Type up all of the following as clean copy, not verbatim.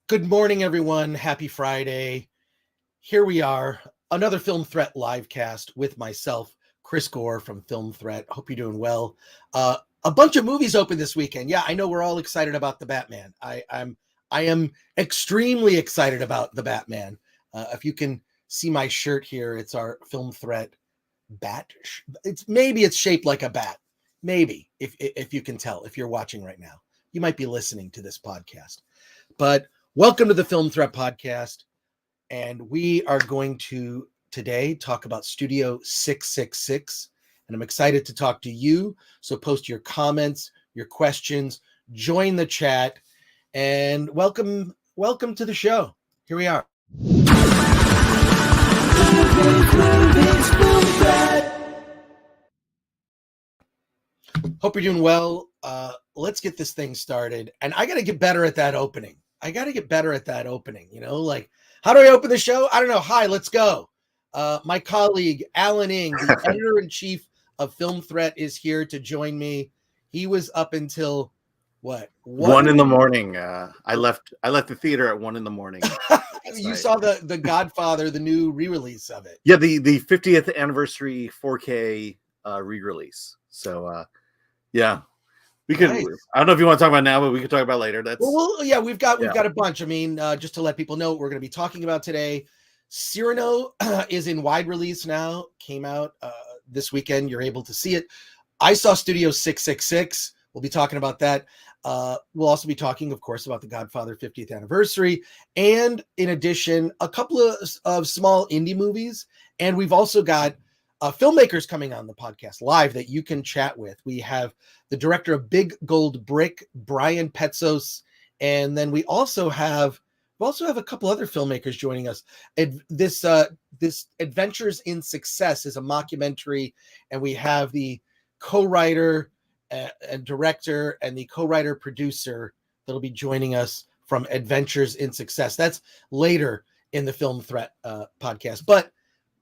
Good morning, everyone. Happy Friday. Here we are, another Film Threat live cast with myself, Chris Gore from Film Threat. Hope you're doing well. A bunch of movies open this weekend. Yeah, I know we're all excited about the Batman. I am extremely excited about the Batman. If you can see my shirt here, it's our Film Threat bat. It's shaped like a bat. Maybe if you can tell, if you're watching right now, you might be listening to this podcast. But welcome to the Film Threat Podcast. And we are going to today talk about Studio 666. And I'm excited to talk to you. So post your comments, your questions, join the chat, and welcome to the show. Here we are. Hope you're doing well. Let's get this thing started. And I got to get better at that opening. You know, like, how do I open the show? I don't know. Hi, let's go. My colleague, Alan Ng, the editor-in-chief of Film Threat, is here to join me. He was up until, what? 1 in the morning. I left the theater at 1 in the morning. You saw the Godfather, the new re-release of it. Yeah, the 50th anniversary 4K re-release. So, yeah. We could. Nice. I don't know if you want to talk about it now, but we could talk about it later. That's yeah. We've got a bunch. I mean, just to let people know what we're going to be talking about today. Cyrano is in wide release now. Came out this weekend. You're able to see it. I saw Studio 666. We'll be talking about that. We'll also be talking, of course, about the Godfather 50th anniversary, and in addition, a couple of small indie movies. And we've also got filmmakers coming on the podcast live that you can chat with. We have the director of Big Gold Brick, Brian Petzos, and then we also have a couple other filmmakers joining us. This Adventures in Success is a mockumentary, and we have the co-writer and director and the co-writer producer that'll be joining us from Adventures in Success. That's later in the Film Threat podcast. But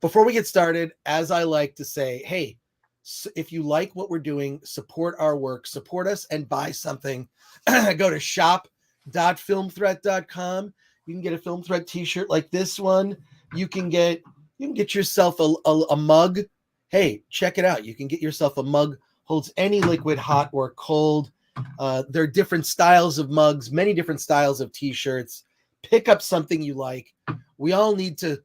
before we get started, as I like to say, hey, if you like what we're doing, support our work, support us, and buy something. Go to shop.filmthreat.com. You can get a Film Threat t-shirt like this one. You can get yourself a mug. Hey, check it out. You can get yourself a mug, holds any liquid, hot or cold. There are different styles of mugs, many different styles of t-shirts. Pick up something you like. We all need to.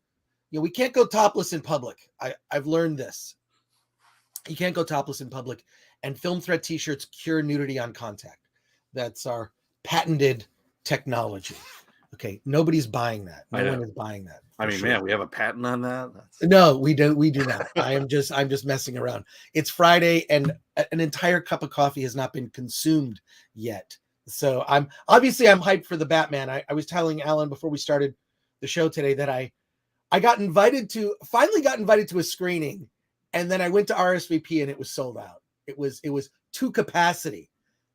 We can't go topless in public. I've learned this. You can't go topless in public. And Film Threat t-shirts cure nudity on contact. That's our patented technology. Okay, nobody's buying that. No one is buying that. Man, we have a patent on that. No, we do not. I'm just messing around. It's Friday, and an entire cup of coffee has not been consumed yet. So I'm hyped for the Batman. I was telling Alan before we started the show today that I finally got invited to a screening, and then I went to RSVP and it was sold out. It was to capacity.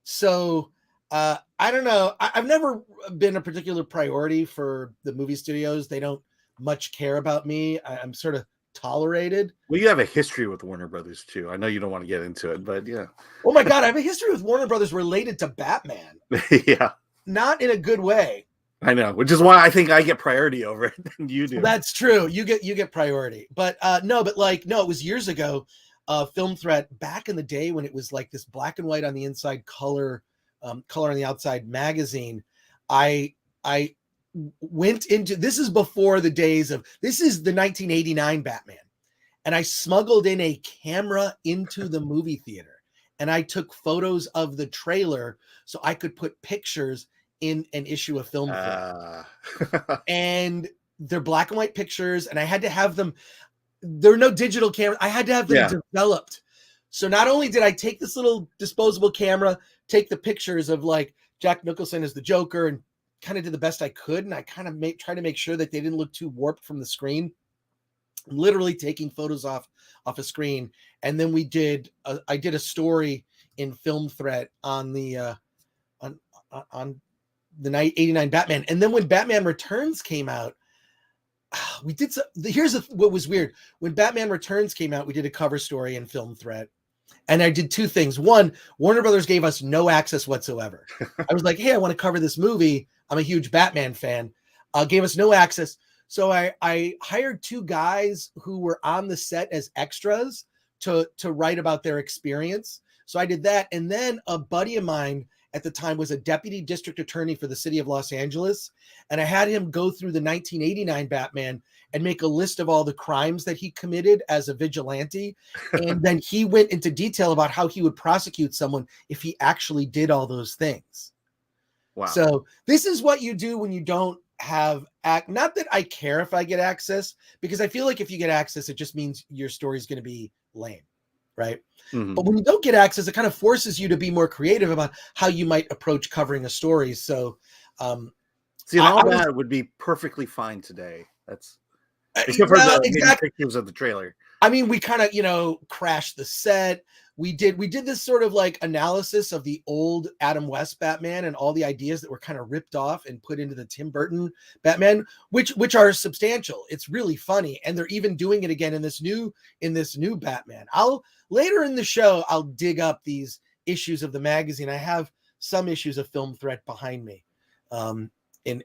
So I don't know. I've never been a particular priority for the movie studios. They don't much care about me. I'm sort of tolerated. Well, you have a history with Warner Brothers too. I know you don't want to get into it, but yeah. Oh my God, I have a history with Warner Brothers related to Batman. Yeah. Not in a good way. I know, which is why I think I get priority over it than you do. That's true. You get priority. But it was years ago. Film Threat, back in the day when it was like this black and white on the inside, color on the outside magazine. I went into, this is before the days of, this is the 1989 Batman. And I smuggled in a camera into the movie theater, and I took photos of the trailer so I could put pictures in an issue of Film Threat. And they're black and white pictures, and I had to have them. There are no digital cameras. I had to have them developed. So not only did I take this little disposable camera, take the pictures of like Jack Nicholson as the Joker, and kind of did the best I could, and I kind of tried to make sure that they didn't look too warped from the screen. Literally taking photos off a screen, and then I did a story in Film Threat on the on the 89 Batman. And then when Batman Returns came out, what was weird. When Batman Returns came out, we did a cover story in Film Threat, And I did two things. One, Warner Brothers gave us no access whatsoever. I was like, hey, I want to cover this movie. I'm a huge Batman fan. Gave us no access. So I hired two guys who were on the set as extras to write about their experience. So I did that. And then a buddy of mine at the time was a deputy district attorney for the city of Los Angeles. And I had him go through the 1989 Batman and make a list of all the crimes that he committed as a vigilante. And then he went into detail about how he would prosecute someone if he actually did all those things. Wow. So this is what you do when you don't have not that I care if I get access, because I feel like if you get access, it just means your story is going to be lame. Right. Mm-hmm. But when you don't get access, it kind of forces you to be more creative about how you might approach covering a story. So, see, and all that would be perfectly fine today. That's except for the pictures of the trailer. I mean, we kind of, crashed the set. We did this sort of like analysis of the old Adam West Batman and all the ideas that were kind of ripped off and put into the Tim Burton Batman, which are substantial. It's really funny. And they're even doing it again in this new Batman. Later in the show, I'll dig up these issues of the magazine. I have some issues of Film Threat behind me. And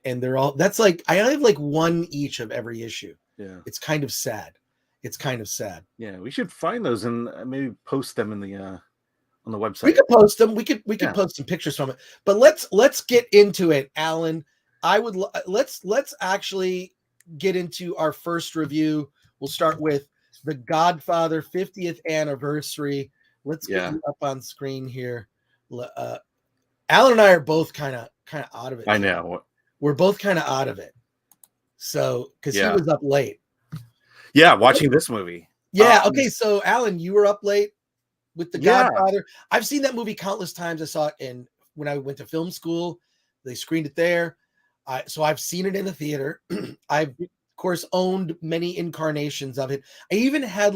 they're all, that's like, I have like one each of every issue. Yeah. It's kind of sad. Yeah, we should find those and maybe post them in the on the website. We could post them. We could post some pictures from it. But let's get into it, Alan. Let's actually get into our first review. We'll start with The Godfather 50th anniversary. Let's get you up on screen here. Alan and I are both kind of out of it. I know. We're both kind of out of it. So because he was up late. Yeah, watching this movie. Yeah. Okay. So, Alan, you were up late with The Godfather. I've seen that movie countless times. I saw it when I went to film school. They screened it there. So I've seen it in a theater. I've, of course, owned many incarnations of it. I even had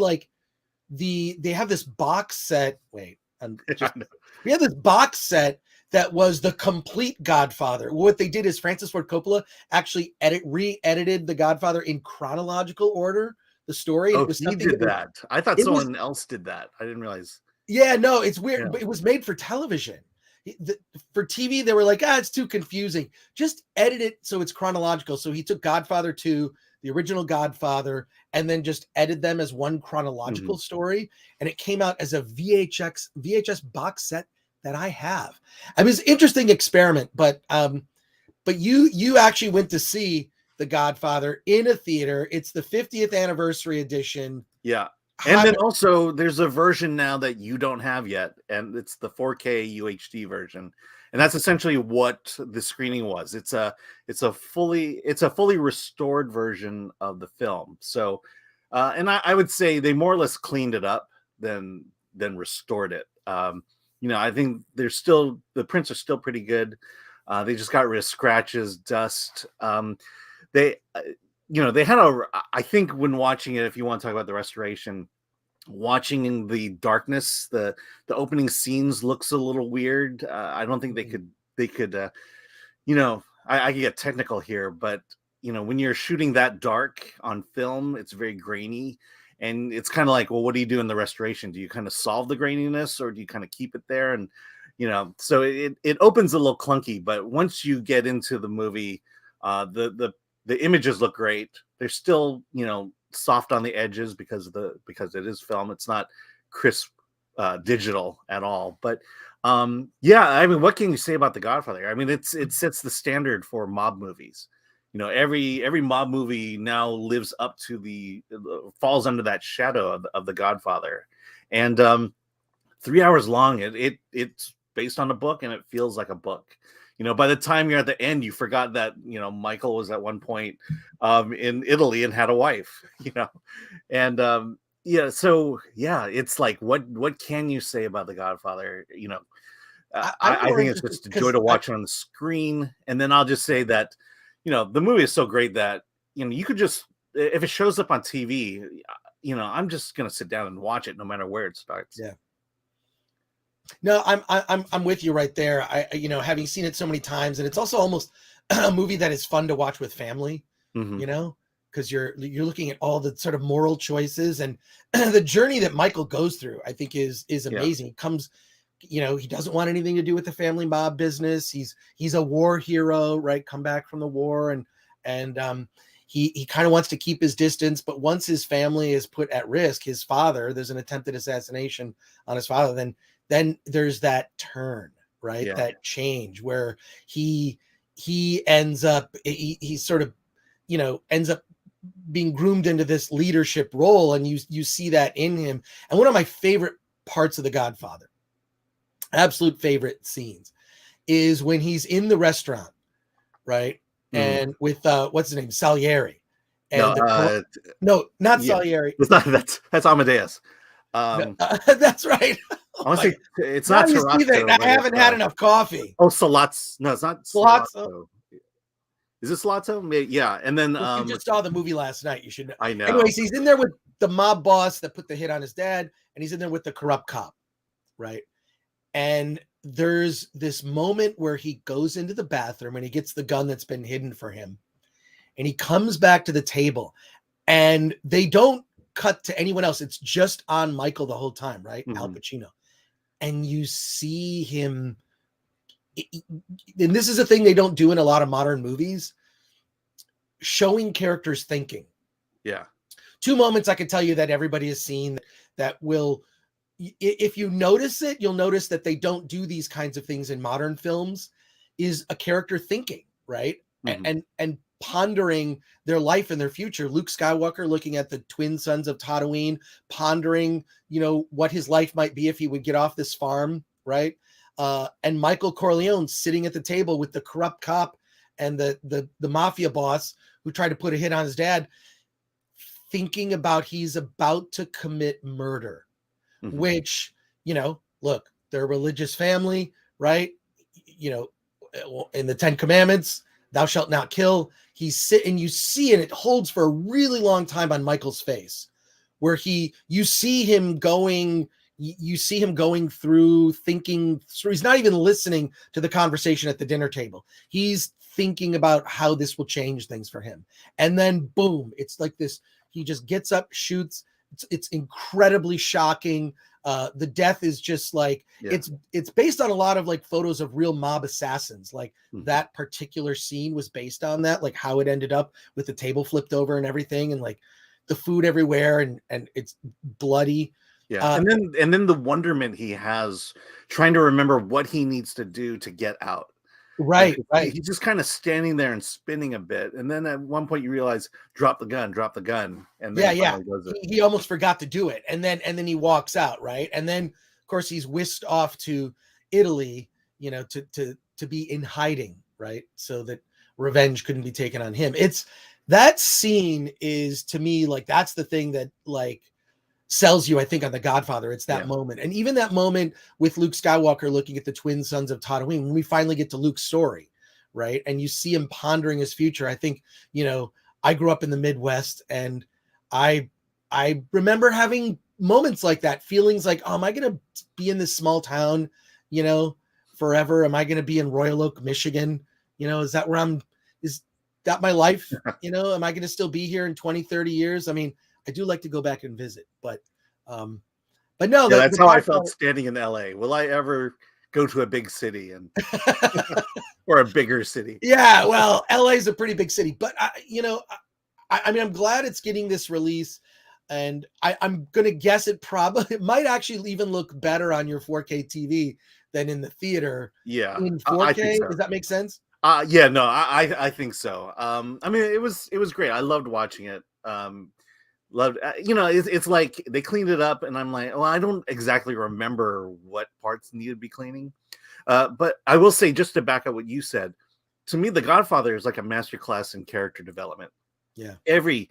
they have this box set. Wait, we had this box set that was the complete Godfather. What they did is Francis Ford Coppola actually re-edited The Godfather in chronological order. The story. Oh, he did that. I thought someone else did that. I didn't realize. Yeah, no, it's weird. Yeah. But it was made for television. For TV, they were like, it's too confusing. Just edit it so it's chronological. So he took Godfather 2, the original Godfather, and then just edited them as one chronological story. And it came out as a VHS box set that I have. I mean, it's an interesting experiment, but you actually went to see The Godfather in a theater. It's the 50th anniversary edition. Yeah. And then also there's a version now that you don't have yet, and it's the 4K UHD version. And that's essentially what the screening was. It's a fully restored version of the film. So and I would say they more or less cleaned it up than restored it. I think the prints are still pretty good. They just got rid of scratches, dust. They had I think when watching it, if you want to talk about the restoration, watching the darkness, the opening scenes looks a little weird. I don't think they could, I get technical here, but when you're shooting that dark on film, it's very grainy. And it's kind of like, well, what do you do in the restoration? Do you kind of solve the graininess or do you kind of keep it there? And, so it opens a little clunky, but once you get into the movie, the images look great. They're still, soft on the edges because it is film. It's not crisp digital at all. But I mean, what can you say about The Godfather? I mean, it sets the standard for mob movies. Every mob movie now lives up to falls under that shadow of The Godfather. And 3 hours long, it's based on a book and it feels like a book. By the time you're at the end, you forgot that, Michael was at one point in Italy and had a wife, and it's like, what can you say about The Godfather? I think it's just a joy to watch on the screen. And then I'll just say that, the movie is so great that, you could just, if it shows up on TV, I'm just going to sit down and watch it no matter where it starts. Yeah. No, I'm with you right there. Having seen it so many times, and it's also almost a movie that is fun to watch with family. because you're looking at all the sort of moral choices and the journey that Michael goes through. I think is amazing. He comes, he doesn't want anything to do with the family mob business. He's a war hero, right? Come back from the war, and he kind of wants to keep his distance, but once his family is put at risk, his father, there's an attempted assassination on his father, then there's that turn, right? Yeah. That change where he ends up, he sort of, ends up being groomed into this leadership role, and you see that in him. And one of my favorite parts of The Godfather, absolute favorite scenes, is when he's in the restaurant, right? And with what's his name, Salieri, and no, not Salieri. That's Amadeus. That's right. Honestly, it's not Toronto. I haven't had enough coffee. Oh, Salazzo. No, it's not Salazzo. Is it Salazzo? Yeah. And then you just saw the movie last night. You should know. I know. Anyways, he's in there with the mob boss that put the hit on his dad, and he's in there with the corrupt cop, right? And there's this moment where he goes into the bathroom and he gets the gun that's been hidden for him, and he comes back to the table, and they don't cut to anyone else. It's just on Michael the whole time, right? Al Pacino. And you see him, and this is a thing they don't do in a lot of modern movies, showing characters thinking. Yeah. Two moments I can tell you that everybody has seen that will, if you notice it, you'll notice that they don't do these kinds of things in modern films, is a character thinking, right? And pondering their life and their future. Luke Skywalker looking at the twin sons of Tatooine, pondering, what his life might be if he would get off this farm, right? And Michael Corleone sitting at the table with the corrupt cop and the mafia boss who tried to put a hit on his dad, thinking about he's about to commit murder, which, look, they're a religious family, right? In the 10 Commandments, thou shalt not kill. He's sitting, you see, and it holds for a really long time on Michael's face, where you see him going through, thinking through. He's not even listening to the conversation at the dinner table. He's thinking about how this will change things for him. And then boom, it's like this, he just gets up, shoots. It's incredibly shocking. The death is just like, it's based on a lot of like photos of real mob assassins. Like that particular scene was based on that, like how it ended up with the table flipped over and everything, and like the food everywhere, and it's bloody. Yeah. And then the wonderment he has trying to remember what he needs to do to get out. Right. He's just kind of standing there and spinning a bit. And then at one point you realize, drop the gun. And then he almost forgot to do it. And then he walks out. Right. And then of course he's whisked off to Italy, to be in hiding. Right. So that revenge couldn't be taken on him. That scene is, to me, like, that's the thing that like sells you, I think, on The Godfather. It's that moment. And even that moment with Luke Skywalker looking at the twin sons of Tatooine, when we finally get to Luke's story, right? And you see him pondering his future. I think, I grew up in the Midwest, and I remember having moments like that, feelings like, oh, am I going to be in this small town, forever? Am I going to be in Royal Oak, Michigan? Is that where is that my life? Am I going to still be here in 20, 30 years? I mean, I do like to go back and visit, but no. That's how I felt standing in LA. Will I ever go to a big city or a bigger city? Yeah, well, LA is a pretty big city, but I mean, I'm glad it's getting this release, and I'm going to guess it might actually even look better on your 4K TV than in the theater. Yeah. In 4K, so. Does that make sense? Yeah, no, I think so. I mean, it was great. I loved watching it. It's like they cleaned it up, and I'm like, well, I don't exactly remember what parts needed to be cleaning. But I will say, just to back up what you said, to me, The Godfather is like a masterclass in character development. Yeah. Every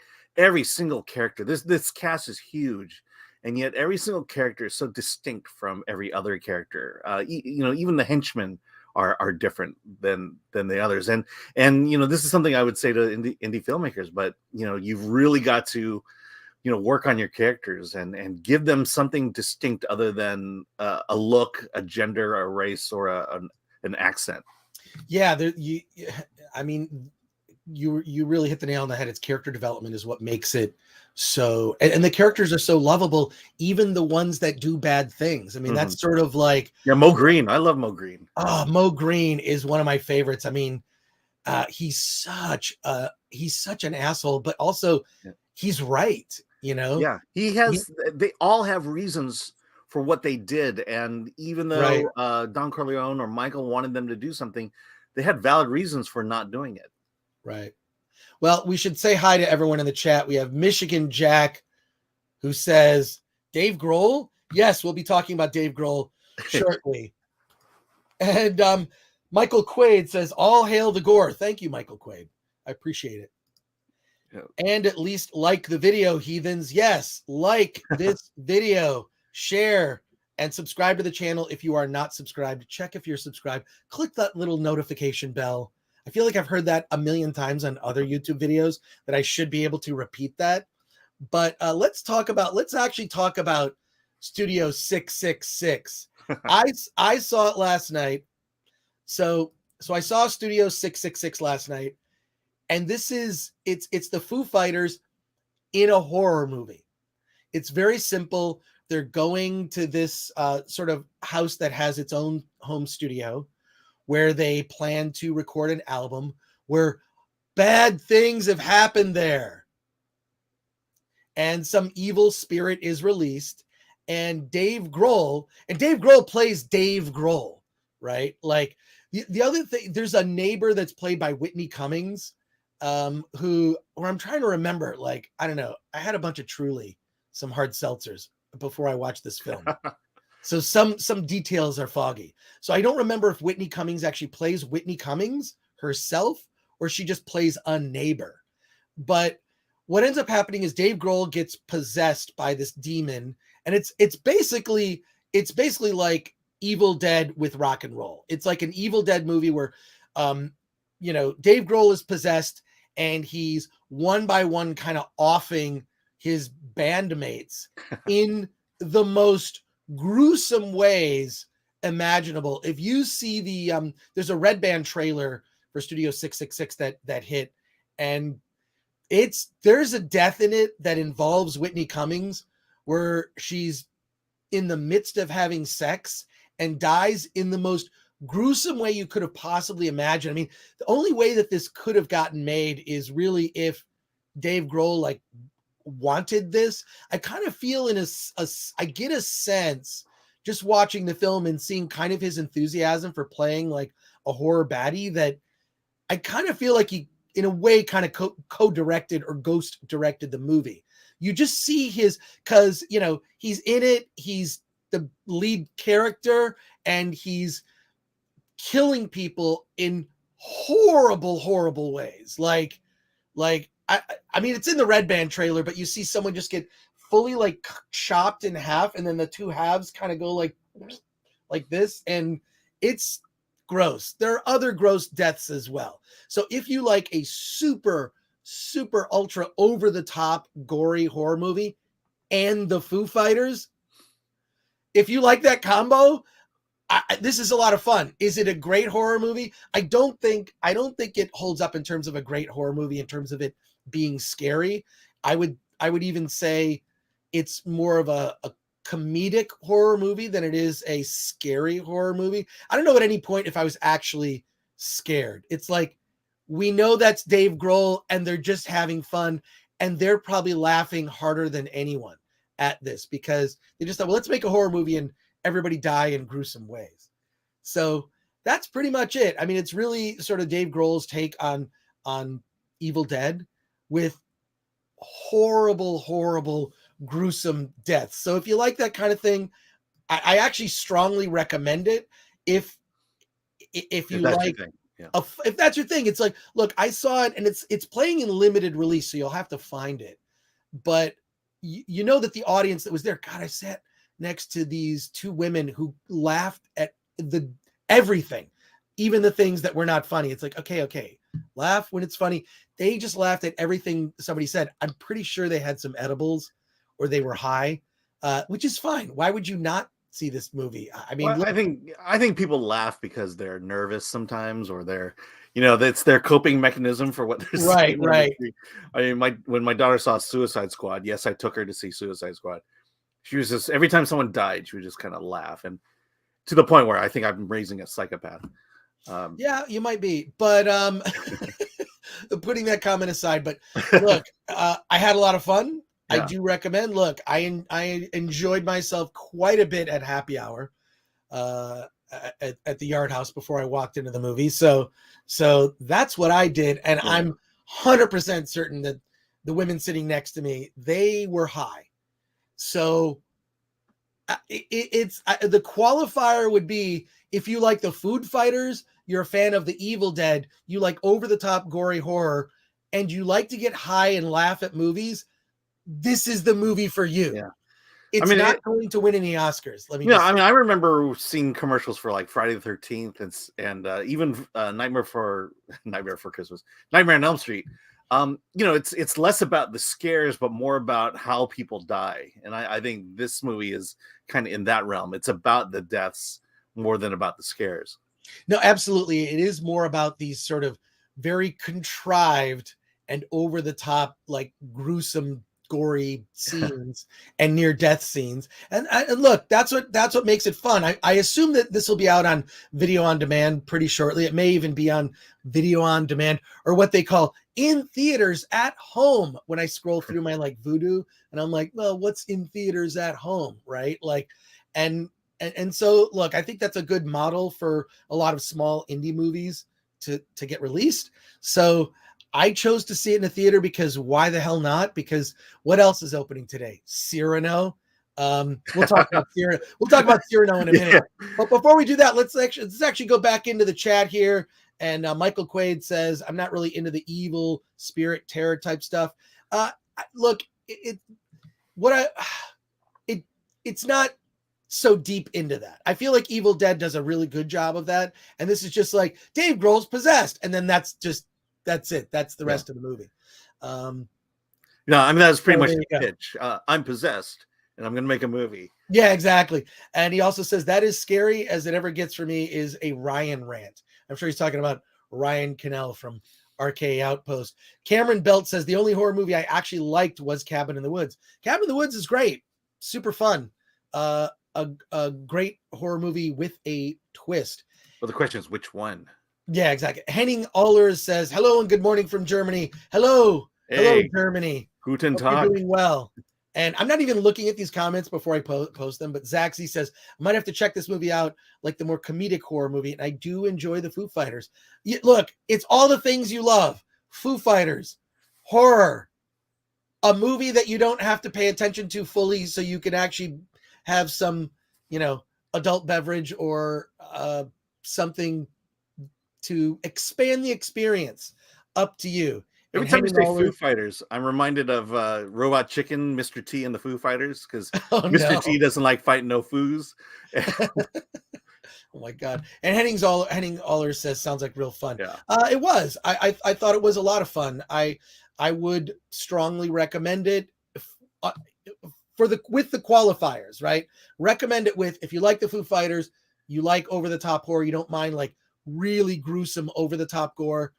single character, this cast is huge, and yet every single character is so distinct from every other character. Even the henchmen are different than the others. And this is something I would say to indie filmmakers, but you've really got to work on your characters and give them something distinct other than a look, a gender, a race, or an accent. Yeah, I mean, you really hit the nail on the head. It's character development is what makes it so, and the characters are so lovable, even the ones that do bad things. I mean, that's sort of like, Mo Green. I love Mo Green. Oh, Mo Green is one of my favorites. I mean, he's such an asshole, but also he's right. Yeah, they all have reasons for what they did, and even though Don Corleone or Michael wanted them to do something, they had valid reasons for not doing it. Right. Well, we should say hi to everyone in the chat. We have Michigan Jack, who says, Dave Grohl? Yes, we'll be talking about Dave Grohl shortly. And Michael Quaid says, all hail the Gore. Thank you, Michael Quaid. I appreciate it. Yeah. And at least like the video, heathens. Yes, like this video, share, and subscribe to the channel if you are not subscribed. Check if you're subscribed. Click that little notification bell. I feel like I've heard that a million times on other YouTube videos that I should be able to repeat that. But let's actually talk about Studio 666. I saw it last night. So I saw Studio 666 last night, and it's the Foo Fighters in a horror movie. It's very simple. They're going to this sort of house that has its own home studio where they plan to record an album where bad things have happened there. And some evil spirit is released, and Dave Grohl plays Dave Grohl, right? Like the other thing, there's a neighbor that's played by Whitney Cummings, or I'm trying to remember, like, I don't know. I had a bunch of Truly, some hard seltzers before I watched this film. So some details are foggy. So I don't remember if Whitney Cummings actually plays Whitney Cummings herself, or she just plays a neighbor. But what ends up happening is Dave Grohl gets possessed by this demon, and it's basically like Evil Dead with rock and roll. It's like an Evil Dead movie where Dave Grohl is possessed, and he's one by one kind of offing his bandmates in the most gruesome ways imaginable. If you see there's a Red Band trailer for Studio 666 that hit, and there's a death in it that involves Whitney Cummings where she's in the midst of having sex and dies in the most gruesome way you could have possibly imagined. I mean, the only way that this could have gotten made is really if Dave Grohl like wanted this. I kind of feel I get a sense just watching the film and seeing kind of his enthusiasm for playing like a horror baddie that I kind of feel like he, in a way, kind of co-directed or ghost directed the movie. You just see because he's in it, he's the lead character, and he's killing people in horrible ways. Like I mean, it's in the Red Band trailer, but you see someone just get fully like chopped in half, and then the two halves kind of go like this, and it's gross. There are other gross deaths as well. So if you like a super ultra over the top gory horror movie and the Foo Fighters, if you like that combo, this is a lot of fun. Is it a great horror movie? I don't think it holds up in terms of a great horror movie, in terms of it being scary. I would even say it's more of a comedic horror movie than it is a scary horror movie. I don't know at any point if I was actually scared. It's like, we know that's Dave Grohl and they're just having fun, and they're probably laughing harder than anyone at this because they just thought, well, let's make a horror movie and everybody die in gruesome ways. So that's pretty much it. I mean, it's really sort of Dave Grohl's take on Evil Dead with horrible, gruesome deaths. So if you like that kind of thing, I actually strongly recommend it. If you like, if that's your thing, it's like, look, I saw it and it's playing in limited release, so you'll have to find it. But you know that the audience that was there, God, I sat next to these two women who laughed at everything, even the things that were not funny. It's like, okay, laugh when it's funny. They just laughed at everything somebody said. I'm pretty sure they had some edibles or they were high, which is fine. Why would you not see this movie? I mean, well, I think people laugh because they're nervous sometimes, or they're, that's their coping mechanism for what they're Right, saying. right. I mean, when my daughter saw Suicide Squad, yes, I took her to see Suicide Squad. She was just, every time someone died, she would just kind of laugh, and to the point where I think I'm raising a psychopath. Yeah, you might be, but putting that comment aside, but look, I had a lot of fun. I Yeah. do recommend. Look, I enjoyed myself quite a bit at happy hour at the Yard House before I walked into the movie. So that's what I did, and Yeah. I'm 100% certain that the women sitting next to me, they were high. So it's the qualifier would be, if you like the food fighters, you're a fan of the Evil Dead, you like over the top gory horror, and you like to get high and laugh at movies, this is the movie for you. Yeah. It's not going to win any Oscars. Let me Yeah, just I mean, I remember seeing commercials for like Friday the 13th and even Nightmare Christmas, Nightmare on Elm Street. It's less about the scares, but more about how people die. And I think this movie is kind of in that realm. It's about the deaths more than about the scares. No, absolutely. It is more about these sort of very contrived and over the top, like gruesome, gory scenes and near death scenes. And look, that's what makes it fun. I assume that this will be out on video on demand pretty shortly. It may even be on video on demand, or what they call in theaters at home. When I scroll through my like Vudu, and I'm like, well, what's in theaters at home, right? Like, and so look, I think that's a good model for a lot of small indie movies to get released. So I chose to see it in a theater because why the hell not? Because what else is opening today? Cyrano. We'll talk about Cyrano. We'll talk about Cyrano in a minute. Yeah. But before we do that, let's actually go back into the chat here. And Michael Quaid says, I'm not really into the evil spirit terror type stuff. Look, it's not so deep into that. I feel like Evil Dead does a really good job of that. And this is just like Dave Grohl's possessed. And then that's it. That's the rest of the movie. No, I mean, that's pretty much the pitch. I'm possessed and I'm going to make a movie. Yeah, exactly. And he also says that is scary as it ever gets for me is a Ryan rant. I'm sure he's talking about Ryan Cannell from RK Outpost. Cameron Belt says the only horror movie I actually liked was Cabin in the Woods. Cabin in the Woods is great. Super fun. A great horror movie with a twist. Well, the question is which one? Yeah, exactly. Henning Allers says, hello and good morning from Germany. Hello. Hey, hello, Germany. Guten Hope Tag. You're doing well. And I'm not even looking at these comments before I post them, but Zaxi says, I might have to check this movie out, like the more comedic horror movie. And I do enjoy the Foo Fighters. Look, it's all the things you love. Foo Fighters, horror, a movie that you don't have to pay attention to fully so you can actually have some, adult beverage or something to expand the experience. Up to you. Every time you say Foo Fighters, I'm reminded of Robot Chicken, Mr. T, and the Foo Fighters, because Mr. T doesn't like fighting no foos. Oh my God. And Henning Aller says sounds like real fun. Yeah. It was. I thought it was a lot of fun. I would strongly recommend it with the qualifiers, right? Recommend it with, if you like the Foo Fighters, you like over the top horror, you don't mind like really gruesome over the top gore,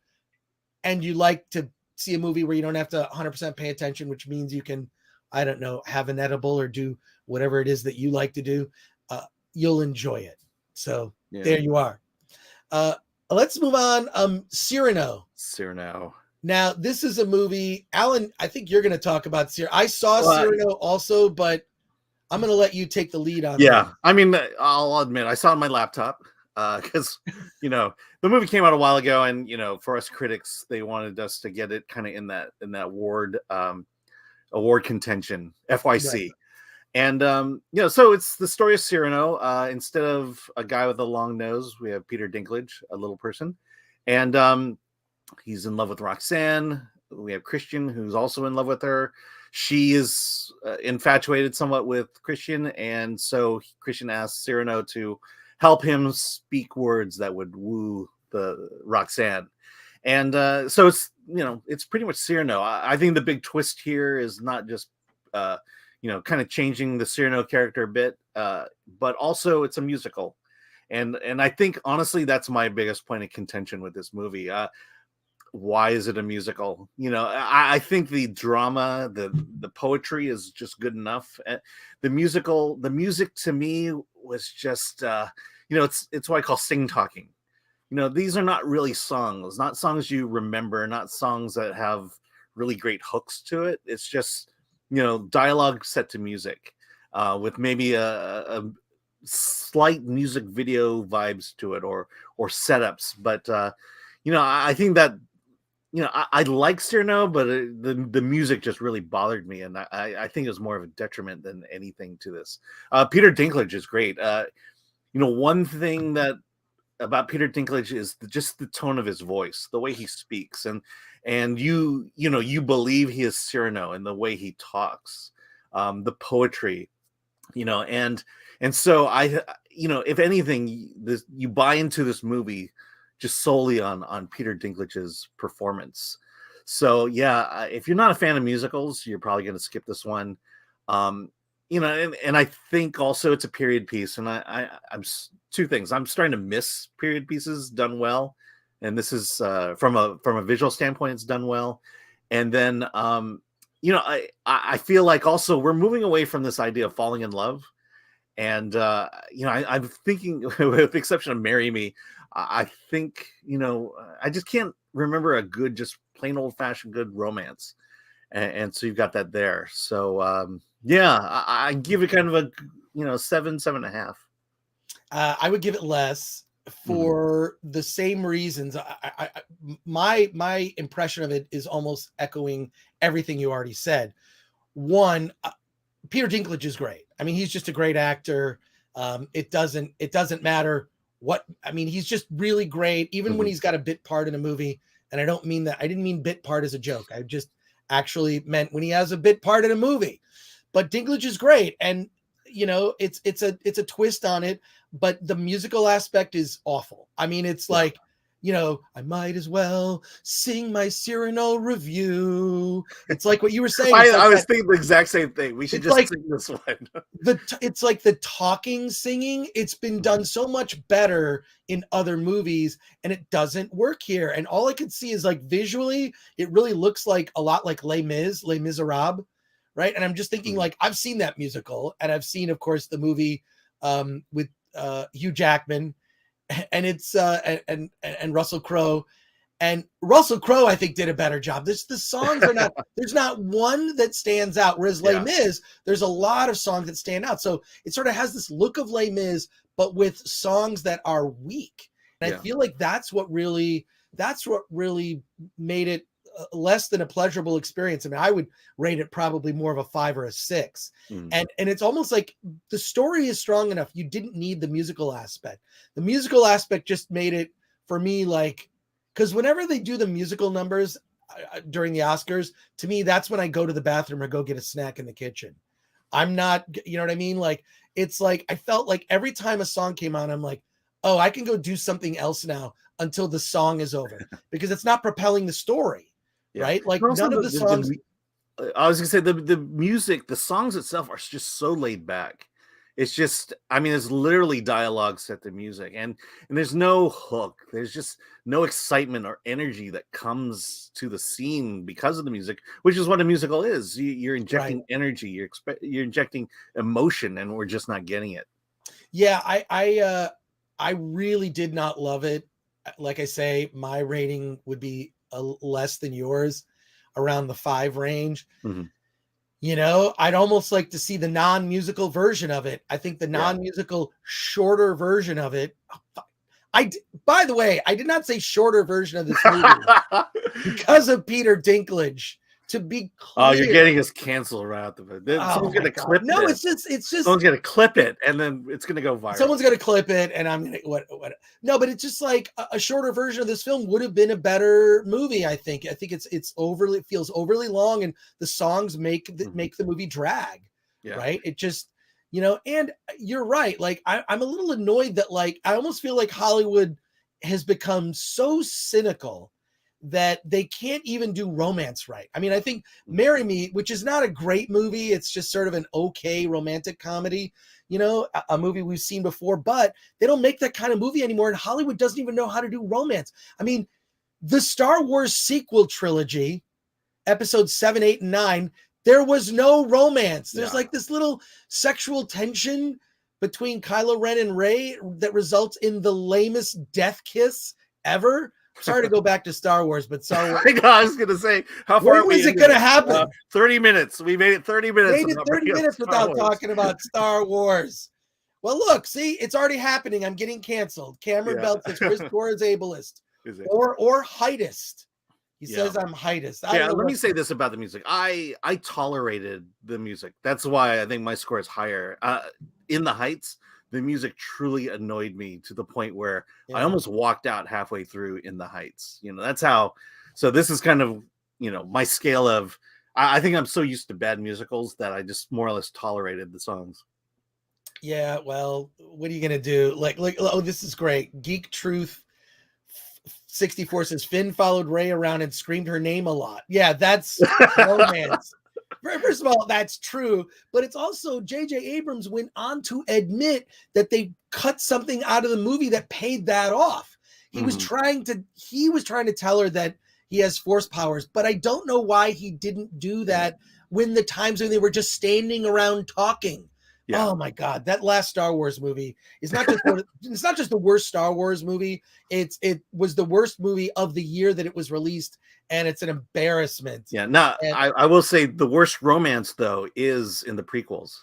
and you like to see a movie where you don't have to 100% pay attention, which means you can, I don't know, have an edible or do whatever it is that you like to do. You'll enjoy it. So There you are. Let's move on. Cyrano. Now, this is a movie, Alan, I think you're going to talk about Cyrano. I saw Cyrano also, but I'm going to let you take the lead on that. I mean, I'll admit, I saw it on my laptop because, the movie came out a while ago, and, for us critics, they wanted us to get it kind of in that award contention, FYC. Right. And, so it's the story of Cyrano. Instead of a guy with a long nose, we have Peter Dinklage, a little person. And he's in love with Roxanne. We have Christian, who's also in love with her. She is infatuated somewhat with Christian. And so Christian asks Cyrano to help him speak words that would woo the Roxanne. And so it's pretty much Cyrano. I think the big twist here is not just, kind of changing the Cyrano character a bit, but also it's a musical. And I think honestly that's my biggest point of contention with this movie. Why is it a musical? I think the drama, the poetry is just good enough. The music to me was just it's what I call sing talking. These are not really songs, not songs you remember, not songs that have really great hooks to it. It's just dialogue set to music, with maybe a slight music video vibes to it, or setups. But I think that I like Cyrano, but the music just really bothered me, and I think it was more of a detriment than anything to this. Peter Dinklage is great. One thing that about Peter Dinklage is just the tone of his voice, the way he speaks, and you believe he is Cyrano in the way he talks, the poetry, and so if anything, you buy into this movie just solely on Peter Dinklage's performance. So yeah, if you're not a fan of musicals, you're probably going to skip this one. And I think also it's a period piece, and I'm two things. I'm starting to miss period pieces done well, and this is from a visual standpoint, it's done well. And then I feel like also we're moving away from this idea of falling in love, and I'm thinking, with the exception of "Marry Me," I think I just can't remember a good, just plain old fashioned good romance, and so you've got that there. So I give it kind of a 7.5. I would give it less for the same reasons. My impression of it is almost echoing everything you already said. One, Peter Dinklage is great. I mean, he's just a great actor. It doesn't matter what, I mean, he's just really great, even when he's got a bit part in a movie. And I don't mean that, I didn't mean bit part as a joke. I just actually meant when he has a bit part in a movie. But Dinklage is great, and it's a twist on it, but the musical aspect is awful. I mean, it's like, I might as well sing my Cyrano review. It's like what you were saying. I was thinking the exact same thing. We should just sing this one. It's like the talking singing. It's been done so much better in other movies, and it doesn't work here. And all I could see is, like, visually, it really looks like a lot like Les Miserables. Right. And I'm just thinking, like, I've seen that musical, and I've seen, of course, the movie with Hugh Jackman, and it's and Russell Crowe. And Russell Crowe, I think, did a better job. The songs are not, there's not one that stands out. Whereas Les Mis, there's a lot of songs that stand out. So it sort of has this look of Les Mis, but with songs that are weak. And I feel like that's what really made it less than a pleasurable experience. I mean, I would rate it probably more of a 5 or a 6. And it's almost like the story is strong enough. You didn't need the musical aspect. The musical aspect just made it, for me, like, because whenever they do the musical numbers during the Oscars, to me, that's when I go to the bathroom or go get a snack in the kitchen. I'm not, you know what I mean? Like, it's like, I felt like every time a song came on, I'm like, oh, I can go do something else now until the song is over, because it's not propelling the story. Right? Like, none of the songs. I was gonna say the music, the songs itself are just so laid back. It's just, I mean, it's literally dialogue set to music, and there's no hook. There's just no excitement or energy that comes to the scene because of the music, which is what a musical is. You're injecting energy, you're injecting emotion, and we're just not getting it. Yeah, I really did not love it. Like I say, my rating would be less than yours, around the 5 range. I'd almost like to see the non-musical version of it. I think the non-musical shorter version of it. By the way, I did not say shorter version of this movie because of Peter Dinklage. To be clear. Oh, you're getting us canceled right out the bit. Someone's gonna clip it. No, it's just someone's gonna clip it, and then it's gonna go viral. Someone's gonna clip it, and I'm gonna what? No, but it's just like a shorter version of this film would have been a better movie. I think it feels overly long, and the songs make the movie drag. Right? It just, and you're right. Like, I'm a little annoyed that, like, I almost feel like Hollywood has become so cynical that they can't even do romance right. I mean, I think Marry Me, which is not a great movie, it's just sort of an okay romantic comedy, you know, a movie we've seen before, but they don't make that kind of movie anymore, and Hollywood doesn't even know how to do romance. I mean, the Star Wars sequel trilogy, episodes 7, 8, and 9, there was no romance. There's like this little sexual tension between Kylo Ren and Rey that results in the lamest death kiss ever. Sorry to go back to Star Wars, but Star Wars. I was going to say, how far is it going to happen? 30 minutes. We made it 30 minutes. Made it 30 minutes without talking about Star Wars. Well, look, see, it's already happening. I'm getting canceled. Cameron Belt says Chris Gore is ableist. Or heightist. He says I'm heightist. Let me say this about the music. I tolerated the music. That's why I think my score is higher. In the Heights, the music truly annoyed me to the point where I almost walked out halfway through In the Heights. You know, that's how. So this is kind of, you know, my scale of. I think I'm so used to bad musicals that I just more or less tolerated the songs. Yeah, well, what are you gonna do? Like, oh, this is great. Geek Truth 64 says Finn followed Rey around and screamed her name a lot. Yeah, that's romance. First of all, that's true, but it's also J.J. Abrams went on to admit that they cut something out of the movie that paid that off. He was trying to tell her that he has force powers, but I don't know why he didn't do that when the times when they were just standing around talking. Yeah. Oh my God, that last Star Wars movie is not just it's not just the worst Star Wars movie. It was the worst movie of the year that it was released, and it's an embarrassment. Yeah, I will say the worst romance though is in the prequels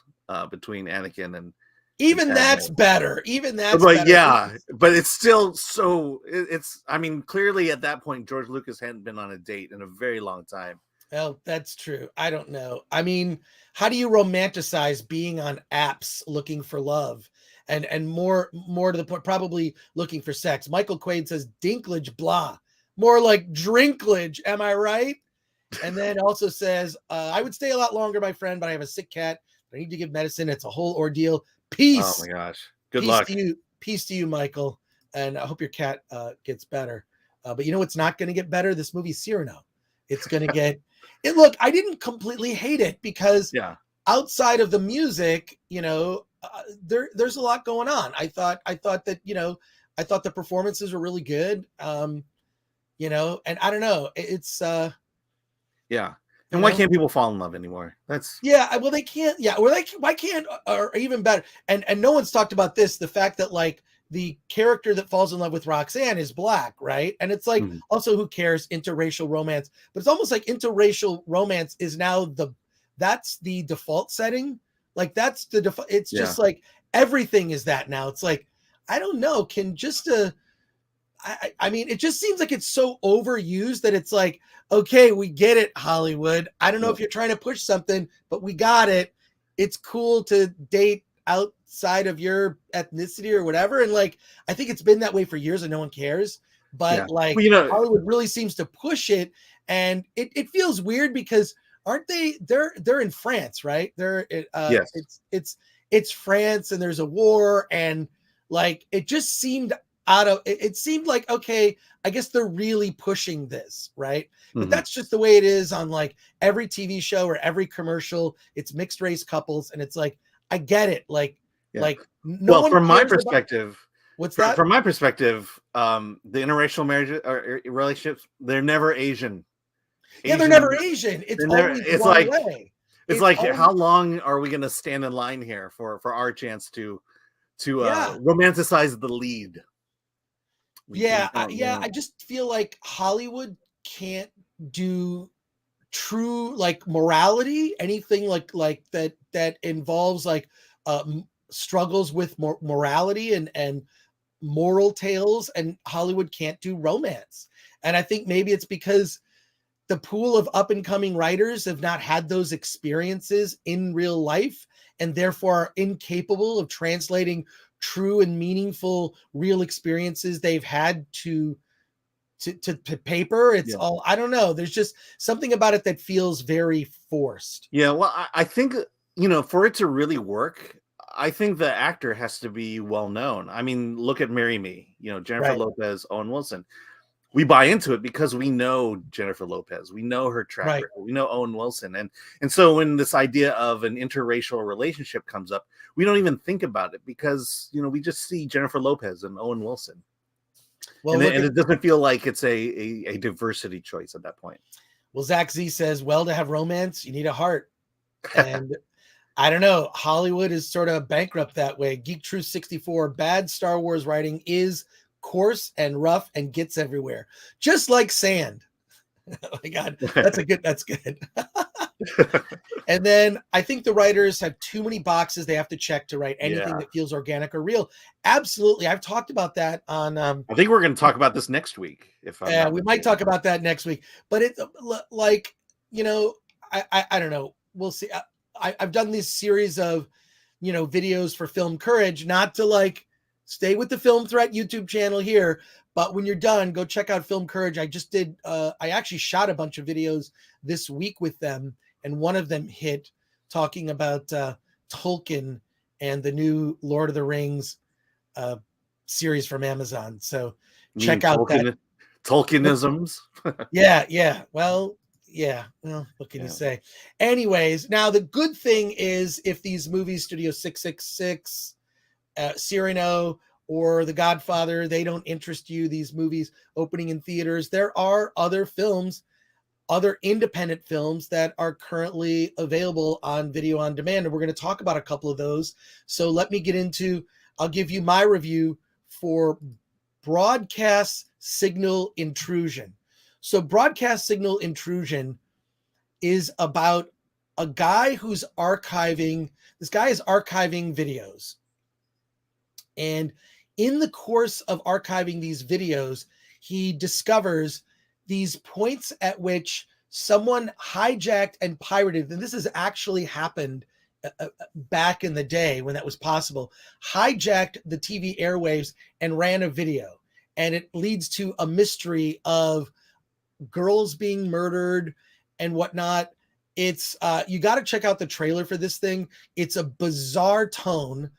between Anakin and even that's better. Even that's but better. Yeah, but it's still so it's I mean, clearly at that point George Lucas hadn't been on a date in a very long time. Well, that's true. I don't know. I mean, how do you romanticize being on apps looking for love and more to the point, probably looking for sex? Michael Quaid says dinklage, blah, more like drinklage. Am I right? And then also says, I would stay a lot longer, my friend, but I have a sick cat. I need to give medicine. It's a whole ordeal. Peace. Oh my gosh. Good luck. Peace to you, Michael. And I hope your cat gets better. But you know what's not going to get better? This movie Cyrano. It's going to get it. Look, I didn't completely hate it because outside of the music, you know, there's a lot going on. I thought that, you know, I thought the performances were really good. You know, and I don't know. It's And why can't people fall in love anymore? That's well, they can't. Yeah, or why can't, or even better. And no one's talked about this. The fact that like the character that falls in love with Roxanne is black, right? And it's like also who cares, interracial romance, but it's almost like interracial romance is now that's the default setting. Like that's the default. It's just like everything is that now. It's like I don't know. Can just I mean, it just seems like it's so overused that it's like, okay, we get it, Hollywood. I don't know if you're trying to push something, but we got it. It's cool to date outside of your ethnicity or whatever. And like, I think it's been that way for years and no one cares. But like, well, you know, Hollywood really seems to push it. And it feels weird because aren't they're in France, right? It's France and there's a war. And like, it just seemed it seemed like, okay, I guess they're really pushing this, right? But that's just the way it is on like every TV show or every commercial. It's mixed race couples, and it's like, I get it. Like no one. From my perspective, what's that? From my perspective, the interracial marriage or relationships, they're never Asian. They're never Asian. It's always one way. It's like, how long are we going to stand in line here for our chance to romanticize the lead? I just feel like Hollywood can't do true like morality, anything like that involves like struggles with morality and moral tales, and Hollywood can't do romance. And I think maybe it's because the pool of up and coming writers have not had those experiences in real life and therefore are incapable of translating true and meaningful real experiences they've had to paper. It's all, I don't know. There's just something about it that feels very forced. Yeah. Well, I think, you know, for it to really work, I think the actor has to be well known. I mean, look at Marry Me, you know, Jennifer Lopez, Owen Wilson. we buy into it because we know Jennifer Lopez, we know her track Right. record, we know Owen Wilson, and so when this idea of an interracial relationship comes up, we don't even think about it because we just see Jennifer Lopez and Owen Wilson, Well, and it doesn't feel like it's a diversity choice at that point. Well, Zach Z says, well, to have romance, you need a heart, and I don't know. Hollywood is sort of bankrupt that way. Geek Truth 64, bad Star Wars writing is coarse and rough and gets everywhere, just like sand. Oh my God, that's good. And then I think the writers have too many boxes they have to check to write anything that feels organic or real. Absolutely. I've talked about that on I think we're going to talk about this next week. We might talk about that next week, but it like, I don't know. We'll see. I've done this series of, videos for Film Courage, not to like stay with the Film Threat YouTube channel here, but when you're done, go check out Film Courage. I just did, I actually shot a bunch of videos this week with them, and one of them hit talking about Tolkien and the new Lord of the Rings series from Amazon. So check out that. Tolkienisms. Yeah. Well, what can you say? Anyways, now the good thing is if these movies, Studio 666, Cyrano, or The Godfather, they don't interest you, these movies opening in theaters, there are other films, other independent films that are currently available on video on demand. And we're going to talk about a couple of those. So let me I'll give you my review for Broadcast Signal Intrusion. So Broadcast Signal Intrusion is about a guy who's archiving videos. And in the course of archiving these videos, he discovers these points at which someone hijacked and pirated, and this has actually happened back in the day when that was possible, hijacked the TV airwaves and ran a video. And it leads to a mystery of girls being murdered and whatnot. It's you got to check out the trailer for this thing. It's a bizarre tone.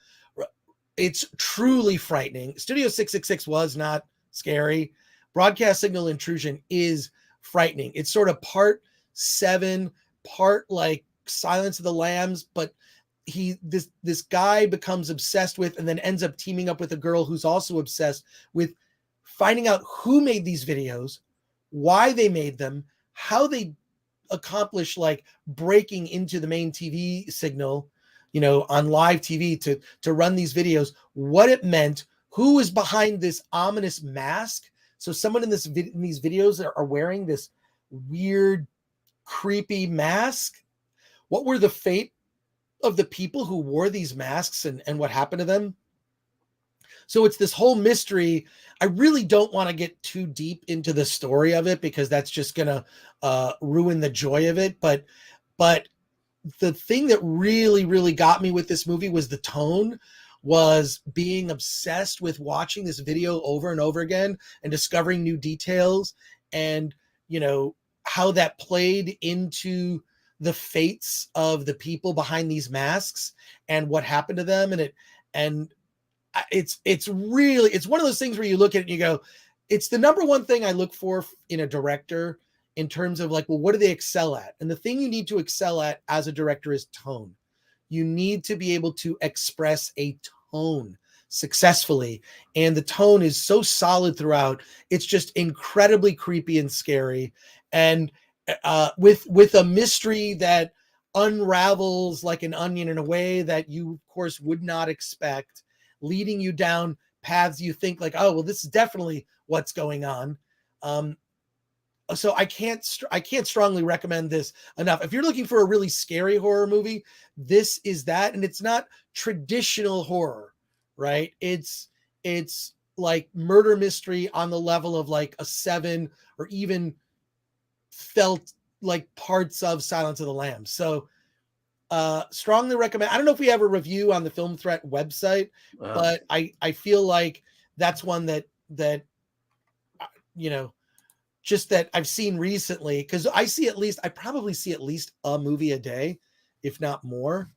It's truly frightening. Studio 666 was not scary. Broadcast Signal Intrusion is frightening. It's sort of part 7, part like Silence of the Lambs, but this guy becomes obsessed with and then ends up teaming up with a girl who's also obsessed with finding out who made these videos, why they made them, how they accomplish like breaking into the main TV signal, on live TV to run these videos, what it meant, who was behind this ominous mask. So someone in these videos are wearing this weird, creepy mask. What were the fate of the people who wore these masks and what happened to them? So it's this whole mystery. I really don't want to get too deep into the story of it because that's just going to ruin the joy of it. But the thing that really, really got me with this movie was the tone, was being obsessed with watching this video over and over again and discovering new details and, how that played into the fates of the people behind these masks and what happened to them. And it's one of those things where you look at it and you go, it's the number one thing I look for in a director in terms of like, well, what do they excel at? And the thing you need to excel at as a director is tone. You need to be able to express a tone successfully. And the tone is so solid throughout. It's just incredibly creepy and scary. And with a mystery that unravels like an onion in a way that you, of course, would not expect, leading you down paths you think like, oh, well, this is definitely what's going on. So I can't strongly recommend this enough. If you're looking for a really scary horror movie, this is that. And it's not traditional horror, right? It's like murder mystery on the level of like a 7, or even felt like parts of Silence of the Lambs. So strongly recommend. I don't know if we have a review on the Film Threat website, but I feel like that's one that just that I've seen recently, because I probably see at least a movie a day, if not more.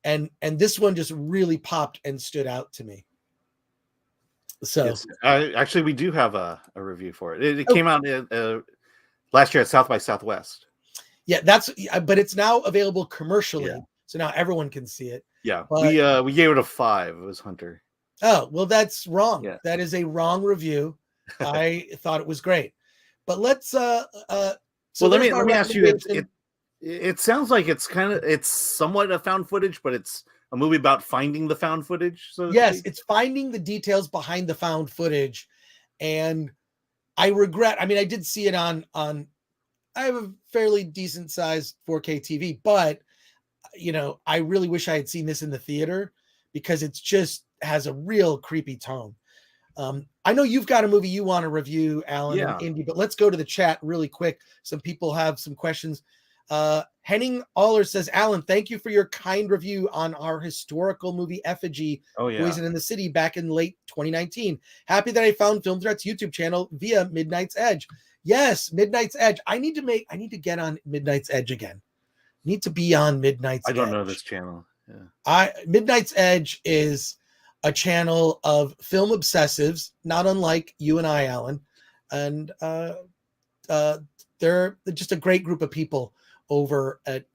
And this one just really popped and stood out to me. So Yes, actually, we do have a review for it. It oh, came out last year at South by Southwest. yeah, but it's now available Yeah, commercially, so now everyone can see it. yeah. But We gave it a 5. It was Hunter. oh, well, that's wrong. Yeah. That is a wrong review. I thought it was great. But let's so Well, let there's my me ask you. recommendation. It sounds like it's somewhat a found footage, but it's a movie about finding the found footage. So to Yes, speak. it's finding the details behind the found footage. And I regret, I mean, I did see it on I have a fairly decent sized 4K TV, but I really wish I had seen this in the theater because it's just has a real creepy tone. I know you've got a movie you want to review, Alan and Yeah. Indy, but let's go to the chat really quick. Some people have some questions. Henning Aller says, Alan, thank you for your kind review on our historical movie Effigy, Oh yeah. Poison in the City, back in late 2019. Happy that I found Film Threat's YouTube channel via Midnight's Edge. Yes, Midnight's Edge. I need to get on Midnight's Edge again. Need to be on Midnight's Edge. I don't know this channel. Yeah. Midnight's Edge is a channel of film obsessives, not unlike you and I, Alan. And they're just a great group of people over at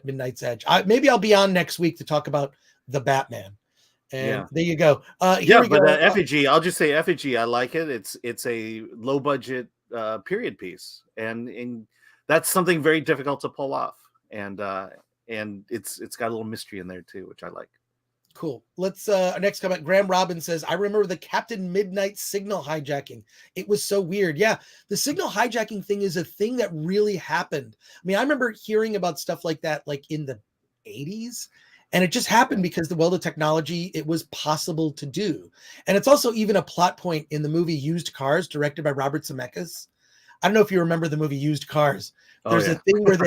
Midnight's Edge. Maybe I'll be on next week to talk about the Batman. And there you go. Here we go. Effigy, I'll just say Effigy. I like it. It's a low budget period piece, and that's something very difficult to pull off. And it's got a little mystery in there too, which I like. Cool. Let's next comment. Graham Robbins says, I remember the Captain Midnight signal hijacking. It was so weird. Yeah, the signal hijacking thing is a thing that really happened. I mean, I remember hearing about stuff like that like in the 80s, and it just happened because the technology, it was possible to do. And it's also even a plot point in the movie Used Cars, directed by Robert Zemeckis. I don't know if you remember the movie Used Cars. There's a thing where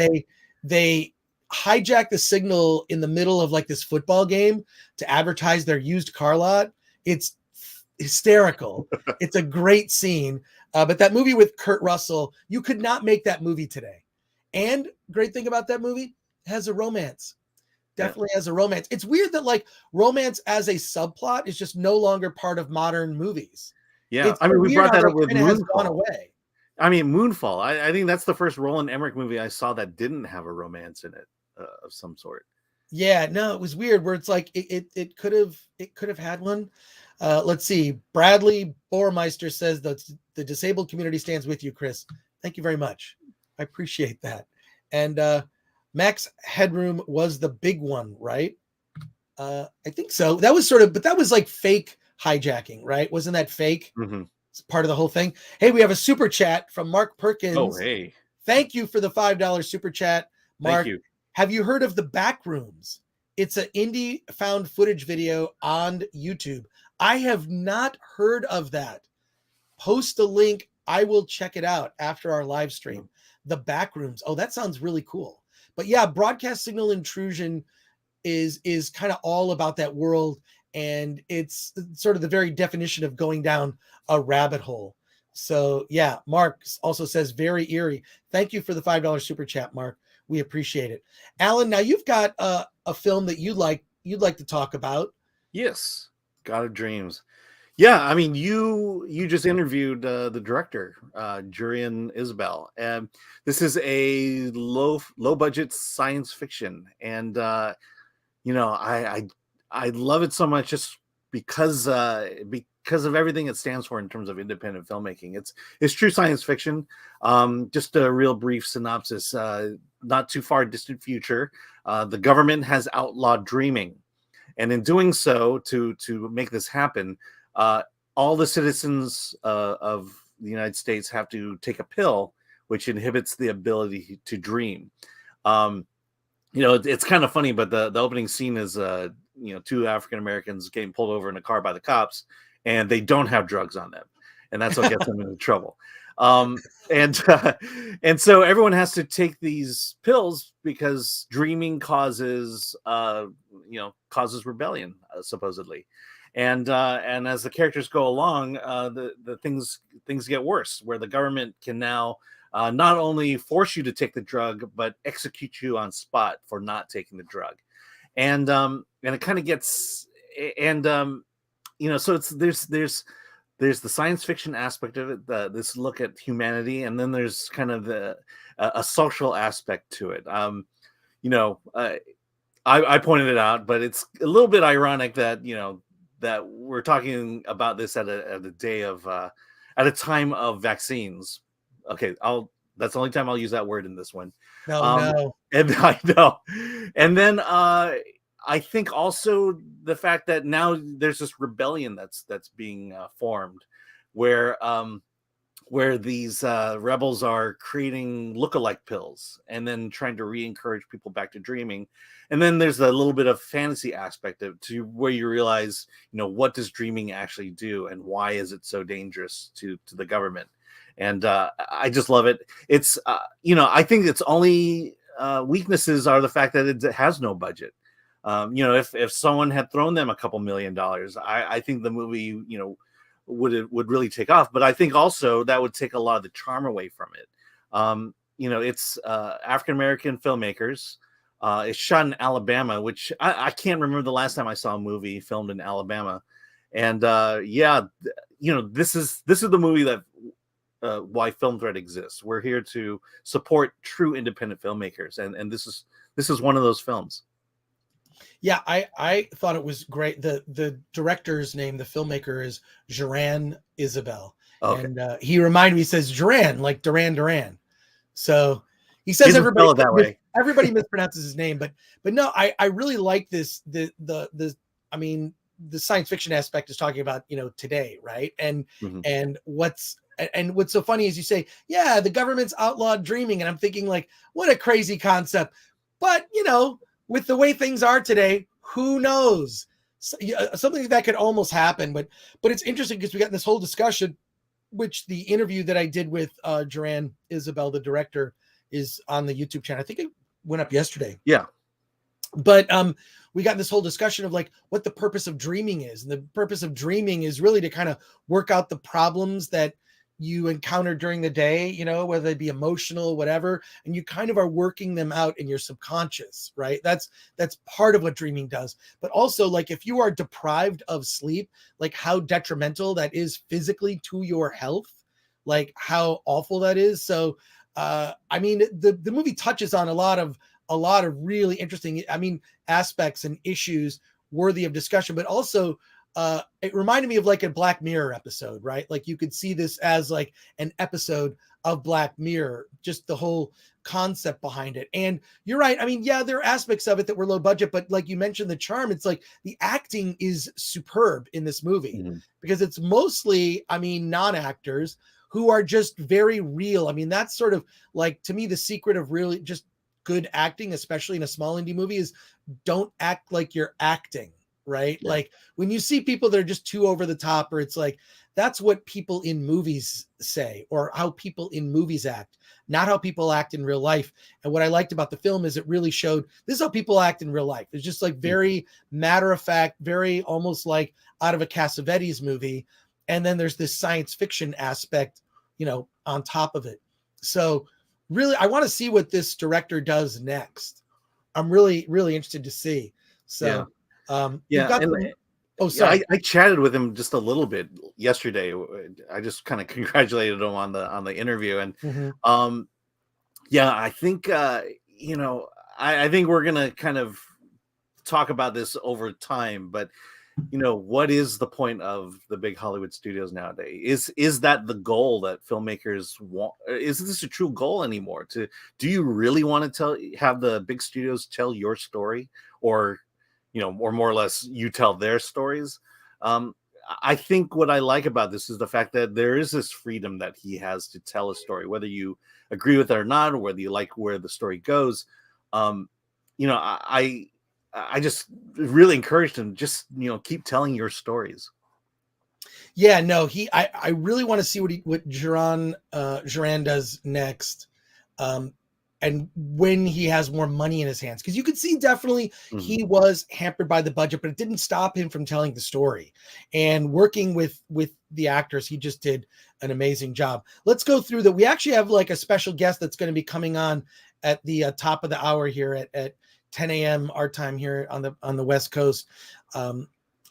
they hijack the signal in the middle of like this football game to advertise their used car lot. It's hysterical. It's a great scene. But that movie with Kurt Russell, you could not make that movie today. And great thing about that movie, it has a romance. Definitely has a romance. It's weird that like romance as a subplot is just no longer part of modern movies. Yeah, I mean, we brought that up with Moonfall. Has gone away. I mean, Moonfall. I think that's the first Roland Emmerich movie I saw that didn't have a romance in it of some sort. Yeah, no, it was weird. Where it's like it could have had one. Let's see. Bradley Bormeister says that the disabled community stands with you, Chris. Thank you very much. I appreciate that. And Max Headroom was the big one, right? I think so. That was but that was like fake hijacking, right? Wasn't that fake? Mm-hmm. It's part of the whole thing. Hey, we have a super chat from Mark Perkins. Oh, hey. Thank you for the $5 super chat, Mark. Thank you. Have you heard of the Backrooms? It's an indie found footage video on YouTube. I have not heard of that. Post the link. I will check it out after our live stream. The Backrooms. Oh, that sounds really cool. But yeah, broadcast signal intrusion is kind of all about that world. And it's sort of the very definition of going down a rabbit hole. So yeah, Mark also says very eerie. Thank you for the $5 super chat, Mark. We appreciate it. Alan, now you've got a film that you'd like to talk about. Yes, God of Dreams. Yeah, I mean, you just interviewed the director, Jurian Isbell, and this is a low budget science fiction, and I love it so much just because of everything it stands for in terms of independent filmmaking. It's true science fiction. Just a real brief synopsis. Not too far distant future, the government has outlawed dreaming, and in doing so, to make this happen, all the citizens of the United States have to take a pill which inhibits the ability to dream. It's kind of funny, but the opening scene is two African Americans getting pulled over in a car by the cops, and they don't have drugs on them, and that's what gets them into trouble. And so everyone has to take these pills because dreaming causes rebellion, supposedly. And as the characters go along, the things get worse, where the government can now not only force you to take the drug, but execute you on spot for not taking the drug. And it kind of gets, so there's there's the science fiction aspect of it, this look at humanity, and then there's kind of a social aspect to it. You know, I pointed it out, but it's a little bit ironic that, you know, that we're talking about this at a day of at a time of vaccines. Okay, that's the only time I'll use that word in this one. No. And I know. And then I think also the fact that now there's this rebellion that's being formed, where these rebels are creating lookalike pills and then trying to re-encourage people back to dreaming. And then there's a little bit of fantasy aspect to where you realize, you know, what does dreaming actually do and why is it so dangerous to the government? And I just love it. It's you know, I think its only weaknesses are the fact that it has no budget. You know, if someone had thrown them a couple $1 million, I think the movie, you know, would really take off. But I think also that would take a lot of the charm away from it. You know, it's African American filmmakers. It's shot in Alabama, which I can't remember the last time I saw a movie filmed in Alabama. And yeah, you know, this is the movie that why Film Thread exists. We're here to support true independent filmmakers, and this is one of those films. Yeah, I thought it was great. The director's name, the filmmaker, is Joran Isabel. Okay. And he reminded me, he says Duran, like Duran Duran. So he says everybody that way. Everybody mispronounces his name, but no, I really like this. I mean, the science fiction aspect is talking about, you know, today, right? And and what's so funny is you say, yeah, the government's outlawed dreaming, and I'm thinking, like, what a crazy concept. But you know, with the way things are today, who knows? Something that could almost happen. But it's interesting because we got this whole discussion, which the interview that I did with Joran Isabel, the director, is on the YouTube channel. I think it went up yesterday. Yeah. But we got this whole discussion of like what the purpose of dreaming is. And the purpose of dreaming is really to kind of work out the problems that you encounter during the day, you know, whether they be emotional, whatever, and you kind of are working them out in your subconscious, right? That's part of what dreaming does. But also, like, if you are deprived of sleep, like how detrimental that is physically to your health, like how awful that is. So I mean, the movie touches on a lot of really interesting, I mean, aspects and issues worthy of discussion, but also it reminded me of like a Black Mirror episode, right? Like you could see this as like an episode of Black Mirror, just the whole concept behind it. And you're right. I mean, yeah, there are aspects of it that were low budget, but like you mentioned, the charm, it's like the acting is superb in this movie because it's mostly, I mean, non-actors who are just very real. I mean, that's sort of like, to me, the secret of really just good acting, especially in a small indie movie, is don't act like you're acting. Right? Yeah. Like when you see people that are just too over the top, or it's like, that's what people in movies say, or how people in movies act, not how people act in real life. And what I liked about the film is it really showed this is how people act in real life. It's just like very matter of fact, very almost like out of a Cassavetes movie. And then there's this science fiction aspect, you know, on top of it. So really, I want to see what this director does next. I'm really, really interested to see. So yeah. I chatted with him just a little bit yesterday. I just kind of congratulated him on the interview, and yeah, I think you know, I think we're gonna kind of talk about this over time, but you know, what is the point of the big Hollywood studios nowadays? Is that the goal that filmmakers want? Is this a true goal anymore? Do you really want to have the big studios tell your story, or you know, or more or less you tell their stories? I think what I like about this is the fact that there is this freedom that he has to tell a story, whether you agree with it or not, or whether you like where the story goes. You know, I just really encouraged him, just, you know, keep telling your stories. Yeah, no, I really want to see what Joran does next. And when he has more money in his hands, because you could see definitely he was hampered by the budget, but it didn't stop him from telling the story and working with the actors. He just did an amazing job. Let's go through that. We actually have like a special guest that's going to be coming on at the top of the hour here at 10 a.m. our time here on the West Coast.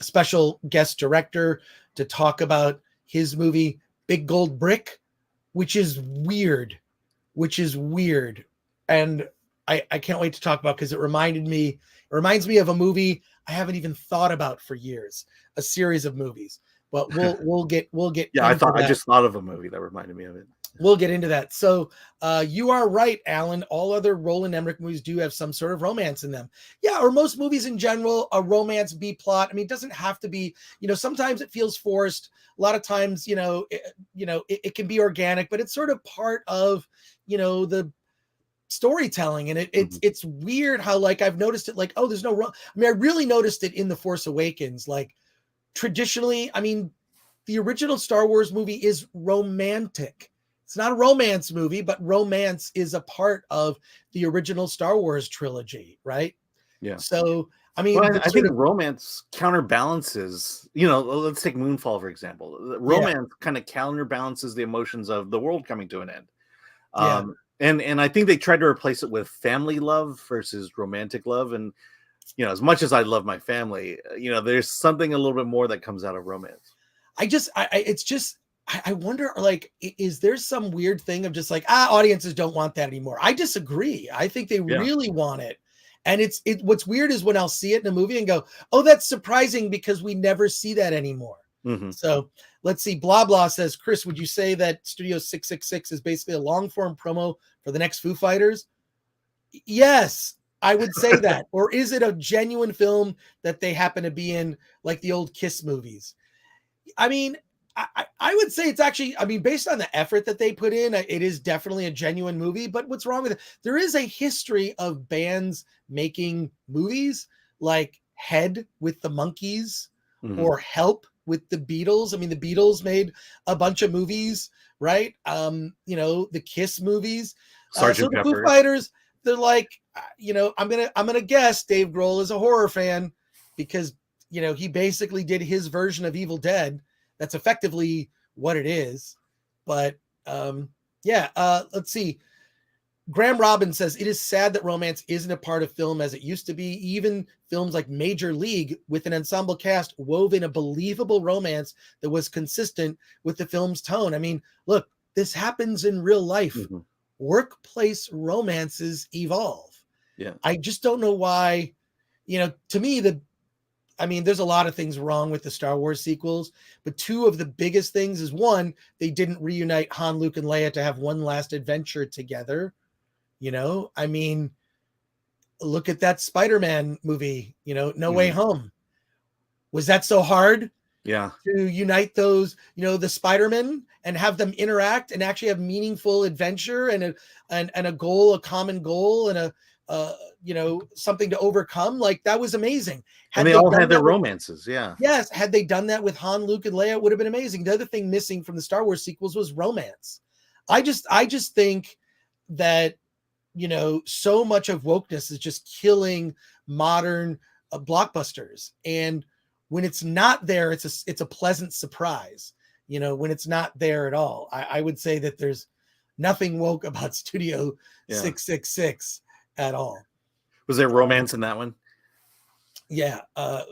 Special guest director to talk about his movie Big Gold Brick, which is weird, and I can't wait to talk about, because it reminds me of a movie I haven't even thought about for years, a series of movies. But we'll get Yeah, into I just thought of a movie that reminded me of it. We'll get into that. So you are right, Alan. All other Roland Emmerich movies do have some sort of romance in them. Yeah, or most movies in general, a romance B plot. I mean, it doesn't have to be, sometimes it feels forced. A lot of times, it can be organic, but it's sort of part of, the storytelling. And it's weird how, like, I've noticed it, like, oh, there's no, I really noticed it in The Force Awakens. Like, traditionally, I mean, the original Star Wars movie is romantic. It's not a romance movie, but romance is a part of the original Star Wars trilogy, right? Yeah. So, I mean, I think romance counterbalances, let's take Moonfall, for example. Romance kind of counterbalances the emotions of the world coming to an end. And I think they tried to replace it with family love versus romantic love. And, as much as I love my family, there's something a little bit more that comes out of romance. I wonder, like, is there some weird thing of just like, audiences don't want that anymore? I disagree. I think they really want it. And what's weird is when I'll see it in a movie and go, oh, that's surprising, because we never see that anymore. So let's see. Blah, blah says, Chris, would you say that Studio 666 is basically a long form promo for the next Foo Fighters? Yes, I would say that. Or is it a genuine film that they happen to be in, like the old Kiss movies? I mean, I would say it's actually, based on the effort that they put in, it is definitely a genuine movie. But what's wrong with it? There is a history of bands making movies like Head with the Monkees or Help with the Beatles. I mean, the Beatles made a bunch of movies, right? The Kiss movies. So the Foo Fighters, they're like, I'm gonna guess Dave Grohl is a horror fan, because he basically did his version of Evil Dead. That's effectively what it is. But let's see. Graham Robbins says, it is sad that romance isn't a part of film as it used to be. Even films like Major League, with an ensemble cast, wove in a believable romance that was consistent with the film's tone. I mean, look, this happens in real life. Workplace romances evolve. Yeah. I just don't know why, to me, there's a lot of things wrong with the Star Wars sequels, but two of the biggest things is, one, they didn't reunite Han, Luke, and Leia to have one last adventure together. Look at that Spider-Man movie, No Way Home. Was that so hard? Yeah. To unite those, the Spider-Men, and have them interact and actually have meaningful adventure and a goal, a common goal, and something to overcome. Like, that was amazing. And they all had their romances. Yeah. Yes. Had they done that with Han, Luke, and Leia, it would have been amazing. The other thing missing from the Star Wars sequels was romance. I just think that, so much of wokeness is just killing modern blockbusters. And when it's not there, it's a pleasant surprise. When it's not there at all, I would say that there's nothing woke about Studio 666 at all. Was there romance in that one? Yeah,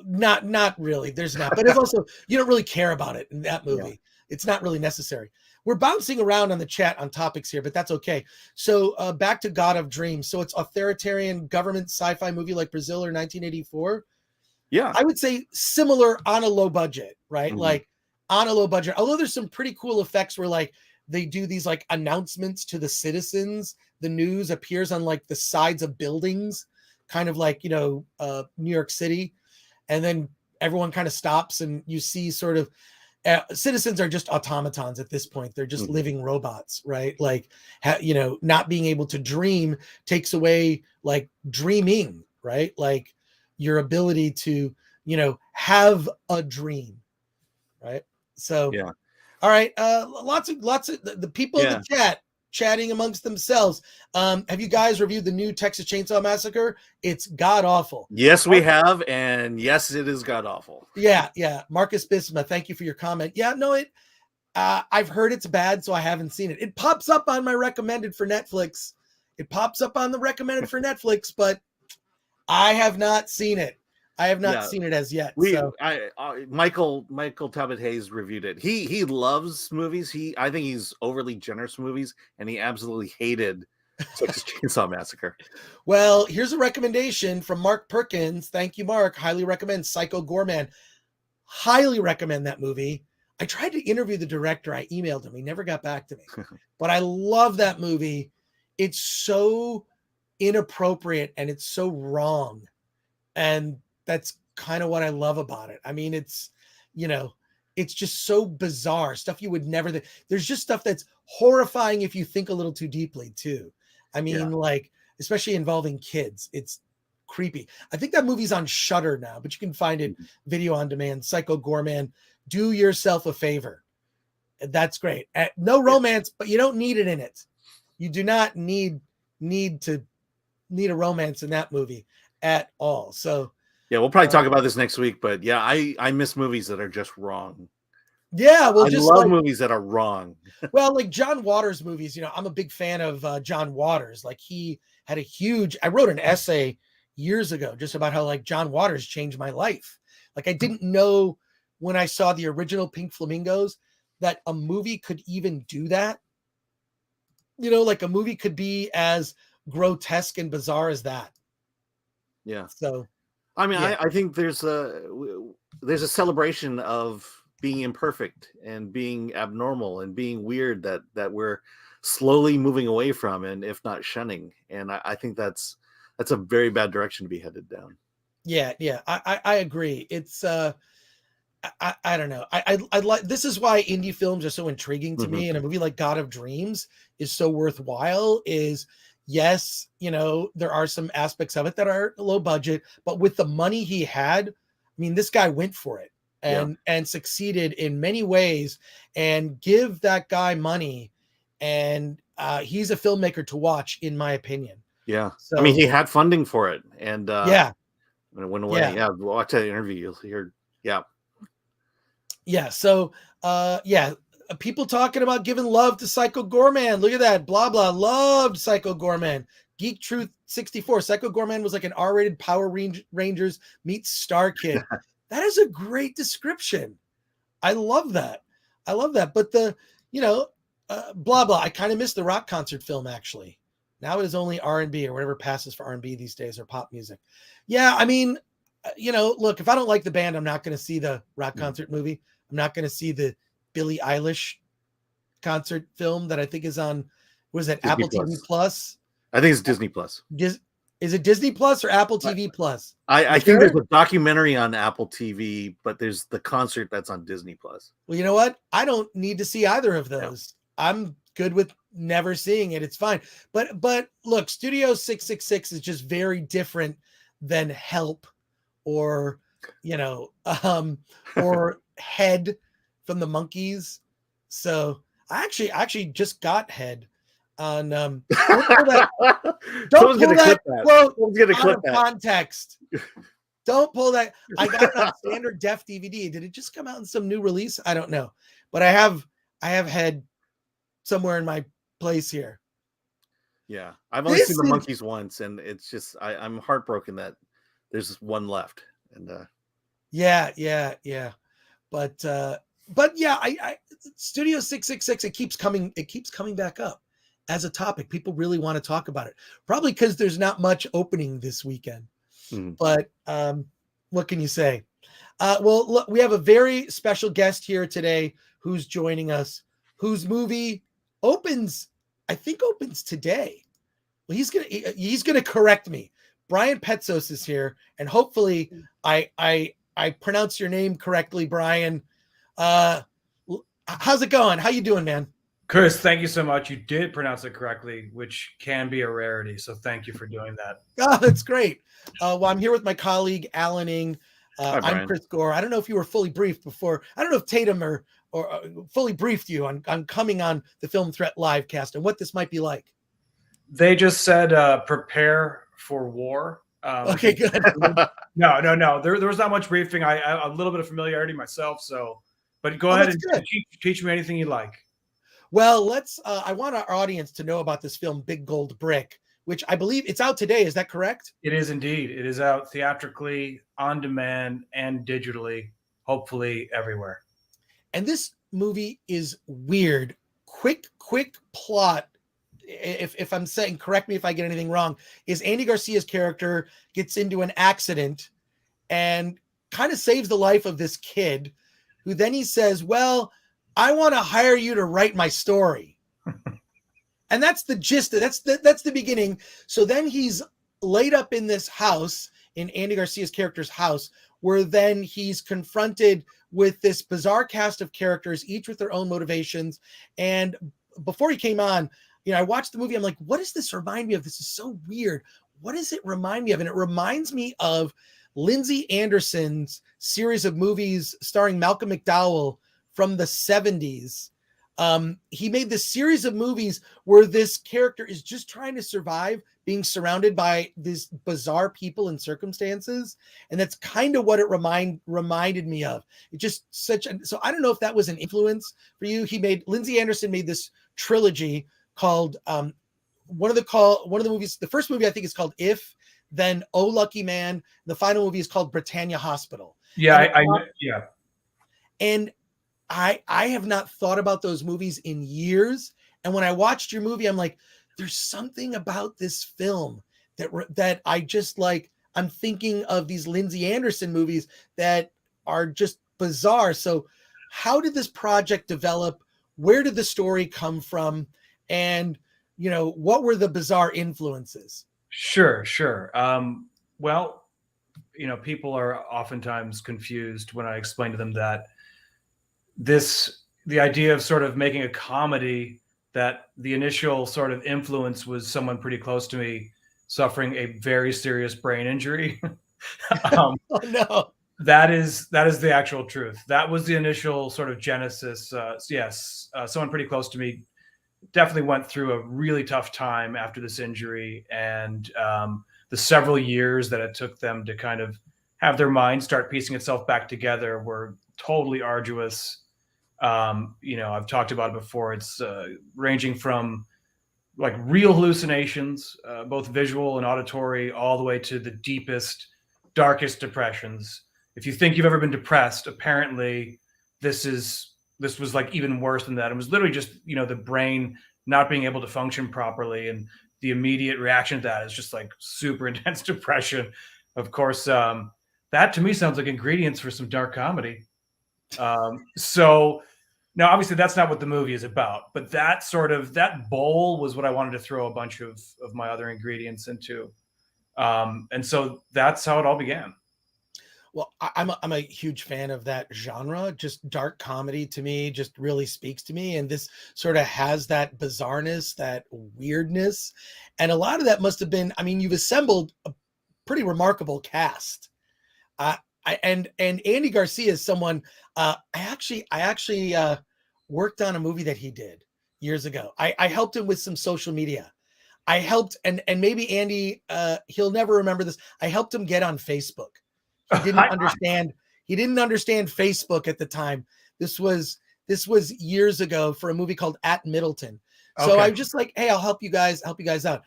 not really. There's not, but it's also, you don't really care about it in that movie. Yeah. It's not really necessary. We're bouncing around on the chat on topics here, but that's okay. So back to God of Dreams. So it's authoritarian government sci-fi movie like Brazil or 1984. Yeah, I would say similar on a low budget, right? Like on a low budget. Although there's some pretty cool effects where, like, they do these like announcements to the citizens. The news appears on like the sides of buildings, kind of like, New York City. And then everyone kind of stops and you see sort of citizens are just automatons at this point. They're just living robots, right? Like, not being able to dream takes away like dreaming, right? Like your ability to, have a dream, right? So, yeah. All right. Lots of the people in the chat chatting amongst themselves. Have you guys reviewed the new Texas Chainsaw Massacre? It's god awful. Yes, we have, and yes, it is god awful. Yeah. Marcus Bisma, thank you for your comment. Yeah, no, I've heard it's bad, so I haven't seen it. It pops up on my recommended for Netflix. But I have not seen it. I have not seen it as yet. Michael Talbot Hayes reviewed it. He loves movies. I think he's overly generous movies, and he absolutely hated Texas Chainsaw Massacre. Well, here's a recommendation from Mark Perkins. Thank you, Mark. Highly recommend Psycho Goreman. Highly recommend that movie. I tried to interview the director. I emailed him. He never got back to me. But I love that movie. It's so inappropriate and it's so wrong. And that's kind of what I love about it. I mean, it's just so bizarre. Stuff you would never... There's just stuff that's horrifying if you think a little too deeply, too. I mean, like, especially involving kids. It's creepy. I think that movie's on Shudder now, but you can find it video on demand. Psycho Goreman. Do yourself a favor. That's great. No romance, but you don't need it in it. You do not need a romance in that movie at all. So yeah, we'll probably talk about this next week, but yeah, I miss movies that are just wrong. Yeah, well, I love movies that are wrong. Well, like John Waters movies, I'm a big fan of John Waters. Like he had I wrote an essay years ago just about how like John Waters changed my life. Like I didn't know when I saw the original Pink Flamingos that a movie could even do that. Like a movie could be as grotesque and bizarre as that. Yeah. So, I mean, I think there's a celebration of being imperfect and being abnormal and being weird that we're slowly moving away from, and if not shunning. And I think that's a very bad direction to be headed down. Yeah. I agree. It's I don't know. I like, this is why indie films are so intriguing to me. And a movie like God of Dreams is so worthwhile. Is yes, there are some aspects of it that are low budget, but with the money he had, I mean, this guy went for it and succeeded in many ways. And give that guy money, and he's a filmmaker to watch, in my opinion. Yeah, so, I mean, he had funding for it, and when it went away. Yeah, watch that interview. You'll hear. Yeah. So, people talking about giving love to Psycho Goreman. Look at that. Blah, blah. Loved Psycho Goreman. Geek Truth 64. Psycho Goreman was like an R-rated Power Rangers meets Star Kid. That is a great description. I love that. But blah, blah. I kind of miss the rock concert film, actually. Now it is only R&B or whatever passes for R&B these days, or pop music. Yeah, I mean, look, if I don't like the band, I'm not going to see the rock concert movie. I'm not going to see the Billie Eilish concert film that I think is on, what is that, Disney Apple TV Plus? I think it's Disney Plus. Is it Disney Plus or Apple TV Plus? I think there's a documentary on Apple TV, but there's the concert that's on Disney Plus. Well, you know what? I don't need to see either of those. Yeah. I'm good with never seeing it. It's fine. But look, Studio 666 is just very different than Help or or Head from the Monkees. So I actually just got Head on don't pull that quote out of context. Don't pull that. I got it on standard def DVD. Did it just come out in some new release? I don't know. But I have Head somewhere in my place here. Yeah. I've only seen the Monkees once, and it's just I'm heartbroken that there's one left. And yeah. But yeah, I Studio 666, it keeps coming back up as a topic. People really want to talk about it. Probably because there's not much opening this weekend. But what can you say? Well, look, we have a very special guest here today who's joining us, whose movie opens today. Well, he's gonna correct me. Brian Petzos is here, and hopefully I pronounce your name correctly, Brian. How's it going? How you doing, man? Chris, thank you so much. You did pronounce it correctly, which can be a rarity. So thank you for doing that. Oh, that's great. Well, I'm here with my colleague, Alan Ng. Hi, I'm Chris Gore. I don't know if you were fully briefed before. I don't know if Tatum or fully briefed you on coming on the Film Threat Livecast and what this might be like. They just said prepare for war. Okay, good. No. There was not much briefing. I a little bit of familiarity myself. So, but go ahead and teach me anything you like. Well, let's. I want our audience to know about this film, Big Gold Brick, which I believe it's out today. Is that correct? It is indeed. It is out theatrically, on demand, and digitally, hopefully everywhere. And this movie is weird. Quick plot. If I'm saying, correct me if I get anything wrong, is Andy Garcia's character gets into an accident and kind of saves the life of this kid, who then he says, well, I want to hire you to write my story. And that's the gist. That's the beginning. So then he's laid up in this house, in Andy Garcia's character's house, where then he's confronted with this bizarre cast of characters, each with their own motivations. And before he came on, I watched the movie. I'm like, what does this remind me of? This is so weird. What does it remind me of? And it reminds me of Lindsay Anderson's series of movies starring Malcolm McDowell from the 70s. He made this series of movies where this character is just trying to survive being surrounded by these bizarre people and circumstances. And that's kind of what it reminded me of. It just so I don't know if that was an influence for you. Lindsay Anderson made this trilogy called one of the movies. The first movie I think is called If, then Oh Lucky Man. The final movie is called Britannia Hospital. Yeah, yeah. And I have not thought about those movies in years. And when I watched your movie, I'm like, there's something about this film that I just like. I'm thinking of these Lindsay Anderson movies that are just bizarre. So how did this project develop? Where did the story come from? And, what were the bizarre influences? Sure. Well, people are oftentimes confused when I explain to them that the idea of sort of making a comedy, that the initial sort of influence was someone pretty close to me suffering a very serious brain injury. Oh, no. That is the actual truth. That was the initial sort of genesis. Yes, someone pretty close to me definitely went through a really tough time after this injury, and the several years that it took them to kind of have their mind start piecing itself back together were totally arduous. I've talked about it before. It's ranging from like real hallucinations, both visual and auditory, all the way to the deepest, darkest depressions. If you think you've ever been depressed, apparently this was like even worse than that. It was literally just, the brain not being able to function properly. And the immediate reaction to that is just like super intense depression. Of course, that to me sounds like ingredients for some dark comedy. So now obviously that's not what the movie is about, but that bowl was what I wanted to throw a bunch of my other ingredients into. And so that's how it all began. Well, I'm a huge fan of that genre. Just dark comedy to me just really speaks to me. And this sort of has that bizarreness, that weirdness. And a lot of that must have been, you've assembled a pretty remarkable cast. And Andy Garcia is someone, I actually worked on a movie that he did years ago. I helped him with some social media. I helped, and maybe Andy, he'll never remember this. I helped him get on Facebook. He didn't understand. He didn't understand Facebook at the time. This was years ago for a movie called At Middleton. So okay. I'm just like, hey, I'll help you guys out.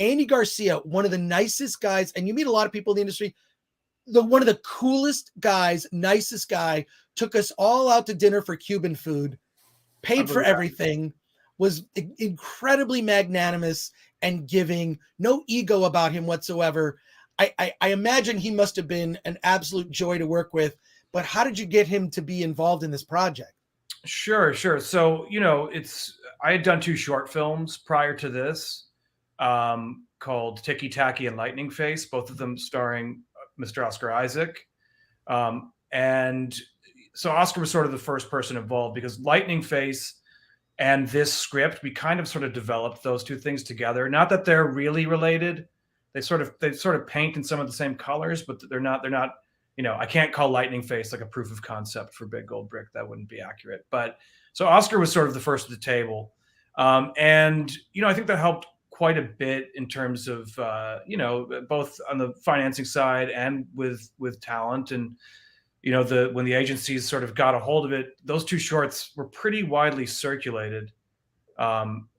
Andy Garcia, one of the nicest guys, and you meet a lot of people in the industry. One of the coolest guys, nicest guy, took us all out to dinner for Cuban food, paid for everything, was incredibly magnanimous and giving, no ego about him whatsoever. I imagine he must have been an absolute joy to work with, but how did you get him to be involved in this project? Sure. So, I had done 2 short films prior to this, called Ticky Tacky and Lightning Face, both of them starring Mr. Oscar Isaac. And so Oscar was sort of the first person involved, because Lightning Face and this script, we kind of sort of developed those 2 things together. Not that they're really related. They sort of paint in some of the same colors, but they're not, I can't call Lightning Face like a proof of concept for Big Gold Brick. That wouldn't be accurate. But so Oscar was sort of the first at the table. And, I think that helped quite a bit in terms of, both on the financing side and with talent. And, when the agencies sort of got a hold of it, those 2 shorts were pretty widely circulated.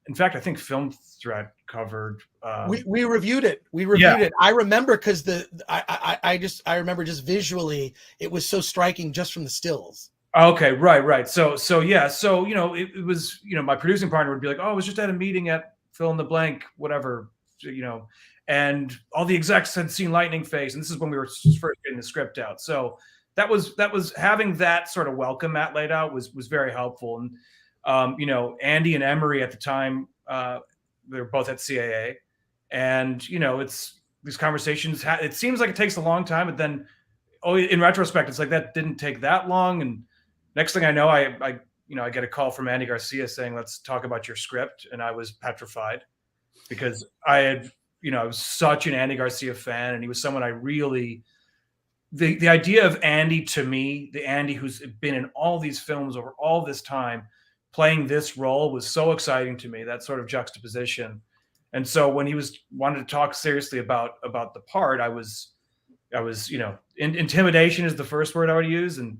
in fact, I think Film Threat covered. We reviewed it. We reviewed it. I remember because I remember just visually it was so striking just from the stills. Okay, right. So yeah, so it was my producing partner would be like, oh, I was just at a meeting at fill in the blank, whatever, and all the execs had seen Lightning Face, and this is when we were first getting the script out. So that was having that sort of welcome mat laid out was very helpful. And Andy and Emery at the time, they were both at CAA, and it's these conversations. It seems like it takes a long time, but then in retrospect, it's like that didn't take that long. And next thing I know, I get a call from Andy Garcia saying, let's talk about your script. And I was petrified because I was such an Andy Garcia fan, and he was someone I really, the idea of Andy to me, the Andy who's been in all these films over all this time, playing this role was so exciting to me, that sort of juxtaposition. And so when he wanted to talk seriously about the part, I was intimidation is the first word I would use. And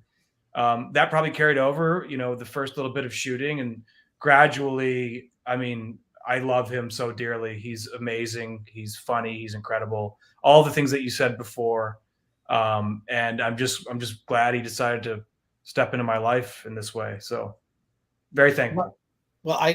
that probably carried over, the first little bit of shooting, and gradually, I love him so dearly. He's amazing. He's funny. He's incredible. All the things that you said before. And I'm just glad he decided to step into my life in this way. So very thankful. Well,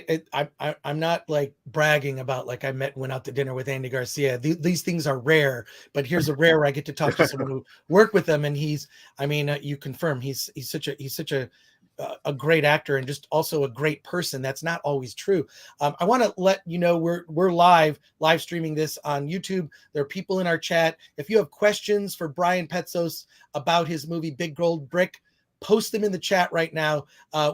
I'm not like bragging about like went out to dinner with Andy Garcia. These things are rare, but here's a rare where I get to talk to someone who worked with him, and you confirm he's such a great actor and just also a great person. That's not always true. I want to let you know we're live streaming this on YouTube. There are people in our chat. If you have questions for Brian Petzos about his movie Big Gold Brick, post them in the chat right now.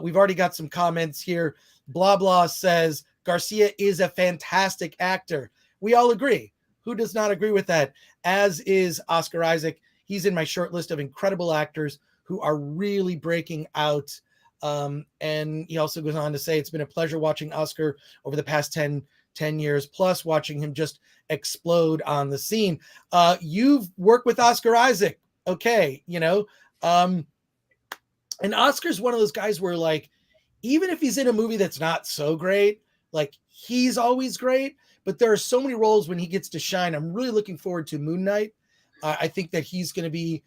We've already got some comments here. Blah blah says Garcia is a fantastic actor. We all agree. Who does not agree with that? As is Oscar Isaac. He's in my short list of incredible actors who are really breaking out. And he also goes on to say, it's been a pleasure watching Oscar over the past 10 years, plus watching him just explode on the scene. You've worked with Oscar Isaac. Okay. And Oscar's one of those guys where like, even if he's in a movie that's not so great, like he's always great, but there are so many roles when he gets to shine. I'm really looking forward to Moon Knight. I think that he's going to be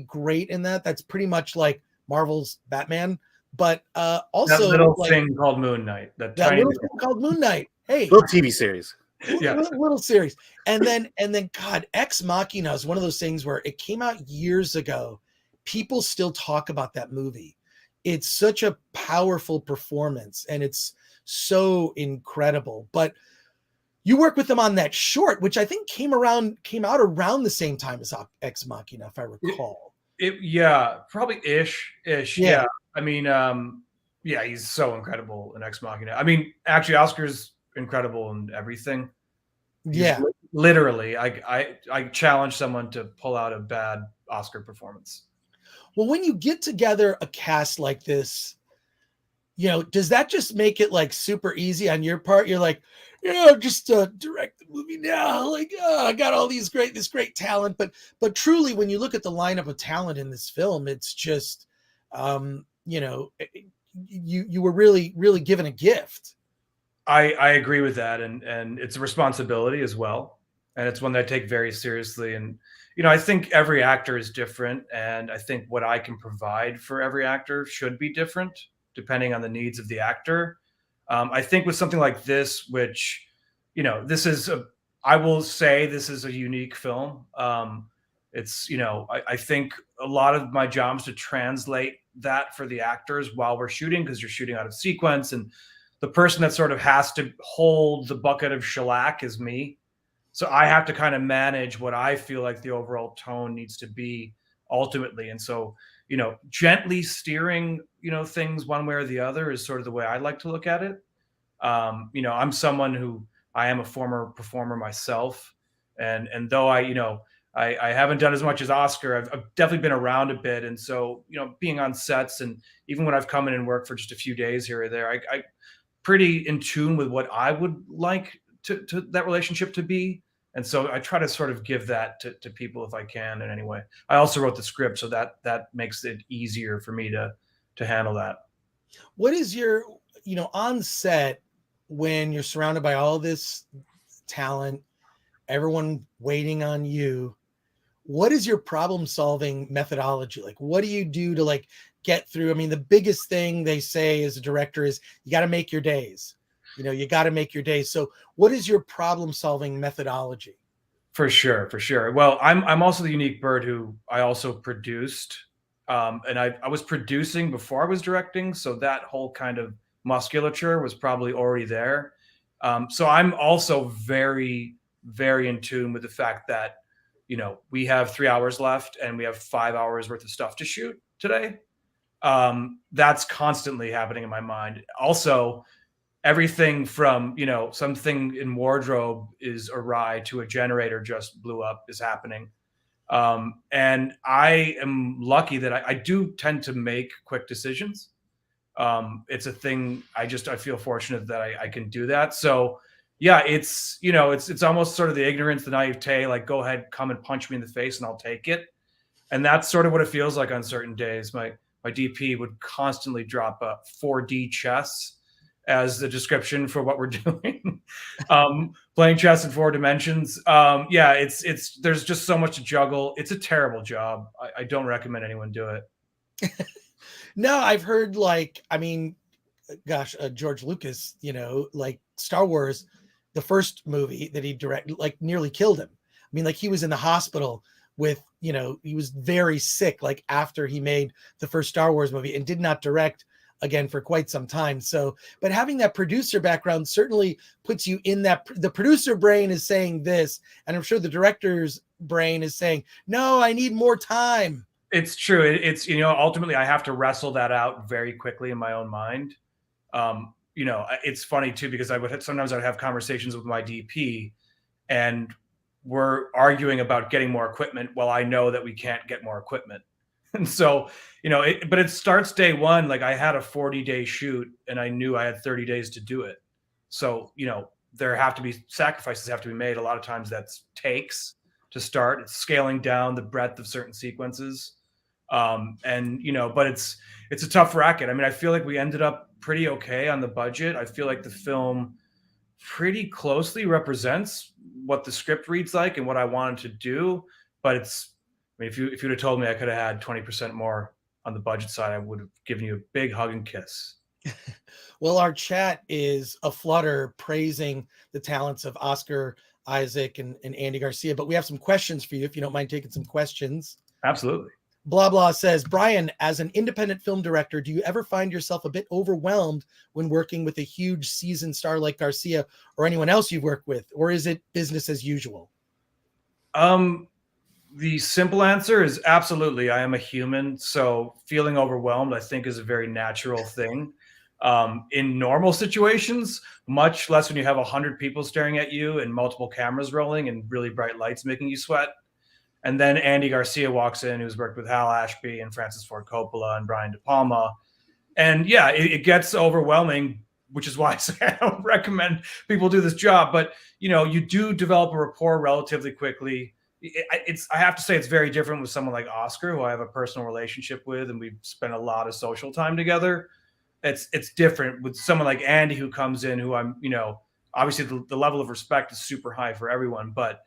great in that. That's pretty much like Marvel's Batman, but also that little thing called Moon Knight. That little thing called Moon Knight. Hey, little TV series. Yeah, little series. And then God, Ex Machina is one of those things where it came out years ago. People still talk about that movie. It's such a powerful performance, and it's so incredible. But you work with them on that short, which I think came out around the same time as Ex Machina, if I recall. Probably ish. Yeah. He's so incredible in Ex Machina. Actually, Oscar's incredible in everything. Literally, I challenge someone to pull out a bad Oscar performance. Well, when you get together a cast like this, does that just make it like super easy on your part? You're like, just direct the movie now. Like, I got all this great talent. But truly, when you look at the lineup of talent in this film, it's just, you were really, really given a gift. I agree with that. And it's a responsibility as well. And it's one that I take very seriously. And, I think every actor is different. And I think what I can provide for every actor should be different depending on the needs of the actor. I think with something like this, which, I will say this is a unique film. It's, I think a lot of my job is to translate that for the actors while we're shooting, because you're shooting out of sequence, and the person that sort of has to hold the bucket of shellac is me. So I have to kind of manage what I feel like the overall tone needs to be ultimately. And so, gently steering, things one way or the other is sort of the way I like to look at it. I'm someone who, I am a former performer myself. And though I haven't done as much as Oscar, I've definitely been around a bit. And so, being on sets, and even when I've come in and worked for just a few days here or there, I pretty in tune with what I would like to that relationship to be. And so I try to sort of give that to people if I can in any way. I also wrote the script, so that makes it easier for me to handle that. What is your, on set, when you're surrounded by all this talent, everyone waiting on you, what is your problem solving methodology? Like, what do you do to like get through? I mean, the biggest thing they say as a director is you got to make your days. You got to make your days. So what is your problem solving methodology? For sure. Well, I'm also the unique bird who I also produced. And I was producing before I was directing. So that whole kind of musculature was probably already there. So I'm also very, very in tune with the fact that, we have 3 hours left and we have 5 hours worth of stuff to shoot today. That's constantly happening in my mind. Also, everything from, something in wardrobe is awry to a generator just blew up is happening. And I am lucky that I do tend to make quick decisions. It's a thing I feel fortunate that I can do that. So yeah, it's almost sort of the ignorance, the naivete, like, go ahead, come and punch me in the face and I'll take it. And that's sort of what it feels like on certain days. My DP would constantly drop a 4D chess as the description for what we're doing. Playing chess in 4 dimensions. Yeah, there's just so much to juggle. It's a terrible job. I don't recommend anyone do it. No, I've heard George Lucas, like Star Wars, the first movie that he directed, like nearly killed him. I mean, like he was in the hospital with, he was very sick, like after he made the first Star Wars movie and did not direct again for quite some time. So, but having that producer background certainly puts you in that, the producer brain is saying this, and I'm sure the director's brain is saying, no, I need more time. It's true. It's, ultimately I have to wrestle that out very quickly in my own mind. It's funny too, because sometimes I'd have conversations with my DP and we're arguing about getting more equipment. Well, I know that we can't get more equipment. And so, but it starts day one. Like I had a 40-day shoot and I knew I had 30 days to do it. So, there have to be sacrifices have to be made. A lot of times that's takes to start. It's scaling down the breadth of certain sequences. But it's a tough racket. I mean, I feel like we ended up pretty okay on the budget. I feel like the film pretty closely represents what the script reads like and what I wanted to do. But if you'd have told me I could have had 20% more on the budget side, I would have given you a big hug and kiss. Well, our chat is aflutter praising the talents of Oscar Isaac and Andy Garcia, but we have some questions for you if you don't mind taking some questions. Absolutely. Blah, blah says, Brian, as an independent film director, do you ever find yourself a bit overwhelmed when working with a huge seasoned star like Garcia or anyone else you've worked with? Or is it business as usual? The simple answer is absolutely. I am a human. So feeling overwhelmed, I think, is a very natural thing. In normal situations, much less when you have 100 people staring at you and multiple cameras rolling and really bright lights making you sweat. And then Andy Garcia walks in, who's worked with Hal Ashby and Francis Ford Coppola and Brian De Palma. And yeah, it gets overwhelming, which is why I say I don't recommend people do this job. But, you do develop a rapport relatively quickly. I have to say it's very different with someone like Oscar, who I have a personal relationship with, and we've spent a lot of social time together. It's different with someone like Andy, who comes in, who I'm, obviously the level of respect is super high for everyone. But,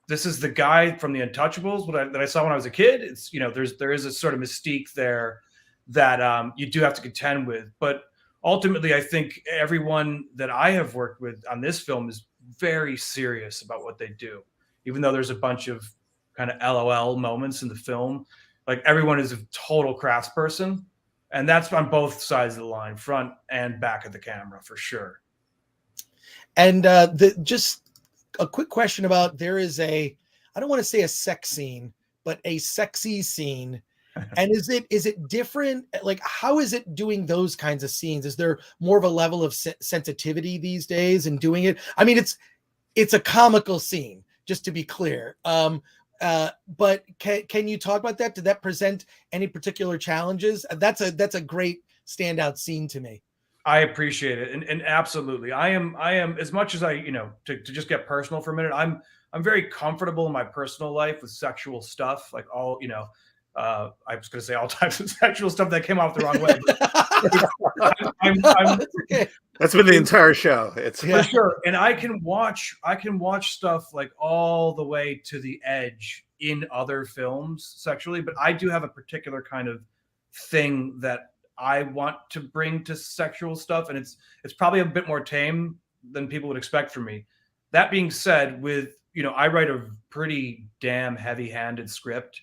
this is the guy from The Untouchables that I saw when I was a kid. It's, there is a sort of mystique there that you do have to contend with. But ultimately, I think everyone that I have worked with on this film is very serious about what they do. Even though there's a bunch of kind of LOL moments in the film, like everyone is a total craftsperson. And that's on both sides of the line, front and back of the camera, for sure. And just a quick question about, there is I don't want to say a sex scene, but a sexy scene. And is it different? Like, how is it doing those kinds of scenes? Is there more of a level of sensitivity these days in doing it? I mean, it's a comical scene, just to be clear. But can you talk about that? Did that present any particular challenges? That's a great standout scene to me. I appreciate it. And absolutely. I am as much as to just get personal for a minute, I'm very comfortable in my personal life with sexual stuff, like all, I was going to say all types of sexual stuff that came off the wrong way. That's been the entire show. It's for sure. And I can watch stuff like all the way to the edge in other films sexually, but I do have a particular kind of thing that I want to bring to sexual stuff, and it's probably a bit more tame than people would expect from me. That being said, I write a pretty damn heavy-handed script,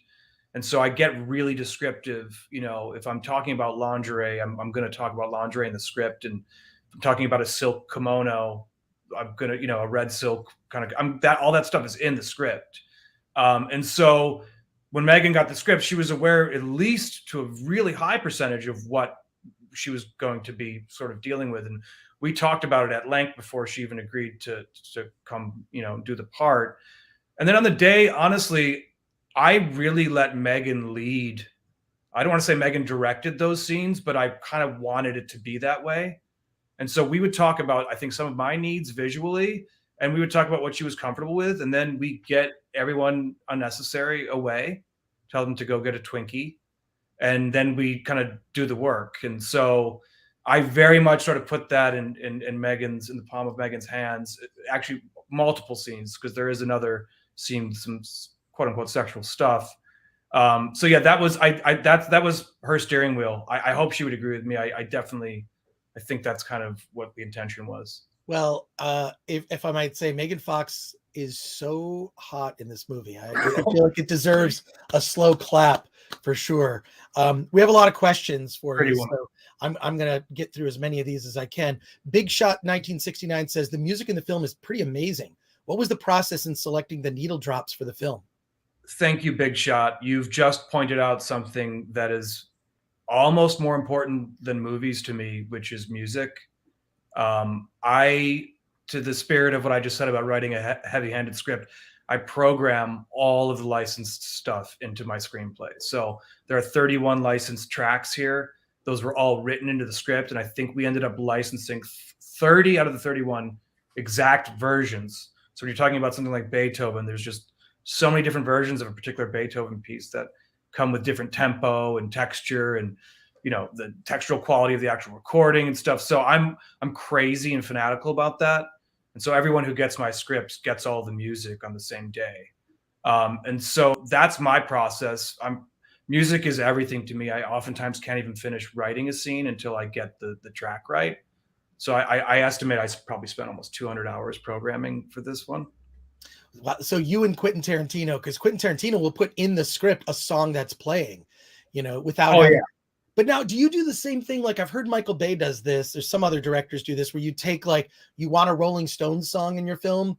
and so I get really descriptive. If I'm talking about lingerie, I'm going to talk about lingerie in the script, and if I'm talking about a silk kimono, I'm going to, a red silk kind of. All that stuff is in the script, and so when Megan got the script, she was aware, at least to a really high percentage, of what she was going to be sort of dealing with. And we talked about it at length before she even agreed to come, do the part. And then on the day, honestly, I really let Megan lead. I don't want to say Megan directed those scenes, but I kind of wanted it to be that way. And so we would talk about, I think, some of my needs visually, and we would talk about what she was comfortable with. And then we get everyone unnecessary away, tell them to go get a Twinkie. And then we kind of do the work. And so I very much sort of put that in the palm of Megan's hands, actually multiple scenes, because there is another scene, some quote unquote sexual stuff. So yeah, that was her steering wheel. I hope she would agree with me. I think that's kind of what the intention was. Well, if I might say, Megan Fox is so hot in this movie. I feel like it deserves a slow clap for sure. We have a lot of questions for you, so I'm going to get through as many of these as I can. Big Shot 1969 says the music in the film is pretty amazing. What was the process in selecting the needle drops for the film? Thank you, Big Shot. You've just pointed out something that is almost more important than movies to me, which is music. To the spirit of what I just said about writing a heavy-handed script, I program all of the licensed stuff into my screenplay. So there are 31 licensed tracks here. Those were all written into the script, and I think we ended up licensing 30 out of the 31 exact versions. So when you're talking about something like Beethoven, there's just so many different versions of a particular Beethoven piece that come with different tempo and texture and the textural quality of the actual recording and stuff. So I'm crazy and fanatical about that. And so everyone who gets my scripts gets all the music on the same day. And so that's my process. Music is everything to me. I oftentimes can't even finish writing a scene until I get the track right. So I estimate I probably spent almost 200 hours programming for this one. So you and Quentin Tarantino, because Quentin Tarantino will put in the script a song that's playing, without. Oh, yeah. But now, do you do the same thing? Like, I've heard Michael Bay does this. There's some other directors do this, where you take, like, you want a Rolling Stones song in your film,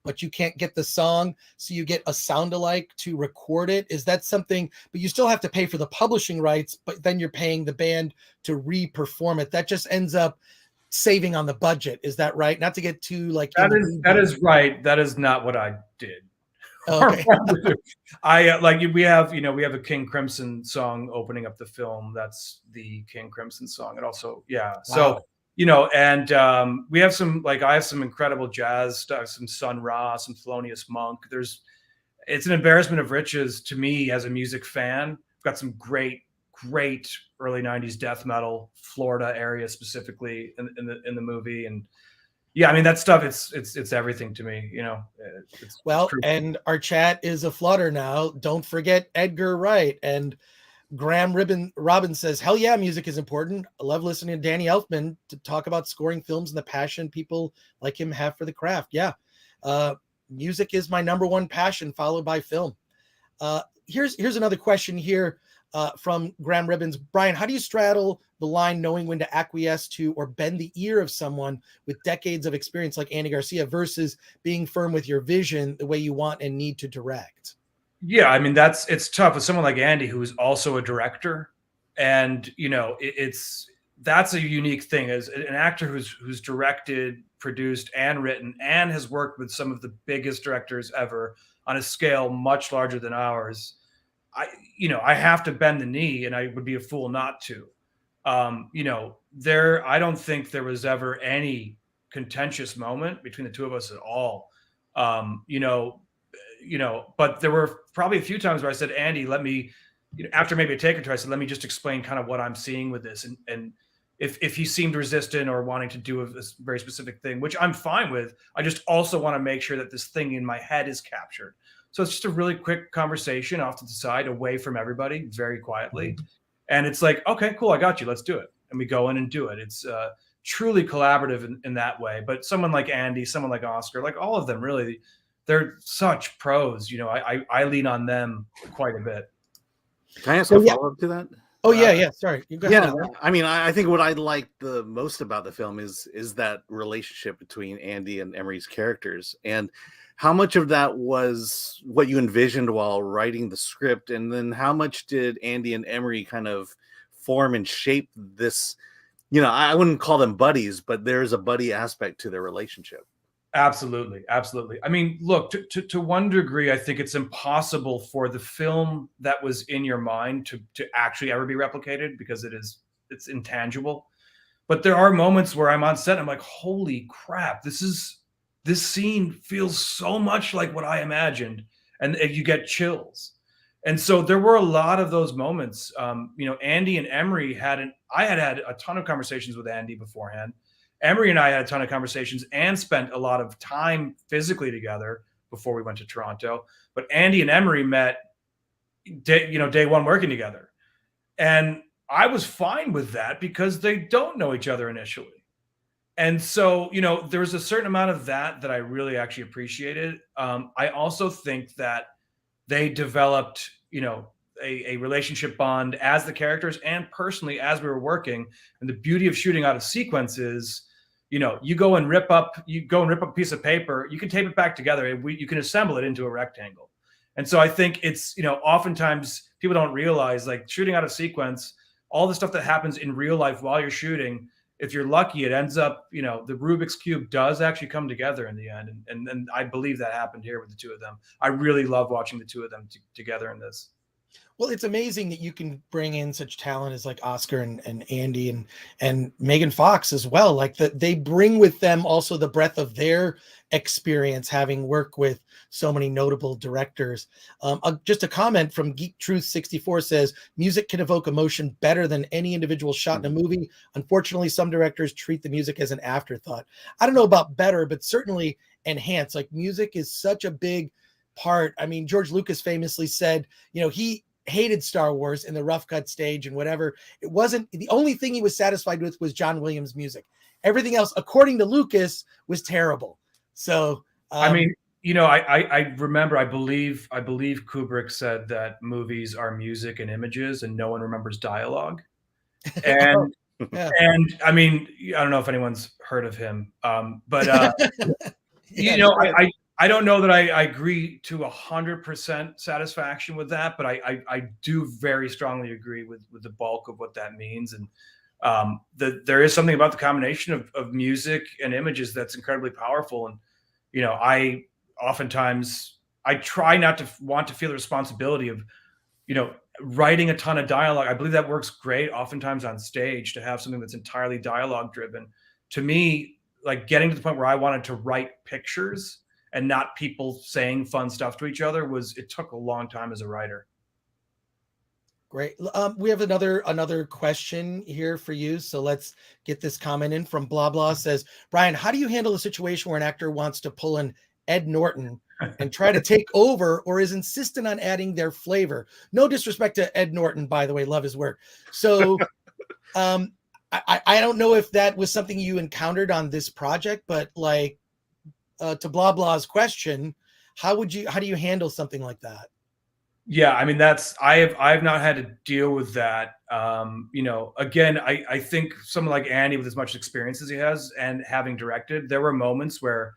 but you can't get the song, so you get a sound-alike to record it. Is that something? But you still have to pay for the publishing rights, but then you're paying the band to re-perform it. That just ends up saving on the budget. Is that right? Not to get too like that is right. That is not what I did. Okay. We have a King Crimson song opening up the film. That's the King Crimson song. And also, yeah. Wow. So, and we have some, I have some incredible jazz stuff, some Sun Ra, some Thelonious Monk. It's an embarrassment of riches to me as a music fan. I've got some great early 90s death metal, Florida area specifically in the movie. And yeah, I mean, that stuff, it's everything to me, It's and our chat is a flutter now. Don't forget Edgar Wright. And Graham Robin says, hell yeah, music is important. I love listening to Danny Elfman to talk about scoring films and the passion people like him have for the craft. Yeah. Music is my number one passion, followed by film. Here's another question here from Graham Ribbons. Brian, how do you straddle the line knowing when to acquiesce to or bend the ear of someone with decades of experience like Andy Garcia versus being firm with your vision the way you want and need to direct? Yeah, I mean, it's tough with someone like Andy, who is also a director. And, that's a unique thing as an actor who's directed, produced, and written, and has worked with some of the biggest directors ever on a scale much larger than ours. I have to bend the knee, and I would be a fool not to. I don't think there was ever any contentious moment between the two of us at all. But there were probably a few times where I said, Andy, let me after maybe a take or two, I said, let me just explain kind of what I'm seeing with this. And if he seemed resistant or wanting to do a very specific thing, which I'm fine with, I just also want to make sure that this thing in my head is captured. So it's just a really quick conversation off to the side, away from everybody, very quietly. And it's like, okay, cool, I got you. Let's do it. And we go in and do it. It's truly collaborative in that way. But someone like Andy, someone like Oscar, like all of them, really, they're such pros. I lean on them quite a bit. Can I ask a follow-up to that? Oh yeah. Sorry. You go ahead. I mean, I think what I like the most about the film is that relationship between Andy and Emery's characters, and how much of that was what you envisioned while writing the script, and then how much did Andy and Emery kind of form and shape this? I wouldn't call them buddies, but there's a buddy aspect to their relationship. Absolutely. I mean, look, to one degree, I think it's impossible for the film that was in your mind to actually ever be replicated, because it's intangible. But there are moments where I'm on set and I'm like, holy crap, this scene feels so much like what I imagined, and you get chills. And so there were a lot of those moments. Andy and Emery I had a ton of conversations with Andy beforehand. Emery and I had a ton of conversations and spent a lot of time physically together before we went to Toronto. But Andy and Emery met day one working together. And I was fine with that because they don't know each other initially. And so, there was a certain amount of that I really actually appreciated. I also think that they developed, a relationship bond as the characters and personally as we were working. And the beauty of shooting out of sequence is, you go and rip up a piece of paper, you can tape it back together, and you can assemble it into a rectangle. And so I think it's, oftentimes people don't realize, like, shooting out of sequence, all the stuff that happens in real life while you're shooting, if you're lucky, it ends up, the Rubik's Cube does actually come together in the end. And I believe that happened here with the two of them. I really love watching the two of them together in this. Well, it's amazing that you can bring in such talent as like Oscar and Andy and Megan Fox as well. Like they bring with them also the breadth of their experience, having worked with so many notable directors. Just a comment from Geek Truth 64 says, music can evoke emotion better than any individual shot in a movie. Unfortunately, some directors treat the music as an afterthought. I don't know about better, but certainly enhance. Like, music is such a big part. I mean, George Lucas famously said, he hated Star Wars in the rough cut stage and whatever. It wasn't the only thing he was satisfied with was John Williams' music. Everything else, according to Lucas, was terrible. So, I mean, I remember, I believe Kubrick said that movies are music and images and no one remembers dialogue. And, and I mean, I don't know if anyone's heard of him. But I don't know that I agree to 100% satisfaction with that, but I do very strongly agree with the bulk of what that means. And there is something about the combination of music and images that's incredibly powerful. And, I oftentimes, I try not to want to feel the responsibility of, writing a ton of dialogue. I believe that works great oftentimes on stage, to have something that's entirely dialogue driven. To me, like, getting to the point where I wanted to write pictures and not people saying fun stuff to each other it took a long time as a writer. Great. We have another question here for you. So let's get this comment in from Blah Blah. Says, Brian, how do you handle a situation where an actor wants to pull an Ed Norton and try to take over, or is insistent on adding their flavor? No disrespect to Ed Norton, by the way, love his work. So I don't know if that was something you encountered on this project, but like, to Blah Blah's question, how do you handle something like that? Yeah, I mean, I've not had to deal with that. Again, I think someone like Andy, with as much experience as he has and having directed, there were moments where,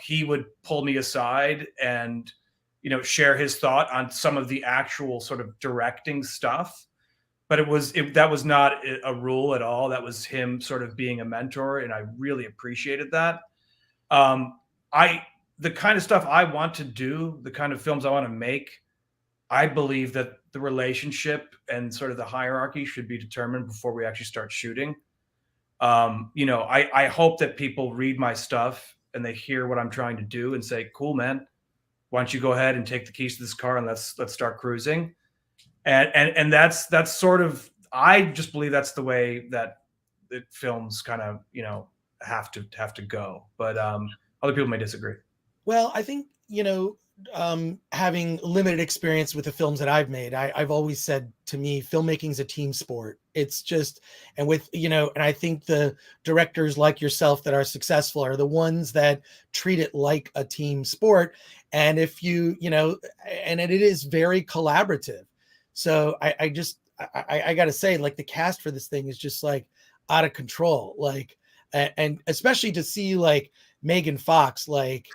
he would pull me aside and, share his thought on some of the actual sort of directing stuff. But that was not a rule at all. That was him sort of being a mentor, and I really appreciated that. The kind of stuff I want to do, the kind of films I want to make, I believe that the relationship and sort of the hierarchy should be determined before we actually start shooting. I hope that people read my stuff and they hear what I'm trying to do and say, cool, man, why don't you go ahead and take the keys to this car and let's start cruising. And that's sort of, I just believe that's the way that films kind of, you know, have to go. But other people may disagree. Well, I think, you know, having limited experience with the films that I've made, I've always said, to me, filmmaking is a team sport. It's just, and with, you know, and I think the directors like yourself that are successful are the ones that treat it like a team sport. And if you, you know, and it is very collaborative. So I got to say, like, the cast for this thing is just like out of control. Like, and especially to see like Megan Fox, like,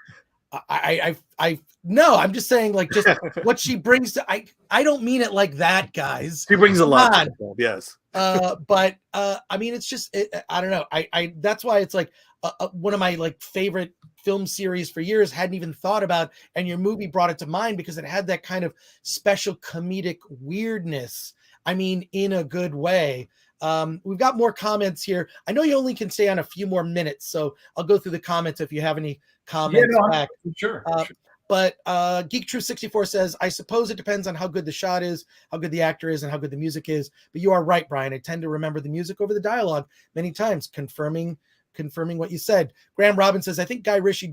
no, I'm just saying, like, just what she brings to, I don't mean it like that, guys. She brings a lot to the film, yes. But I mean, it's just, I don't know. That's why it's like one of my like favorite film series for years, hadn't even thought about, and your movie brought it to mind because it had that kind of special comedic weirdness. I mean, in a good way. We've got more comments here. I know you only can stay on a few more minutes, so I'll go through the comments if you have any comments back. Sure. But Geek True 64 says, I suppose it depends on how good the shot is, how good the actor is, and how good the music is. But you are right, Brian. I tend to remember the music over the dialogue many times, confirming what you said. Graham Robin says, I think Guy Ritchie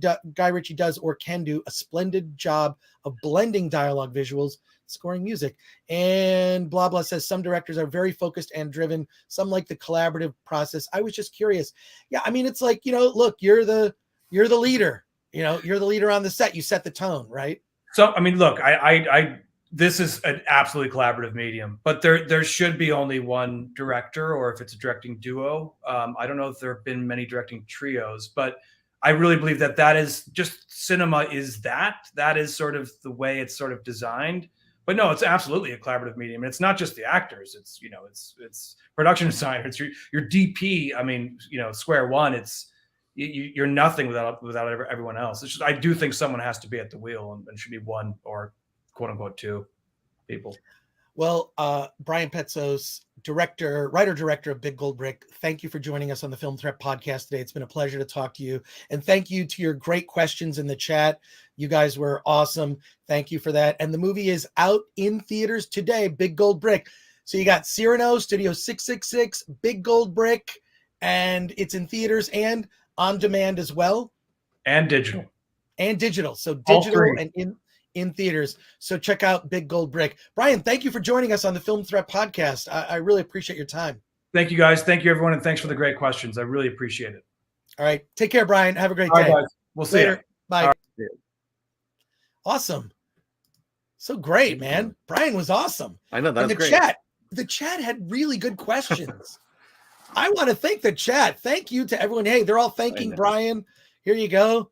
does or can do a splendid job of blending dialogue, visuals, scoring music. And blah blah says, some directors are very focused and driven. Some like the collaborative process. I was just curious. Yeah, I mean, it's like, you know, look, you're the leader. You know, you're the leader on the set. You set the tone, right? So, I mean, look, I this is an absolutely collaborative medium, but there should be only one director, or if it's a directing duo. I don't know if there have been many directing trios, but I really believe that is just cinema is that is sort of the way it's sort of designed. But no, it's absolutely a collaborative medium. And it's not just the actors. It's, you know, it's production designer. It's your DP. I mean, you know, square one. It's you're nothing without everyone else. It's just, I do think someone has to be at the wheel, and should be one or quote unquote two people. Well, Brian Petzos, writer-director of Big Gold Brick, thank you for joining us on the Film Threat podcast today. It's been a pleasure to talk to you. And thank you to your great questions in the chat. You guys were awesome. Thank you for that. And the movie is out in theaters today, Big Gold Brick. So you got Cyrano, Studio 666, Big Gold Brick, and it's in theaters and on demand as well. And digital. So digital and in theaters. So check out Big Gold Brick. Brian, thank you for joining us on the Film Threat podcast. I really appreciate your time. Thank you, guys. Thank you, everyone. And thanks for the great questions. I really appreciate it. All right. Take care, Brian. Have a great day. Right, guys. We'll see you. Bye. Right. Awesome. So great, man. Brian was awesome. I know, that's great. The chat had really good questions. I want to thank the chat. Thank you to everyone. Hey, they're all thanking Brian. Here you go.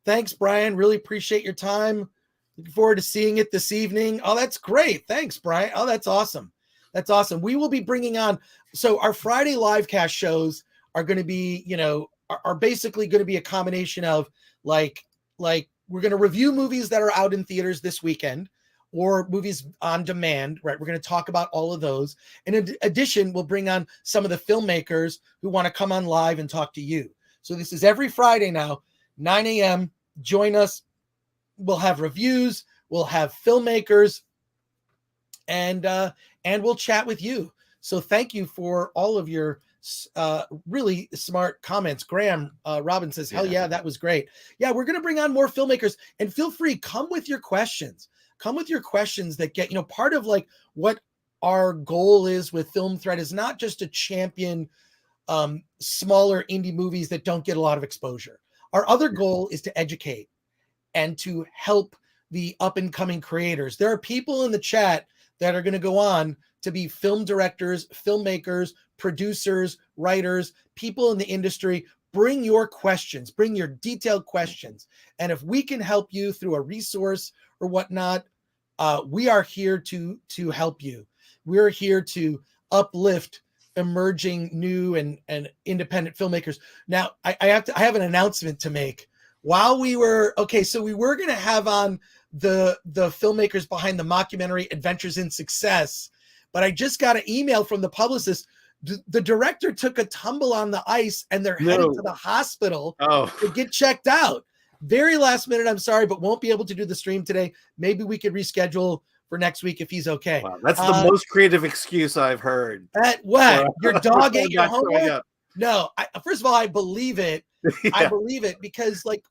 Thanks, Brian. Really appreciate your time. Looking forward to seeing it this evening. Oh, that's great. Thanks, Brian. Oh, that's awesome. That's awesome. We will be bringing on, so our Friday live cast shows are going to be, you know, are basically going to be a combination of like we're going to review movies that are out in theaters this weekend or movies on demand, right? We're going to talk about all of those. And in addition, we'll bring on some of the filmmakers who want to come on live and talk to you. So this is every Friday now, 9 a.m. Join us. We'll have reviews. We'll have filmmakers, and we'll chat with you. So thank you for all of your really smart comments. Graham Robin says, hell yeah, that was great. Yeah, we're going to bring on more filmmakers, and feel free, come with your questions. Come with your questions that get, you know, part of like what our goal is with Film Threat is not just to champion smaller indie movies that don't get a lot of exposure. Our other goal is to educate and to help the up and coming creators. There are people in the chat that are going to go on to be film directors, filmmakers, producers, writers, people in the industry. Bring your questions, bring your detailed questions. And if we can help you through a resource or whatnot, we are here to help you. We're here to uplift emerging new and independent filmmakers. Now, I have an announcement to make. While we were so we were going to have on the filmmakers behind the mockumentary Adventures in Success, but I just got an email from the publicist. The director took a tumble on the ice and they're headed to the hospital to get checked out. Very last minute, I'm sorry, but won't be able to do the stream today. Maybe we could reschedule for next week if he's okay. Wow, that's the most creative excuse I've heard. What? Your dog ate your homework? Up. No. First of all, I believe it. Yeah. I believe it because like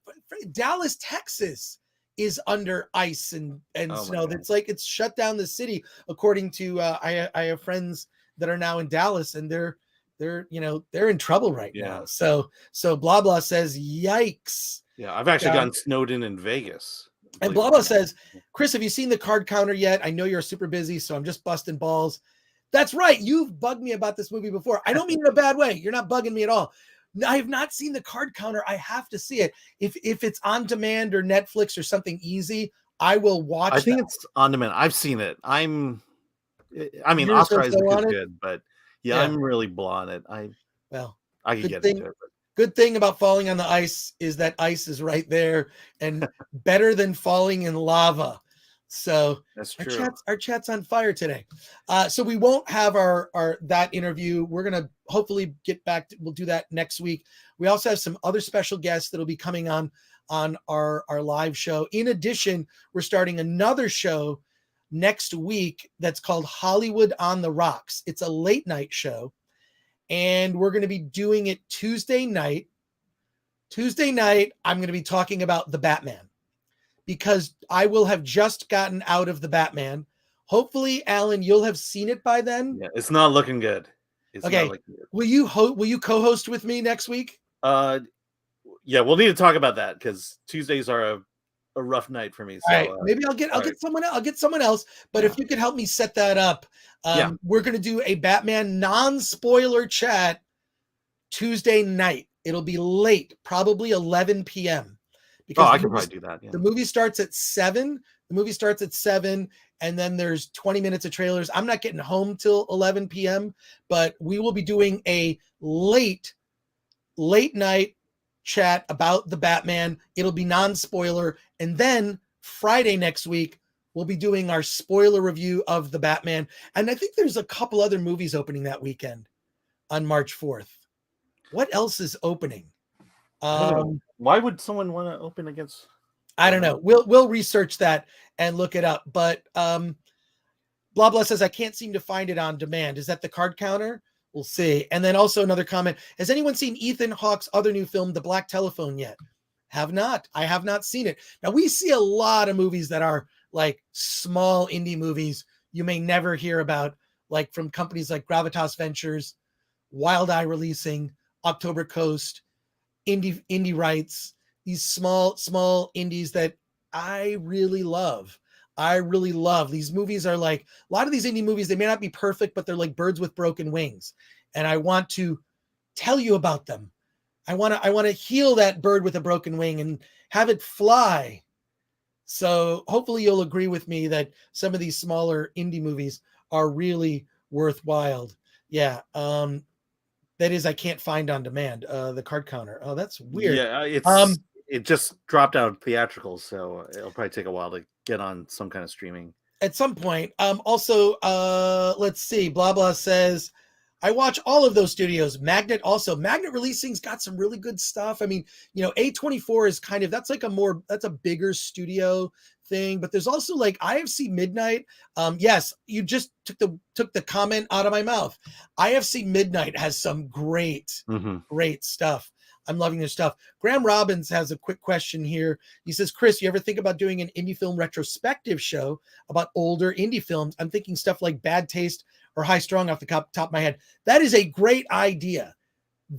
Dallas, Texas is under ice and snow. That's like it's shut down the city. According to I have friends that are now in Dallas and they're in trouble right now. So blah blah says yikes. Yeah, I've actually gotten snowed in Vegas. And blah blah says, Chris, have you seen the card counter yet? I know you're super busy, so I'm just busting balls. That's right. You've bugged me about this movie before. I don't mean in a bad way. You're not bugging me at all. I have not seen the card counter. I have to see it. If it's on demand or Netflix or something easy, I will watch. I think it's on demand. I've seen it. I mean, Oscar Isaac is good, but yeah, I'm really blah on it. I can get into it. Good thing about falling on the ice is that ice is right there and better than falling in lava. So that's true. Our chat's on fire today. So we won't have our that interview. We're going to hopefully get back. We'll do that next week. We also have some other special guests that'll be coming on our live show. In addition, we're starting another show next week that's called Hollywood on the Rocks. It's a late night show. And we're going to be doing it Tuesday night. Tuesday night, I'm going to be talking about the Batman because I will have just gotten out of the Batman. Hopefully, Alan, you'll have seen it by then. Yeah, it's not looking good. Okay. Will you co-host with me next week? Yeah, we'll need to talk about that because Tuesdays are a rough night for me. So, all right. Maybe I'll get someone else. I'll get someone else. But if you could help me set that up, we're going to do a Batman non-spoiler chat Tuesday night. It'll be late, probably 11 p.m. Because I can probably do that. Yeah. The movie starts at 7. And then there's 20 minutes of trailers. I'm not getting home till 11 p.m., but we will be doing a late night chat about the Batman. It'll be non-spoiler. And then Friday next week, we'll be doing our spoiler review of the Batman. And I think there's a couple other movies opening that weekend on March 4th. What else is opening? Why would someone want to open against? I don't know. We'll research that and look it up. But blah blah says I can't seem to find it on demand. Is that the card counter? We'll see. And then also another comment. Has anyone seen Ethan Hawke's other new film, The Black Telephone, yet? Have not. I have not seen it. Now, we see a lot of movies that are like small indie movies you may never hear about, like from companies like Gravitas Ventures, Wild Eye Releasing, October Coast, Indie Rights, these small indies that I really love. These movies are like a lot of these indie movies. They may not be perfect, but they're like birds with broken wings. And I want to tell you about them. I want to heal that bird with a broken wing and have it fly. So hopefully you'll agree with me that some of these smaller indie movies are really worthwhile. Yeah. That is, I can't find on demand, the card counter. Oh, that's weird. Yeah. It just dropped out theatrical, so it'll probably take a while to get on some kind of streaming at some point. Also, let's see. Blah blah says, I watch all of those studios. Magnet Releasing's got some really good stuff. I mean, A24 is kind of that's a bigger studio thing, but there's also like IFC Midnight. Yes, you just took the comment out of my mouth. IFC Midnight has some great stuff. I'm loving their stuff. Graham Robbins has a quick question here. He says, Chris, you ever think about doing an indie film retrospective show about older indie films? I'm thinking stuff like Bad Taste or High Strung off the top of my head. That is a great idea.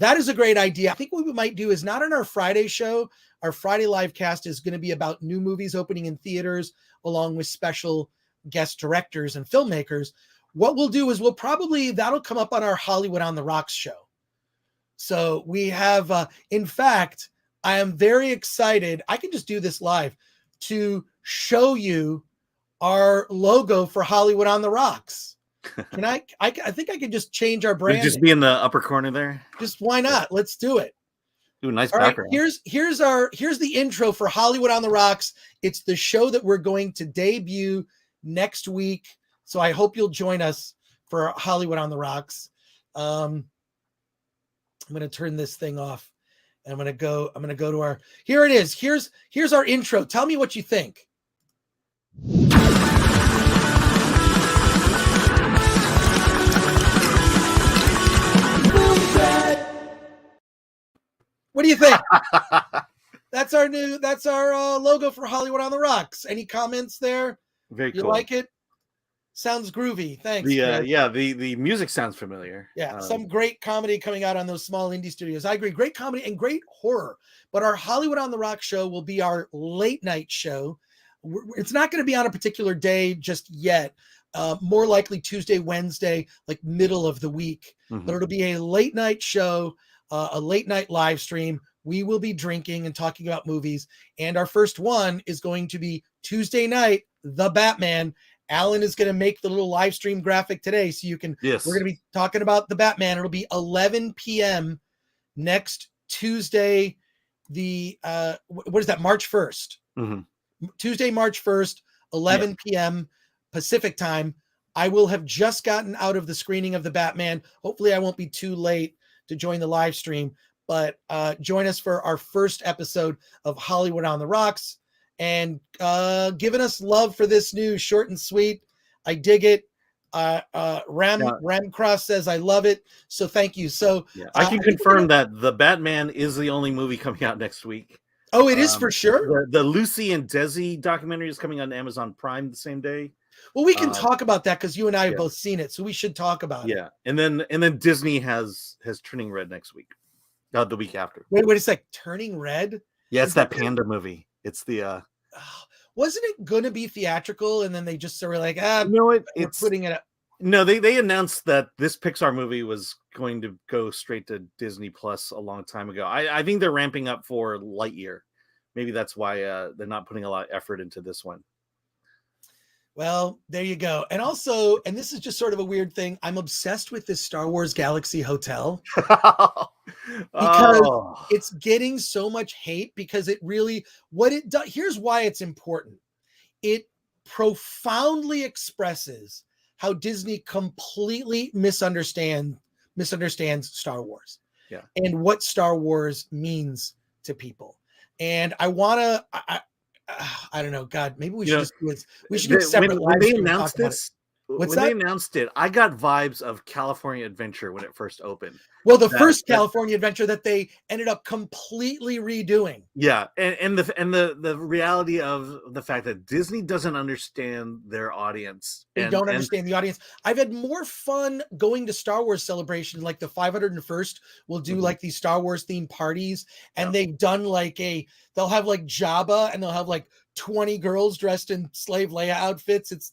I think what we might do is not on our Friday show. Our Friday live cast is going to be about new movies opening in theaters, along with special guest directors and filmmakers. What we'll do is that'll come up on our Hollywood on the Rocks show. So we have, in fact, I am very excited. I can just do this live to show you our logo for Hollywood on the Rocks. Can I think I can just change our brand. Just be in the upper corner there. Just why not? Let's do it. Ooh, nice All background. Right, here's the intro for Hollywood on the Rocks. It's the show that we're going to debut next week. So I hope you'll join us for Hollywood on the Rocks. I'm going to turn this thing off and I'm going to go to our, here it is. Here's our intro. Tell me what you think. do you think? That's our logo for Hollywood on the Rocks. Any comments there? Very You cool. like it? Sounds groovy. Thanks. The music sounds familiar. Yeah, some great comedy coming out on those small indie studios. I agree. Great comedy and great horror. But our Hollywood on the Rock show will be our late night show. It's not going to be on a particular day just yet. More likely Tuesday, Wednesday, like middle of the week. But it'll be a late night show, a late night live stream. We will be drinking and talking about movies. And our first one is going to be Tuesday night, The Batman. Alan is going to make the little live stream graphic today. So you can, Yes. We're going to be talking about The Batman. It'll be 11 p.m. next Tuesday. What is that? March 1st. Tuesday, March 1st, 11 p.m. Pacific time. I will have just gotten out of the screening of The Batman. Hopefully I won't be too late to join the live stream, but join us for our first episode of Hollywood on the Rocks, and giving us love for this news, short and sweet. I dig it. Ramcross says, I love it. So thank you. So I can confirm that The Batman is the only movie coming out next week. Oh, it is for sure. The Lucy and Desi documentary is coming on Amazon Prime the same day. Well, we can talk about that because you and I have both seen it, so we should talk about it. Yeah, and then Disney has Turning Red next week, the week after. Wait a sec, Turning Red? Yeah, it's that panda movie. It's the. Wasn't it going to be theatrical, and then they just were like, it's putting it up. No, they announced that this Pixar movie was going to go straight to Disney Plus a long time ago. I think they're ramping up for Lightyear. Maybe that's why they're not putting a lot of effort into this one. Well, there you go. And also, and this is just sort of a weird thing, I'm obsessed with this Star Wars Galaxy Hotel because it's getting so much hate because it really, what it does, here's why it's important. It profoundly expresses how Disney completely misunderstands Star Wars and what Star Wars means to people. And I want to, I don't know. God, maybe we should just do it. We should do a separate when live they stream announced this. They announced it, I got vibes of California Adventure when it first opened. Well, the first California Adventure that they ended up completely redoing. Yeah, and the reality of the fact that Disney doesn't understand their audience. They don't understand the audience. I've had more fun going to Star Wars Celebration, like the 501st will do like these Star Wars themed parties, and they've done they'll have like Jabba, and they'll have like 20 girls dressed in Slave Leia outfits. It's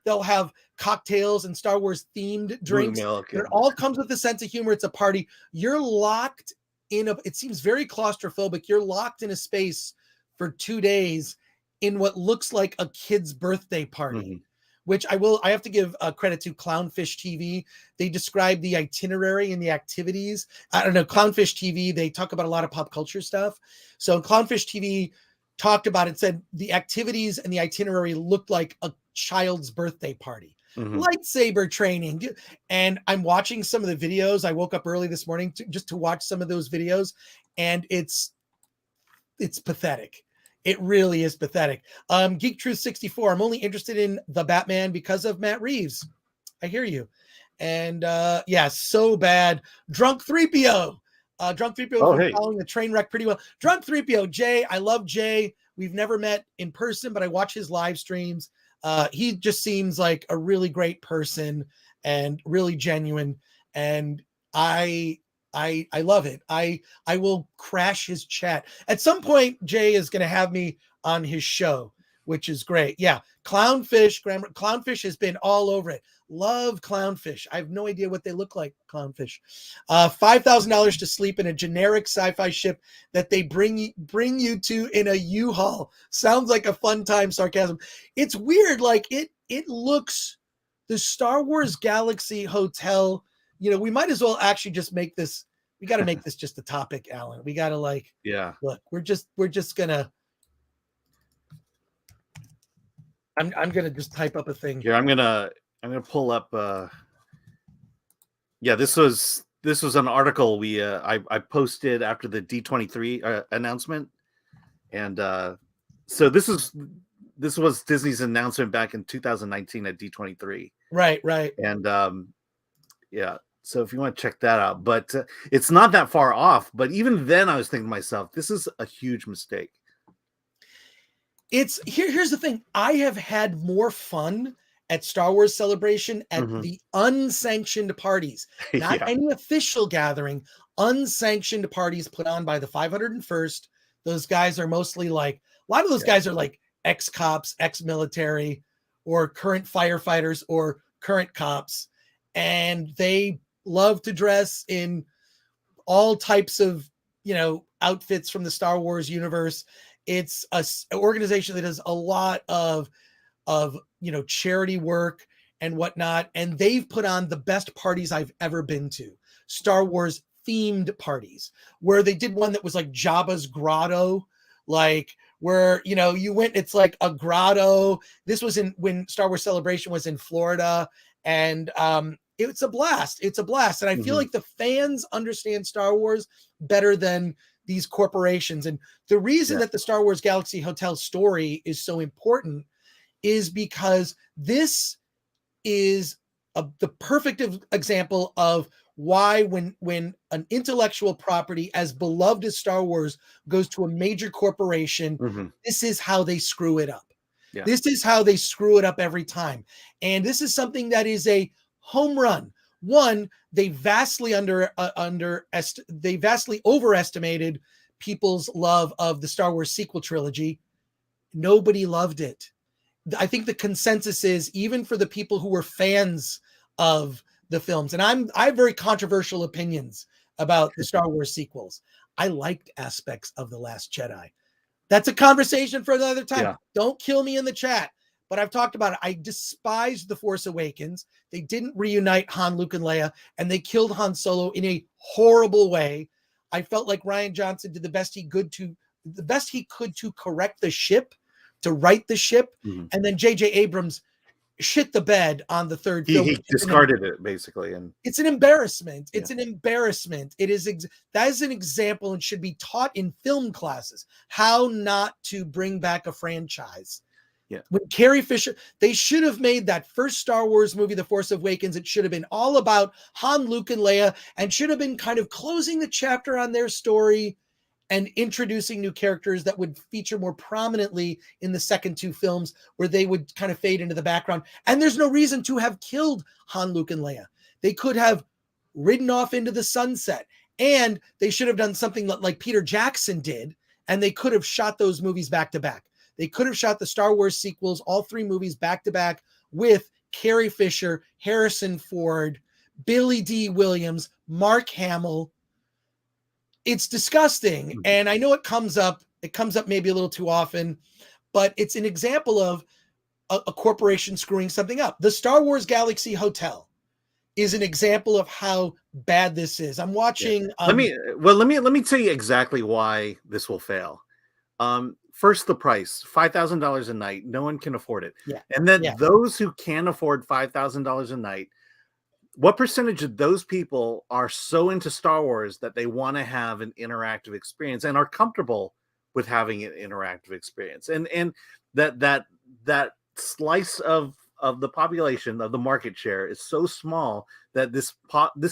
they'll have cocktails and Star Wars themed drinks. It all comes with a sense of humor. It's a party. You're locked in it seems very claustrophobic. You're locked in a space for 2 days in what looks like a kid's birthday party, which I have to give credit to Clownfish TV. They describe the itinerary and the activities. I don't know, Clownfish TV, they talk about a lot of pop culture stuff. So Clownfish TV talked about it, said the activities and the itinerary looked like a child's birthday party, lightsaber training. And I'm watching some of the videos. I woke up early this morning just to watch some of those videos. And it's pathetic. It really is pathetic. Geek Truth 64. I'm only interested in The Batman because of Matt Reeves. I hear you. And so bad. Drunk 3PO. Drunk 3PO following the train wreck pretty well. Drunk 3PO, Jay. I love Jay. We've never met in person, but I watch his live streams. He just seems like a really great person and really genuine. And I love it. I will crash his chat. At some point, Jay is going to have me on his show, which is great. Yeah. Clownfish has been all over it. Love Clownfish. I have no idea what they look like, Clownfish. $5,000 to sleep in a generic sci-fi ship that they bring you to in a U-Haul. Sounds like a fun time, sarcasm. It's weird. Like it looks, the Star Wars Galaxy Hotel, we might as well actually just make this, we got to make this just a topic, Alan. We got to look, we're just gonna, I'm gonna just type up a thing here. I'm gonna pull up. This was an article I posted after the D23 announcement, and so this was Disney's announcement back in 2019 at D23. Right. And So if you want to check that out, but it's not that far off. But even then, I was thinking to myself, this is a huge mistake. Here's the thing. I have had more fun at Star Wars Celebration at the unsanctioned parties, not any official gathering, unsanctioned parties put on by the 501st. Those guys are mostly like, a lot of those guys are like ex-cops, ex-military, or current firefighters or current cops. And they love to dress in all types of, outfits from the Star Wars universe. It's an organization that does a lot of charity work and whatnot. And they've put on the best parties I've ever been to. Star Wars themed parties, where they did one that was like Jabba's grotto, like where, you went, it's like a grotto. This was when Star Wars Celebration was in Florida, and it's a blast. It's a blast. And I feel like the fans understand Star Wars better than these corporations. And the reason that the Star Wars Galaxy Hotel story is so important is because this is the perfect example of why when an intellectual property as beloved as Star Wars goes to a major corporation, this is how they screw it up. Yeah. This is how they screw it up every time. And this is something that is a home run. One, they vastly overestimated people's love of the Star Wars sequel trilogy. Nobody loved it. I think the consensus is, even for the people who were fans of the films, and I have very controversial opinions about the Star Wars sequels. I liked aspects of The Last Jedi. That's a conversation for another time. Yeah. Don't kill me in the chat. But I've talked about it. I despised The Force Awakens. They didn't reunite Han, Luke, and Leia, and they killed Han Solo in a horrible way. I felt like Rian Johnson did the best he could to correct the ship, to right the ship, and then J.J. Abrams shit the bed on the third film. He discarded it basically, and it's an embarrassment. It's an embarrassment. It is that is an example and should be taught in film classes how not to bring back a franchise. Yeah. When Carrie Fisher, they should have made that first Star Wars movie, The Force Awakens. It should have been all about Han, Luke, and Leia, and should have been kind of closing the chapter on their story and introducing new characters that would feature more prominently in the second two films, where they would kind of fade into the background. And there's no reason to have killed Han, Luke, and Leia. They could have ridden off into the sunset, and they should have done something like Peter Jackson did, and they could have shot those movies back to back. They could have shot the Star Wars sequels, all three movies back to back, with Carrie Fisher, Harrison Ford, Billy D. Williams, Mark Hamill. It's disgusting. And I know it comes up maybe a little too often, but it's an example of a corporation screwing something up. The Star Wars Galaxy Hotel is an example of how bad this is. I'm watching. Let me tell you exactly why this will fail. First, the price, $5,000 a night. No one can afford it. Yeah. And then those who can afford $5,000 a night, what percentage of those people are so into Star Wars that they want to have an interactive experience and are comfortable with having an interactive experience? And that slice of the population, of the market share, is so small that this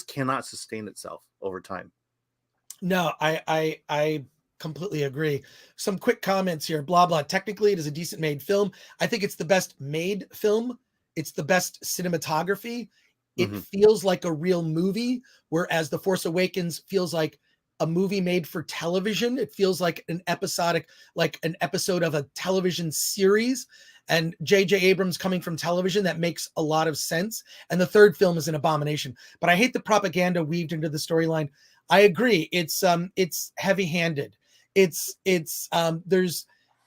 cannot sustain itself over time. No, I completely agree. Some quick comments here. Blah, blah. Technically, it is a decent made film. I think it's the best made film. It's the best cinematography. It feels like a real movie, whereas The Force Awakens feels like a movie made for television. It feels like an episode of a television series. And J.J. Abrams coming from television, that makes a lot of sense. And the third film is an abomination. But I hate the propaganda weaved into the storyline. I agree. It's heavy-handed. There's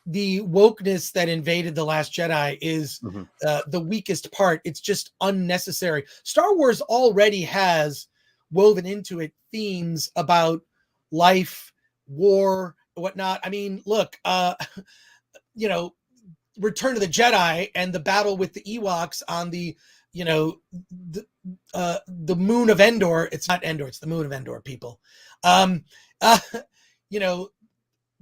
the wokeness that invaded The Last Jedi is the weakest part. It's just unnecessary. Star Wars already has woven into it themes about life, war, whatnot. I mean, look, Return of the Jedi and the battle with the Ewoks on the moon of Endor. It's not Endor, it's the moon of Endor, people.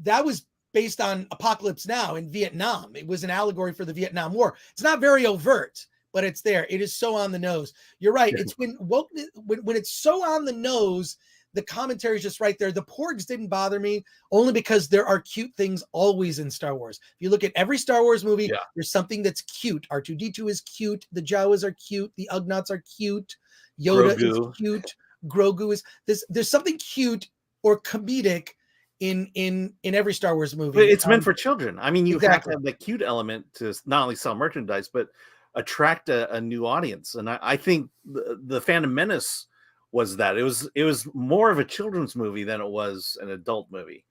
That was based on Apocalypse Now in Vietnam. It was an allegory for the Vietnam War. It's not very overt, but it's there. It is so on the nose. You're right. It's when it's so on the nose, the commentary is just right there. The porgs didn't bother me only because there are cute things always in Star Wars. If you look at every Star Wars movie, there's something that's cute. R2-D2 is cute. The Jawas are cute. The Ugnaughts are cute. Yoda is cute. Grogu is there's something cute or comedic in every Star Wars movie. But it's meant for children. I mean, you have to have the cute element to not only sell merchandise, but attract a new audience. And I think the Phantom Menace was that. It was more of a children's movie than it was an adult movie.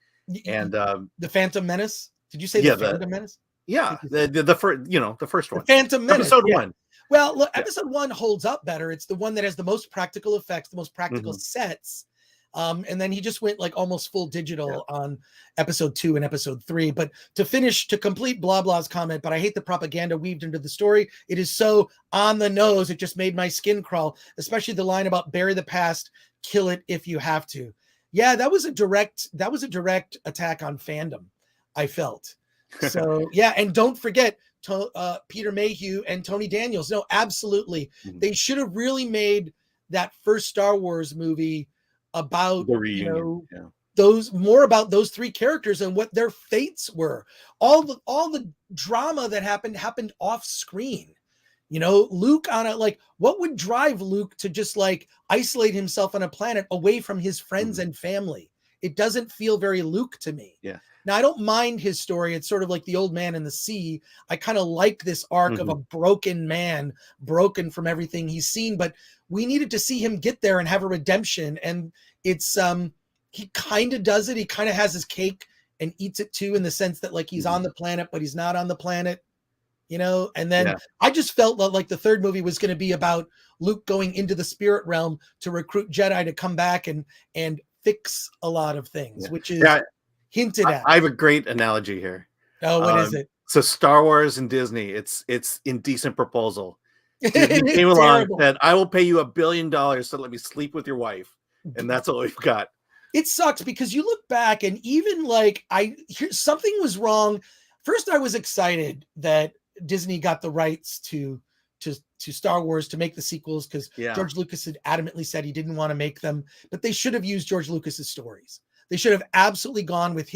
And the Phantom Menace? Did you say the Phantom Menace? Yeah, the first, the first one. The Phantom Menace. Episode 1. Well, look, episode 1 holds up better. It's the one that has the most practical effects, the most practical sets. And then he just went like almost full digital on episode 2 and episode 3. But to complete blah blah's comment, but I hate the propaganda weaved into the story. It is so on the nose. It just made my skin crawl, especially the line about bury the past, kill it if you have to. Yeah, that was a direct attack on fandom, I felt. So yeah, and don't forget Peter Mayhew and Tony Daniels. No, absolutely. They should have really made that first Star Wars movie about the reunion, about those 3 characters and what their fates were. All the drama that happened off screen. Luke what would drive Luke to just like isolate himself on a planet away from his friends and family? It doesn't feel very Luke to me. Yeah. Now, I don't mind his story. It's sort of like the old man in the sea. I kind of like this arc of a broken man, broken from everything he's seen, but we needed to see him get there and have a redemption. And it's, he kind of does it. He kind of has his cake and eats it too, in the sense that like he's on the planet, but he's not on the planet, and then I just felt like the third movie was going to be about Luke going into the spirit realm to recruit Jedi to come back and fix a lot of things, which is hinted at. I have a great analogy here. Oh, what is it? So Star Wars and Disney, it's Indecent Proposal. Disney came along and said, I will pay you $1 billion to let me sleep with your wife. And that's all we've got. It sucks because you look back and even like something was wrong. First, I was excited that Disney got the rights to Star Wars to make the sequels because George Lucas had adamantly said he didn't want to make them, but they should have used George Lucas's stories. They should have absolutely gone with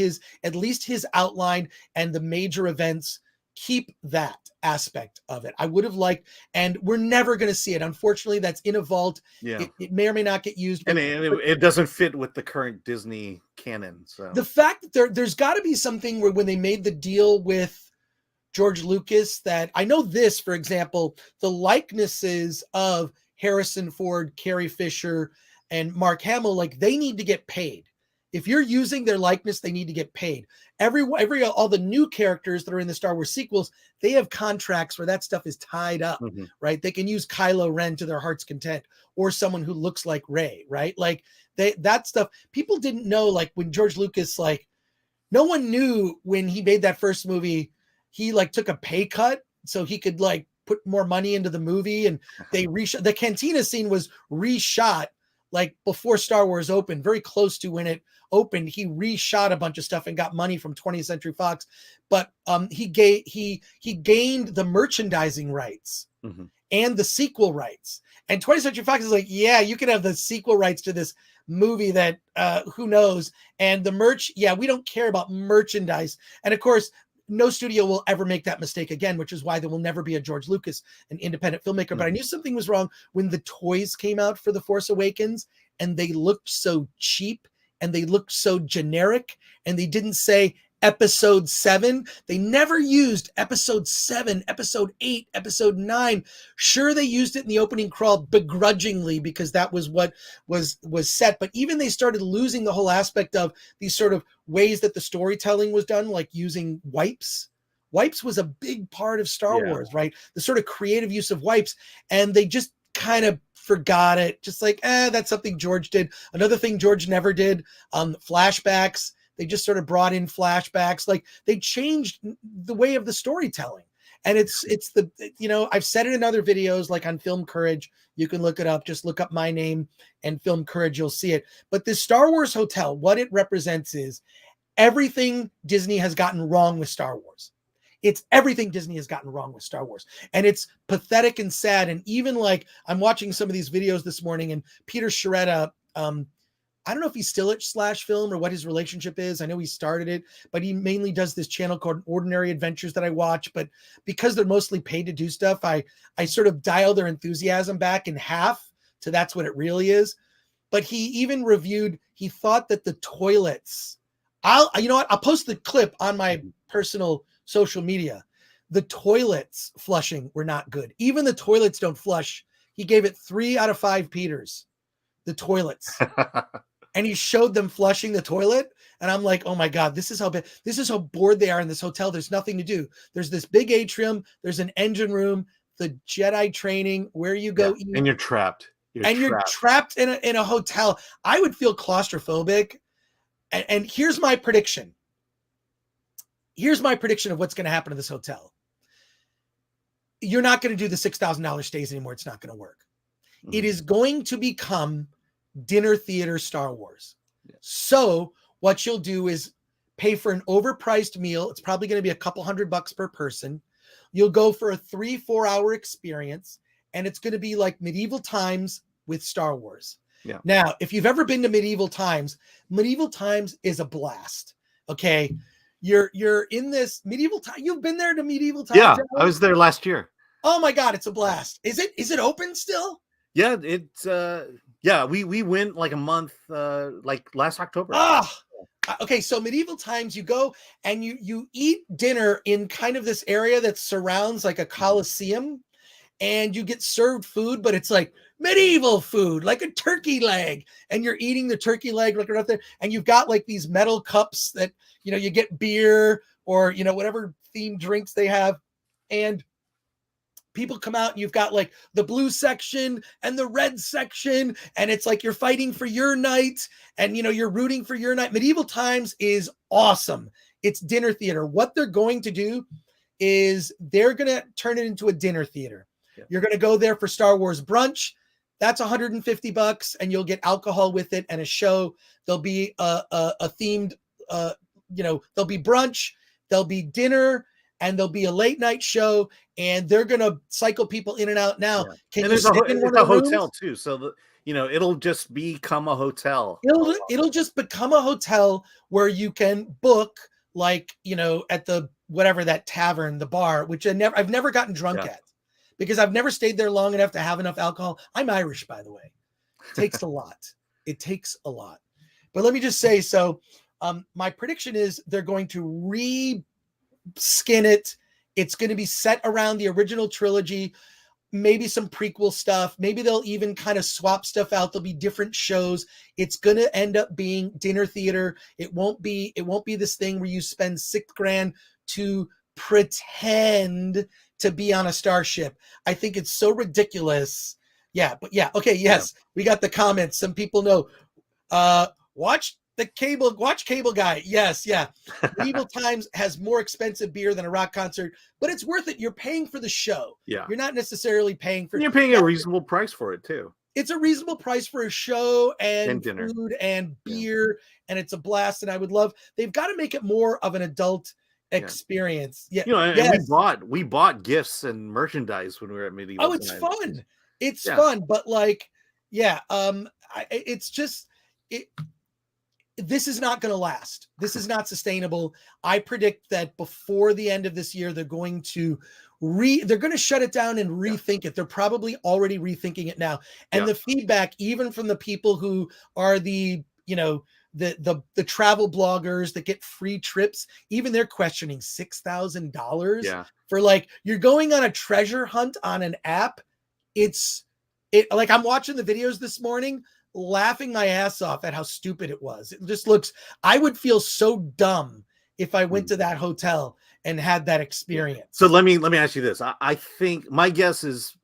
at least his outline and the major events. Keep that aspect of it. I would have liked, and we're never going to see it. Unfortunately, that's in a vault. Yeah. It may or may not get used. And it doesn't fit with the current Disney canon. So the fact that there's got to be something where when they made the deal with George Lucas, that I know this, for example, the likenesses of Harrison Ford, Carrie Fisher, and Mark Hamill, like they need to get paid. If you're using their likeness, they need to get paid. All the new characters that are in the Star Wars sequels, they have contracts where that stuff is tied up, right? They can use Kylo Ren to their heart's content, or someone who looks like Rey, right? Like that stuff, people didn't know, like when George Lucas, like no one knew when he made that first movie, he like took a pay cut so he could like put more money into the movie. And they reshot, the cantina scene was reshot like before Star Wars opened, very close to when it opened. He reshot a bunch of stuff and got money from 20th Century Fox, but he gained the merchandising rights and the sequel rights. And 20th Century Fox is like, yeah, you can have the sequel rights to this movie that who knows, and the merch, we don't care about merchandise. And of course, no studio will ever make that mistake again, which is why there will never be a George Lucas, an independent filmmaker. But I knew something was wrong when the toys came out for The Force Awakens and they looked so cheap and they looked so generic and they didn't say episode 7. They never used episode 7, episode 8, episode 9. Sure, they used it in the opening crawl begrudgingly because that was what was set. But even they started losing the whole aspect of these sort of ways that the storytelling was done, like using wipes. Wipes was a big part of Star Wars, right? The sort of creative use of wipes. And they just kind of forgot it. Just like, that's something George did. Another thing George never did, flashbacks. They just sort of brought in flashbacks. Like they changed the way of the storytelling. And it's the, I've said it in other videos, like on Film Courage, you can look it up, just look up my name and Film Courage, you'll see it. But this Star Wars Hotel, what it represents is everything Disney has gotten wrong with Star Wars. It's everything Disney has gotten wrong with Star Wars. And it's pathetic and sad. And even like I'm watching some of these videos this morning, and Peter Sciaretta, I don't know if he's still at Slash Film or what his relationship is. I know he started it, but he mainly does this channel called Ordinary Adventures that I watch. But because they're mostly paid to do stuff, I sort of dial their enthusiasm back in half to that's what it really is. But he even reviewed, he thought that the toilets, you know what? I'll post the clip on my personal social media. The toilets flushing were not good. Even the toilets don't flush. He gave it 3 out of 5 Peters. The toilets. And he showed them flushing the toilet. And I'm like, oh my God, this is how bad, this is how bored they are in this hotel. There's nothing to do. There's this big atrium. There's an engine room, the Jedi training, where you go eat. And you're trapped. You're trapped in a hotel. I would feel claustrophobic. And here's my prediction. Here's my prediction of what's going to happen to this hotel. You're not going to do the $6,000 stays anymore. It's not going to work. Mm-hmm. It is going to become dinner theater Star Wars. Yeah. So what you'll do is pay for an overpriced meal. It's probably going to be a couple $100 per person. You'll go for a 3-4 hour experience, and it's going to be like medieval times with Star Wars. Yeah. Now, if you've ever been to medieval times is a blast. Okay. You're in this medieval time. You've been there to medieval times. Yeah. I was there last year. Oh my God. It's a blast. Is it open still? Yeah. It's, we went like a month, like last October. Okay. So medieval times, you go and you eat dinner in kind of this area that surrounds like a Colosseum, and you get served food, but it's like medieval food, like a turkey leg, and you're eating the turkey leg like right up there. And you've got like these metal cups that, you know, you get beer or, you know, whatever themed drinks they have. And people come out and you've got like the blue section and the red section. And it's like, you're fighting for your knight and, you know, you're rooting for your knight. Medieval times is awesome. It's dinner theater. What they're going to do is they're going to turn it into a dinner theater. Yeah. You're going to go there for Star Wars brunch. That's $150, and you'll get alcohol with it and a show. There'll be a themed, there'll be brunch, there'll be dinner, and there'll be a late night show, and they're going to cycle people in and out. Now, Can you sit in one of the hotel too? So it'll just become a hotel. It'll just become a hotel where you can book, like, you know, at the whatever that tavern, the bar, which I've never gotten drunk at. Because I've never stayed there long enough to have enough alcohol. I'm Irish, by the way. It takes a lot. It takes a lot. But let me just say, so my prediction is they're going to re-skin it. It's going to be set around the original trilogy, maybe some prequel stuff. Maybe they'll even kind of swap stuff out. There'll be different shows. It's going to end up being dinner theater. It won't be this thing where you spend $6,000 to pretend to be on a starship. I think it's so ridiculous. Yeah, but yeah. Okay. Yes. Yeah. We got the comments. Some people know, watch Cable Guy. Yes. Yeah. Medieval Times has more expensive beer than a rock concert, but it's worth it. You're paying for the show. Yeah. You're not necessarily paying for, and you're paying a reasonable price for it too. It's a reasonable price for a show and dinner. Food and beer. And it's a blast. And I would love, they've got to make it more of an adult experience. Yeah. You know, and we bought gifts and merchandise when we were at medieval. Oh, it's fun. It's fun, but like, it's just this is not going to last. This is not sustainable. I predict that before the end of this year, they're going to shut it down and rethink it. They're probably already rethinking it now. And the feedback, even from the people who are the travel bloggers that get free trips, even they're questioning $6,000 for, like, you're going on a treasure hunt on an app. Like, I'm watching the videos this morning, laughing my ass off at how stupid it was. It just looks, I would feel so dumb if I went to that hotel and had that experience. So let me ask you this. I think my guess is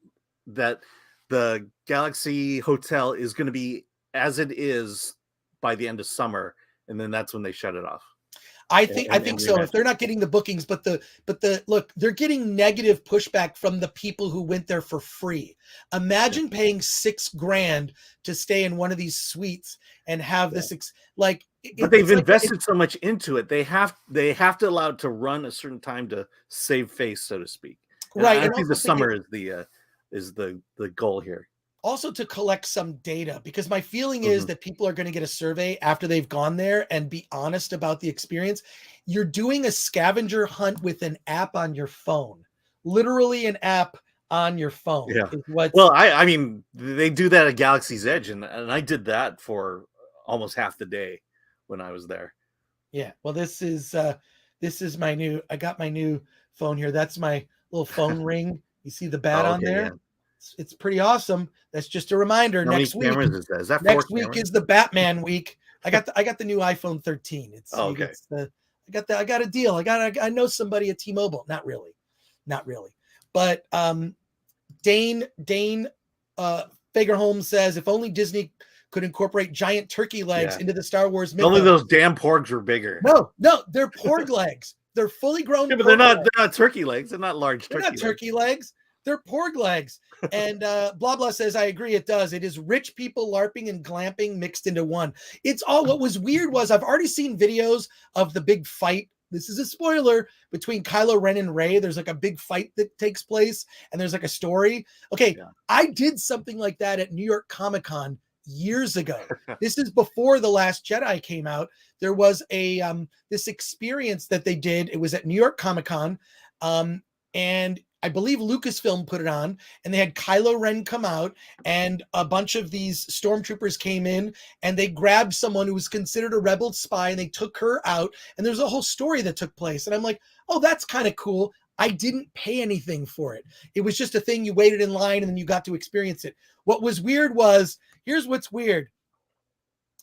that the Galaxy Hotel is going to be as it is by the end of summer, and then that's when they shut it off. I think so. If they're not getting the bookings, but the look, they're getting negative pushback from the people who went there for free. Imagine paying $6,000 to stay in one of these suites and have this like. But they've invested so much into it. They have to allow it to run a certain time to save face, so to speak. And right. I think the summer is the goal here. Also to collect some data, because my feeling is that people are going to get a survey after they've gone there and be honest about the experience. You're doing a scavenger hunt with an app on your phone, literally an app on your phone. Yeah. Well, I mean, they do that at Galaxy's Edge, and I did that for almost half the day when I was there. Yeah. Well, this is I got my new phone here. That's my little phone ring. You see the bat on there? Yeah. It's pretty awesome. That's just a reminder. Next week is the Batman week. I got the new iPhone 13. I got a deal. I know somebody at T-Mobile. Not really. But Dane Fagerholm says, if only Disney could incorporate giant turkey legs into the Star Wars mythos. Only those damn porgs were bigger. No, they're porg legs. They're fully grown. Yeah, but they're not turkey legs. They're not large. They're not turkey legs. They're porg legs. And blah blah says, I agree, it does. It is rich people LARPing and glamping mixed into one. It's all. What was weird was I've already seen videos of the big fight. This is a spoiler between Kylo Ren and Rey. There's like a big fight that takes place, and there's like a story. Okay, I did something like that at New York Comic-Con years ago. This is before The Last Jedi came out. There was a this experience that they did. It was at New York Comic-Con, and I believe Lucasfilm put it on, and they had Kylo Ren come out, and a bunch of these stormtroopers came in, and they grabbed someone who was considered a rebel spy, and they took her out, and there's a whole story that took place. And I'm like, oh, that's kind of cool. I didn't pay anything for it. It was just a thing. You waited in line, and then you got to experience it. What was weird was, here's what's weird,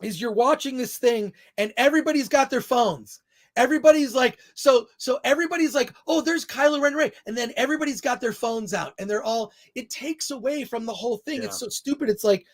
is you're watching this thing, and everybody's got their phones. Everybody's like, so everybody's like, oh, there's Kylo Ren Rey. And then everybody's got their phones out, and it takes away from the whole thing. Yeah. It's so stupid. It's like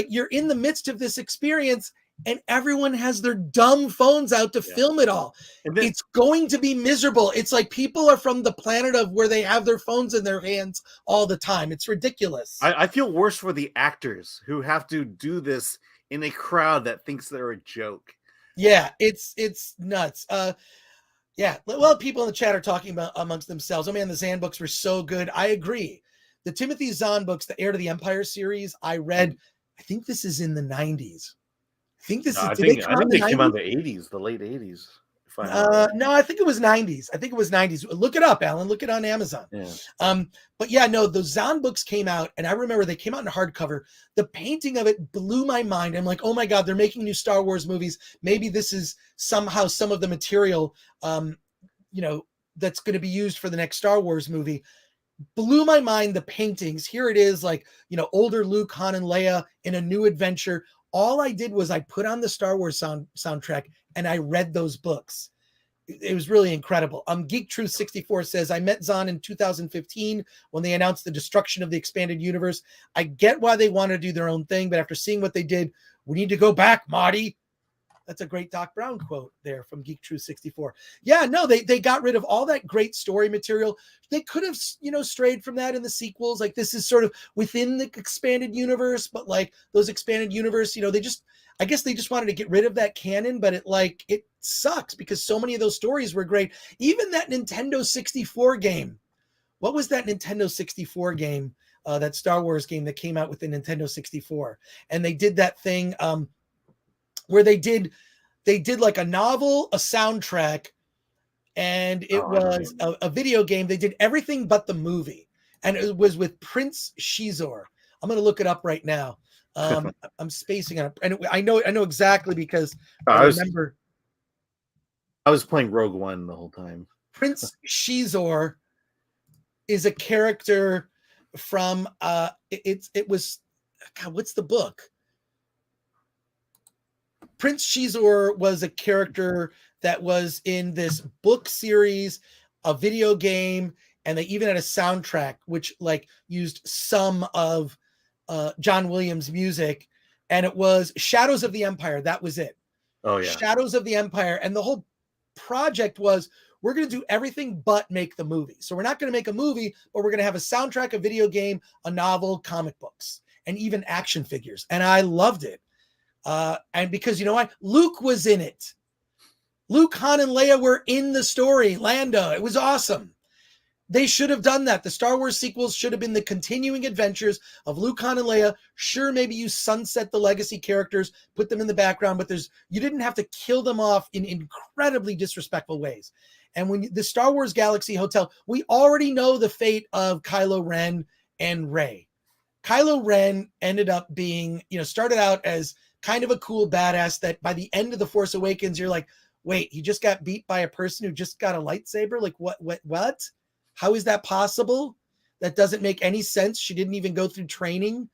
you're in the midst of this experience, and everyone has their dumb phones out to film it all. It's going to be miserable. It's like people are from the planet of where they have their phones in their hands all the time. It's ridiculous. I feel worse for the actors who have to do this in a crowd that thinks they're a joke. Yeah, it's nuts. Well, people in the chat are talking about amongst themselves. Oh man, the Zahn books were so good. I agree. The Timothy Zahn books, the Heir to the Empire series, I read. I think this is in the 90s. I think they came out in the 80s, the late 80s. No, I think it was 90s. Look it up, Alan. Look it on Amazon. Yeah. But yeah, no, the Zahn books came out, and I remember they came out in hardcover. The painting of it blew my mind. I'm like, oh my God, they're making new Star Wars movies. Maybe this is somehow some of the material, that's going to be used for the next Star Wars movie. Blew my mind, the paintings. Here it is, older Luke, Han, and Leia in a new adventure. All I did was I put on the Star Wars soundtrack, and I read those books. It was really incredible. Geek Truth 64 says, I met Zahn in 2015 when they announced the destruction of the expanded universe. I get why they want to do their own thing, but after seeing what they did, we need to go back, Marty. That's a great Doc Brown quote there from Geek Truth 64. Yeah, no, they got rid of all that great story material. They could have, strayed from that in the sequels. Like, this is sort of within the expanded universe, but like those expanded universe, I guess they just wanted to get rid of that canon, but it sucks because so many of those stories were great. Even that Nintendo 64 game. What was that Nintendo 64 game? That Star Wars game that came out with the Nintendo 64. And they did that thing where they did like a novel, a soundtrack, and it was a video game. They did everything but the movie. And it was with Prince Shizor. I'm going to look it up right now. I'm spacing on it. And I know exactly because I remember. I was playing Rogue One the whole time. Prince Shizor is a character from it was, God, what's the book? Prince Shizor was a character that was in this book series, a video game, and they even had a soundtrack which used some of John Williams' music, and it was Shadows of the Empire. That was it. Oh yeah, Shadows of the Empire, and the whole project was, we're going to do everything but make the movie. So we're not going to make a movie, but we're going to have a soundtrack, a video game, a novel, comic books, and even action figures. And I loved it. And because, you know what? Luke was in it. Luke, Han, and Leia were in the story. Lando. It was awesome. They should have done that. The Star Wars sequels should have been the continuing adventures of Luke, Han, and Leia. Sure, maybe you sunset the legacy characters, put them in the background, but you didn't have to kill them off in incredibly disrespectful ways. And when the Star Wars Galaxy Hotel, we already know the fate of Kylo Ren and Rey. Kylo Ren ended up being, started out as kind of a cool badass that by the end of The Force Awakens, you're like, wait, he just got beat by a person who just got a lightsaber? Like, what? How is that possible? That doesn't make any sense. She didn't even go through training.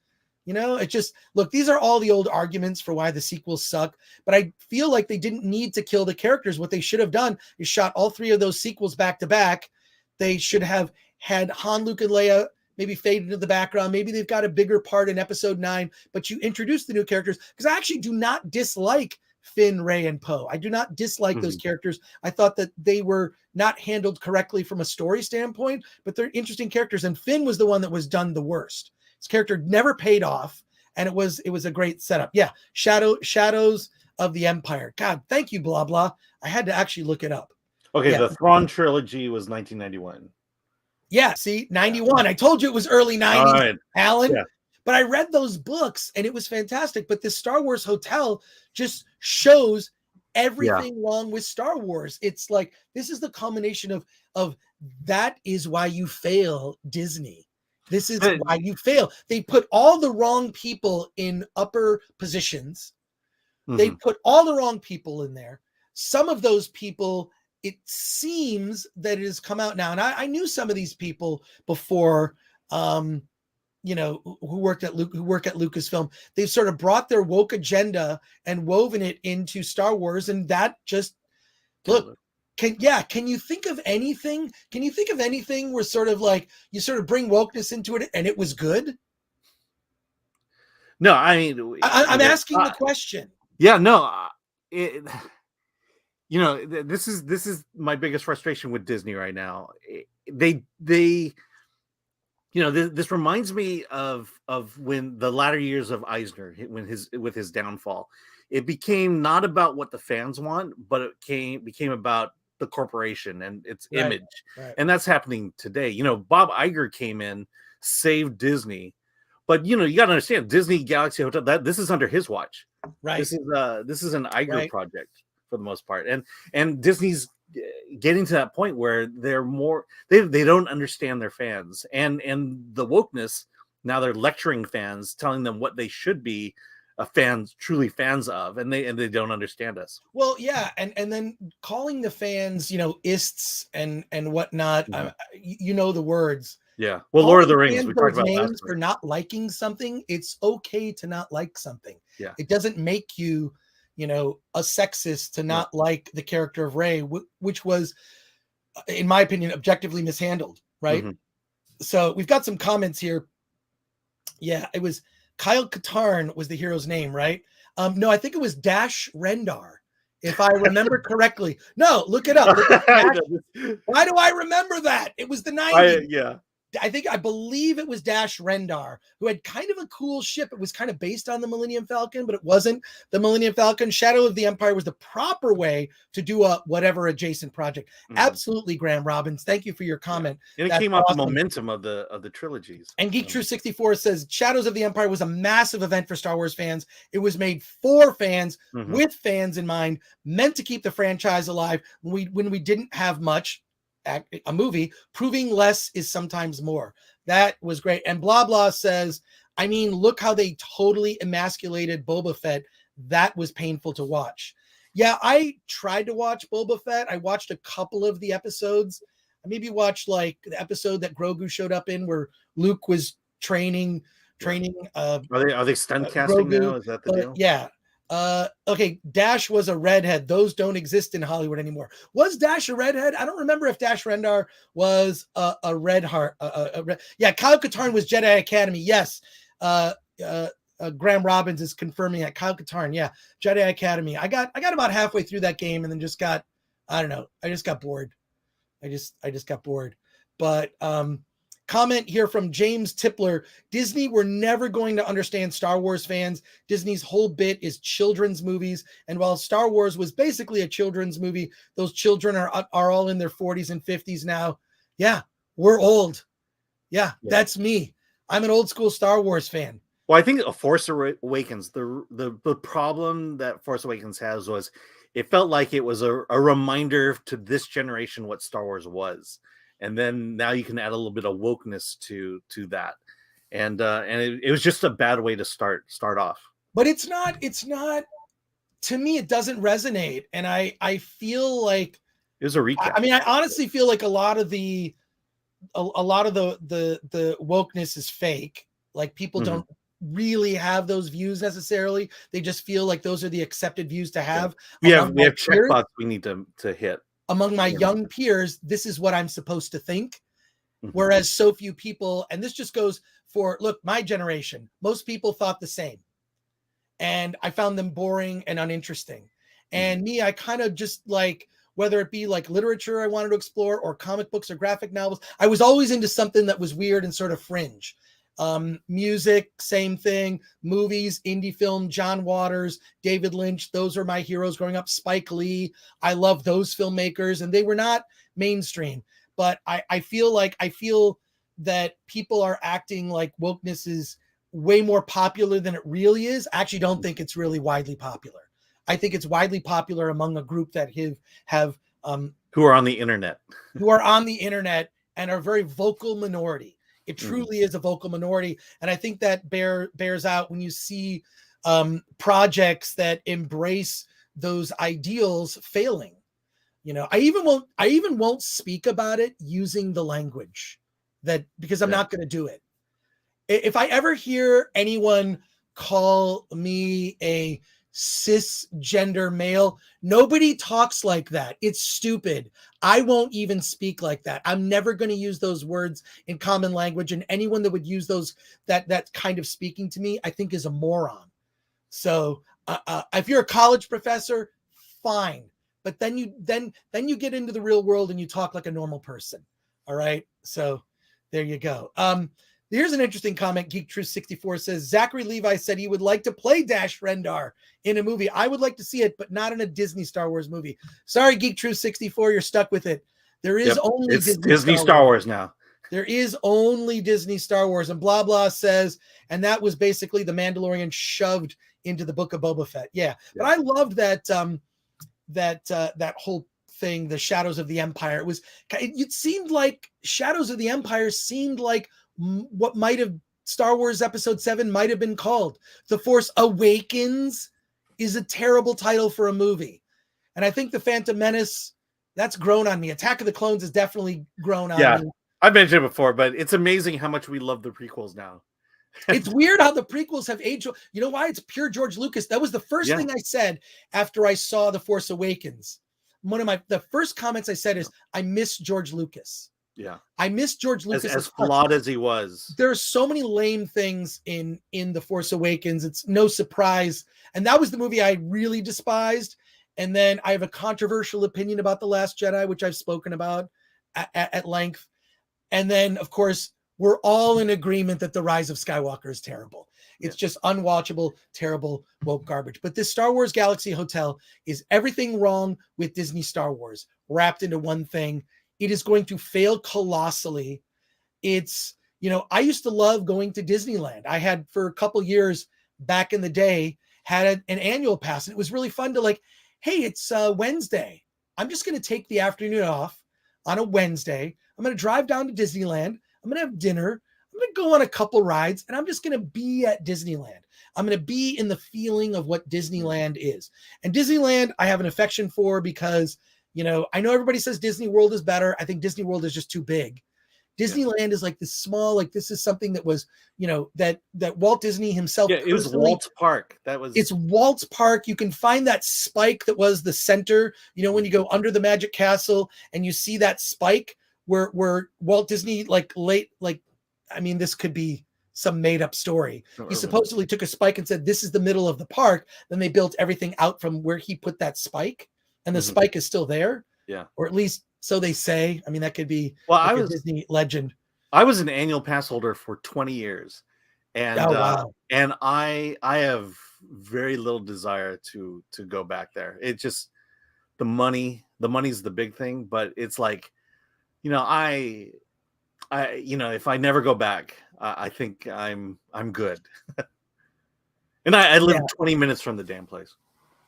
It just, look, these are all the old arguments for why the sequels suck, but I feel like they didn't need to kill the characters. What they should have done is shot all three of those sequels back to back. They should have had Han, Luke, and Leia maybe fade into the background. Maybe they've got a bigger part in episode 9, but you introduce the new characters, because I actually do not dislike Finn, Rey, and Poe. I do not dislike those characters. I thought that they were not handled correctly from a story standpoint, but they're interesting characters. And Finn was the one that was done the worst. His character never paid off, and it was a great setup. Yeah, Shadows of the Empire. God, thank you, blah blah. I had to actually look it up. Okay, yeah. The Thrawn trilogy was 1991. Yeah, see, 91. I told you it was early 90s, right. Alan. Yeah. But I read those books and it was fantastic. But this Star Wars Hotel just shows everything wrong with Star Wars. It's like, this is the culmination of that is why you fail, Disney. This is why you fail. They put all the wrong people in upper positions. They put all the wrong people in there. Some of those people, it seems that it has come out now. And I knew some of these people before, who work at Lucasfilm. They've sort of brought their woke agenda and woven it into Star Wars. And that just, look, can you think of anything? Can you think of anything where sort of like you sort of bring wokeness into it and it was good? No, I mean, I'm asking the question. Yeah, no, this is my biggest frustration with Disney right now. This reminds me of when the latter years of Eisner, with his downfall. It became not about what the fans want, but it became about the corporation and its image. Right. And that's happening today. Bob Iger came in, saved Disney, but you got to understand, Disney Galaxy Hotel, this is under his watch. Right. This is an Iger project for the most part. And Disney's getting to that point where they don't understand their fans and the wokeness. Now they're lecturing fans, telling them what they should be truly fans of, and they don't understand us. Well, yeah, and then calling the fans, ists and whatnot. The words. Yeah. Well, Lord of the Rings, we talked about names for not liking something. It's okay to not like something. Yeah. It doesn't make you, a sexist to not like the character of Rey, which was, in my opinion, objectively mishandled. Right. So we've got some comments here. Yeah, it was Kyle Katarn was the hero's name, right? No, I think it was Dash Rendar, if I remember correctly. No, look it up. Why do I remember that? It was the 90s. I believe it was Dash Rendar, who had kind of a cool ship. It was kind of based on the Millennium Falcon, but it wasn't the Millennium Falcon. Shadow of the Empire was the proper way to do a whatever adjacent project. Absolutely, Graham Robbins. Thank you for your comment. And it came off the momentum of the trilogies. And Geek True 64 says Shadows of the Empire was a massive event for Star Wars fans. It was made for fans, with fans in mind, meant to keep the franchise alive when we didn't have much. A movie, proving less is sometimes more. That was great. And blah blah says, I mean, look how they totally emasculated Boba Fett. That was painful to watch. Yeah, I tried to watch Boba Fett. I watched a couple of the episodes. I maybe watched like the episode that Grogu showed up in where Luke was training. Are they stunt casting Grogu, now? Is that the deal? Yeah. Okay, Dash was a redhead. Those don't exist in Hollywood anymore. Was Dash a redhead? I don't remember if Dash Rendar was a red heart. Yeah, Kyle Katarn was Jedi Academy. Yes. Graham Robbins is confirming that. Kyle Katarn, yeah, Jedi Academy. I got about halfway through that game and then just got I don't know. I just got bored. I just got bored. But comment here from James Tipler. Disney were never going to understand Star Wars fans. Disney's whole bit is children's movies. And while Star Wars was basically a children's movie, those children are all in their 40s and 50s now. Yeah, we're old. Yeah, that's me. I'm an old school Star Wars fan. Well, I think A Force Awakens, the problem that Force Awakens has was it felt like it was a reminder to this generation what Star Wars was. And then now you can add a little bit of wokeness to that. And it was just a bad way to start off. But it's not, to me, it doesn't resonate. And I feel like it was a recap. I mean, I honestly feel like a lot of the wokeness is fake. Like people don't really have those views necessarily. They just feel like those are the accepted views to have. Yeah. We have checkbox we need to hit. Among my young peers, this is what I'm supposed to think. Whereas so few people, and this just goes for, look, my generation, most people thought the same. And I found them boring and uninteresting. And me, I kind of just like, whether it be like literature I wanted to explore or comic books or graphic novels, I was always into something that was weird and sort of fringe. Music, same thing. Movies, indie film, John Waters, David Lynch, those are my heroes growing up. Spike Lee, I love those filmmakers, and they were not mainstream. But I feel that people are acting like wokeness is way more popular than it really is. I actually don't think it's really widely popular. I think it's widely popular among a group that have who are on the internet, and are a very vocal minority. It truly is a vocal minority. And I think that bears out when you see projects that embrace those ideals failing. You know, I even won't speak about it using the language because I'm not going to do it. If I ever hear anyone call me a cisgender male, nobody talks like that. It's stupid. I won't even speak like that. I'm never going to use those words in common language, and anyone that would use those that kind of speaking to me, I think is a moron. So if you're a college professor, fine, but then you get into the real world and you talk like a normal person. All right, so there you go. Here's an interesting comment. Geek Truth 64 says, Zachary Levi said he would like to play Dash Rendar in a movie. I would like to see it, but not in a Disney Star Wars movie. Sorry, Geek Truth 64, you're stuck with it. There is only Disney Star Wars now. There is only Disney Star Wars. And blah, blah says, and that was basically the Mandalorian shoved into the Book of Boba Fett. Yeah. But I loved that that whole thing, the Shadows of the Empire. It seemed like Shadows of the Empire seemed like what might have Star Wars Episode 7 might have been called. The Force Awakens is a terrible title for a movie. And I think The Phantom Menace, that's grown on me. Attack of the Clones has definitely grown on me. I've mentioned it before, but it's amazing how much we love the prequels now. It's weird how the prequels have aged. You know why? It's pure George Lucas. That was the first thing I said after I saw The Force Awakens. The first comments I said is, I miss George Lucas. Yeah, I miss George Lucas. As flawed as he was, there are so many lame things in The Force Awakens. It's no surprise, and that was the movie I really despised. And then I have a controversial opinion about The Last Jedi, which I've spoken about at length. And then, of course, we're all in agreement that The Rise of Skywalker is terrible. It's just unwatchable, terrible, woke garbage. But this Star Wars Galaxy Hotel is everything wrong with Disney Star Wars wrapped into one thing. It is going to fail colossally. It's, I used to love going to Disneyland. I had for a couple years back in the day, had an annual pass. And it was really fun to hey, it's Wednesday. I'm just going to take the afternoon off on a Wednesday. I'm going to drive down to Disneyland. I'm going to have dinner. I'm going to go on a couple rides, and I'm just going to be at Disneyland. I'm going to be in the feeling of what Disneyland is. And Disneyland, I have an affection for because, I know everybody says Disney World is better. I think Disney World is just too big. Disneyland is like this small, this is something that was, that Walt Disney himself. Yeah, it was Walt's Park. It's Walt's Park. You can find that spike that was the center, when you go under the Magic Castle and you see that spike where Walt Disney, this could be some made up story. He supposedly took a spike and said, this is the middle of the park. Then they built everything out from where he put that spike, and the spike is still there. Yeah. Or at least so they say. I mean, that could be Well, like a Disney legend. I was an annual pass holder for 20 years. And Oh, wow. and I have very little desire to go back there. It just the money's the big thing, but it's like, I if I never go back, I think I'm good. And I live 20 minutes from the damn place.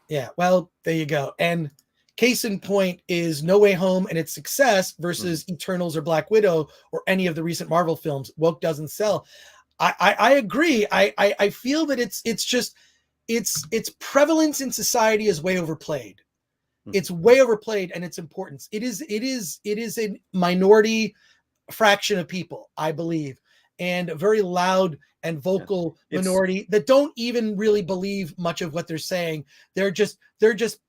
Yeah, well, there you go. And case in point is No Way Home and its success versus Eternals or Black Widow or any of the recent Marvel films. Woke doesn't sell. I agree. I feel that it's just its prevalence in society is way overplayed. It's way overplayed, and its importance. It is a minority fraction of people, I believe, and a very loud and vocal minority that don't even really believe much of what they're saying. They're just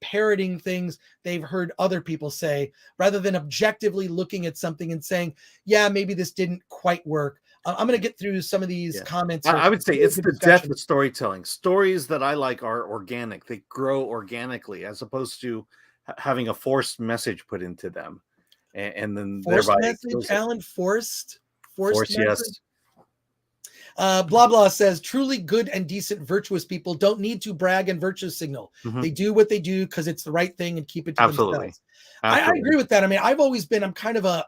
parroting things they've heard other people say, rather than objectively looking at something and saying, yeah, maybe this didn't quite work. I'm going to get through some of these comments. I would say it's the death of storytelling. Stories that I like are organic. They grow organically, as opposed to having a forced message put into them. And then forced thereby message, Alan, forced message. Yes. Blah blah says truly good and decent virtuous people don't need to brag and virtue signal. They do what they do because it's the right thing and keep it to themselves. I agree with that. I mean, I've always been, I'm kind of a